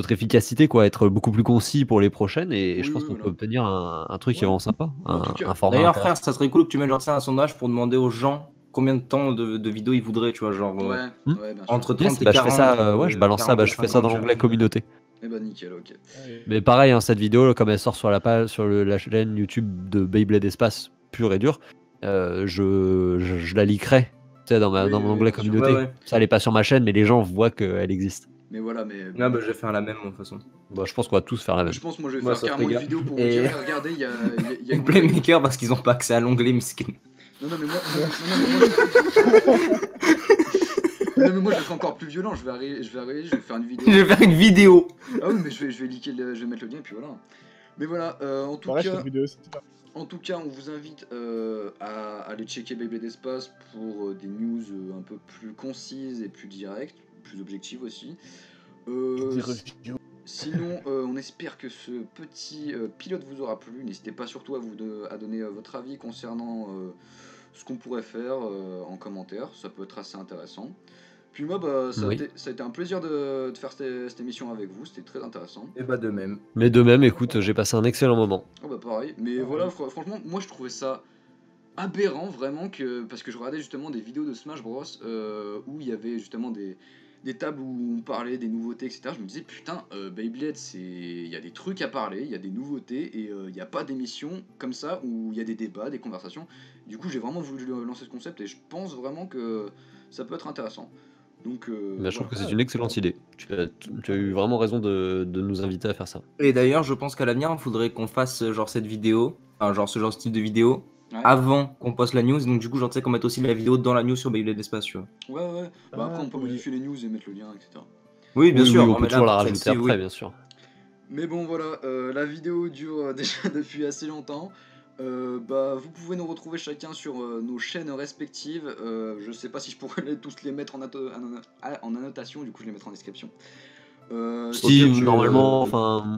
efficacité, quoi, être beaucoup plus concis pour les prochaines, et Oui, je pense oui, qu'on voilà. peut obtenir un truc qui est Ouais. vraiment sympa, En tout cas. un format D'ailleurs, intéressant. frère, ça serait cool que tu mettes genre ça un sondage pour demander aux gens combien de temps de vidéo ils voudraient, tu vois, genre Ouais, Hmm. ouais, bien sûr. entre Yes, 30 et bah, je 40. fais ça, ouais, je balance ça, 40 bah, et je fais ça dans 50, l'onglet communauté. Eh ben nickel, ok. Ouais. Mais pareil, hein, cette vidéo, comme elle sort sur la page, sur la chaîne YouTube de Beyblade Espace pur et dur, je la leakerai, tu sais, dans Oui, mon oui, onglet bien sûr. communauté. Ouais, ouais. Ça, elle est pas sur ma chaîne, mais les gens voient qu'elle existe. Mais voilà, mais Ah bah je vais faire la même, de toute façon. Bah, je pense qu'on va tous faire la même. je pense moi je vais Moi, faire sauf carrément les une gars. vidéo pour Et- vous dire eh, regardez, il y a Et une Playmaker parce qu'ils ont pas accès à l'onglet miskin. Non, mais moi, non, mais moi je le fais encore plus violent, je vais arriver, je vais faire une vidéo. Je vais faire une vidéo. Ah oui, mais je vais liker, je vais mettre le lien et puis voilà. Mais voilà, en tout Pareil, je fais cas, une vidéo aussi. on vous invite à aller checker Beyblade Espace pour des news un peu plus concises et plus directes, plus objectives aussi. Des reviews. Sinon, on espère que ce petit pilote vous aura plu. N'hésitez pas surtout à donner votre avis concernant ce qu'on pourrait faire en commentaire. Ça peut être assez intéressant. Puis moi, bah, ça Oui. a été un plaisir de faire cette émission avec vous. C'était très intéressant. Et bah de même. Mais de même, écoute, j'ai passé un excellent moment. Oh bah pareil. Mais voilà, franchement, moi je trouvais ça aberrant vraiment parce que je regardais justement des vidéos de Smash Bros où il y avait justement des tables où on parlait des nouveautés, etc. Je me disais putain, Beyblade, il y a des trucs à parler, il y a des nouveautés et il n'y a pas d'émission comme ça où il y a des débats, des conversations. Du coup, j'ai vraiment voulu lancer ce concept et je pense vraiment que ça peut être intéressant. Donc, Mais je trouve que voilà. c'est une excellente idée. Tu as eu vraiment raison de nous inviter à faire ça. Et d'ailleurs, je pense qu'à l'avenir, il faudrait qu'on fasse genre cette vidéo, enfin genre ce genre de style de vidéo, Ouais. avant qu'on poste la news. Donc du coup, genre tu sais qu'on mette aussi la vidéo dans la news sur Beyblade Espace, tu vois. Ouais. Bah, après, on peut ouais. modifier les news et mettre le lien, etc. Oui, bien Oui, sûr. oui, on non, peut mais là, toujours la pour rajouter celle-ci, après, oui. bien sûr. Mais bon voilà, la vidéo dure déjà depuis assez longtemps. Bah, vous pouvez nous retrouver chacun sur nos chaînes respectives. Je sais pas si je pourrais tous les mettre en annotation, du coup je les mettrai en description. Si, tu- normalement,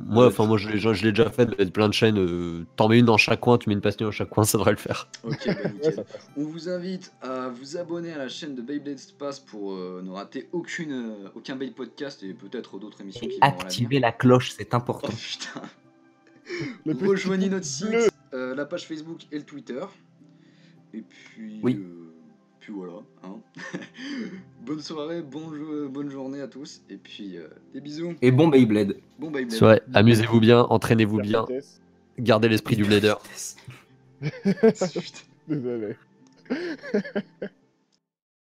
moi je l'ai déjà fait, de mettre plein de chaînes. T'en mets une dans chaque coin, tu mets une pastille dans chaque coin, ça devrait le faire. Ok, bah Ouais, nickel. ça passe. On vous invite à vous abonner à la chaîne de Beyblade Space pour ne rater aucun Beyblade podcast et peut-être d'autres émissions qui vont à l'avenir. Activez la cloche, c'est Oh important. putain. Le petit Rejoignez pouce notre bleu. site, la page Facebook et le Twitter. Et puis, Oui. puis voilà. Hein. Bonne soirée, bonne journée à tous. Et puis des bisous. Et bon Beyblade. Bon Beyblade. C'est vrai, amusez-vous bien, entraînez-vous bien, Vitesse. gardez l'esprit du blader. Putain. Désolé.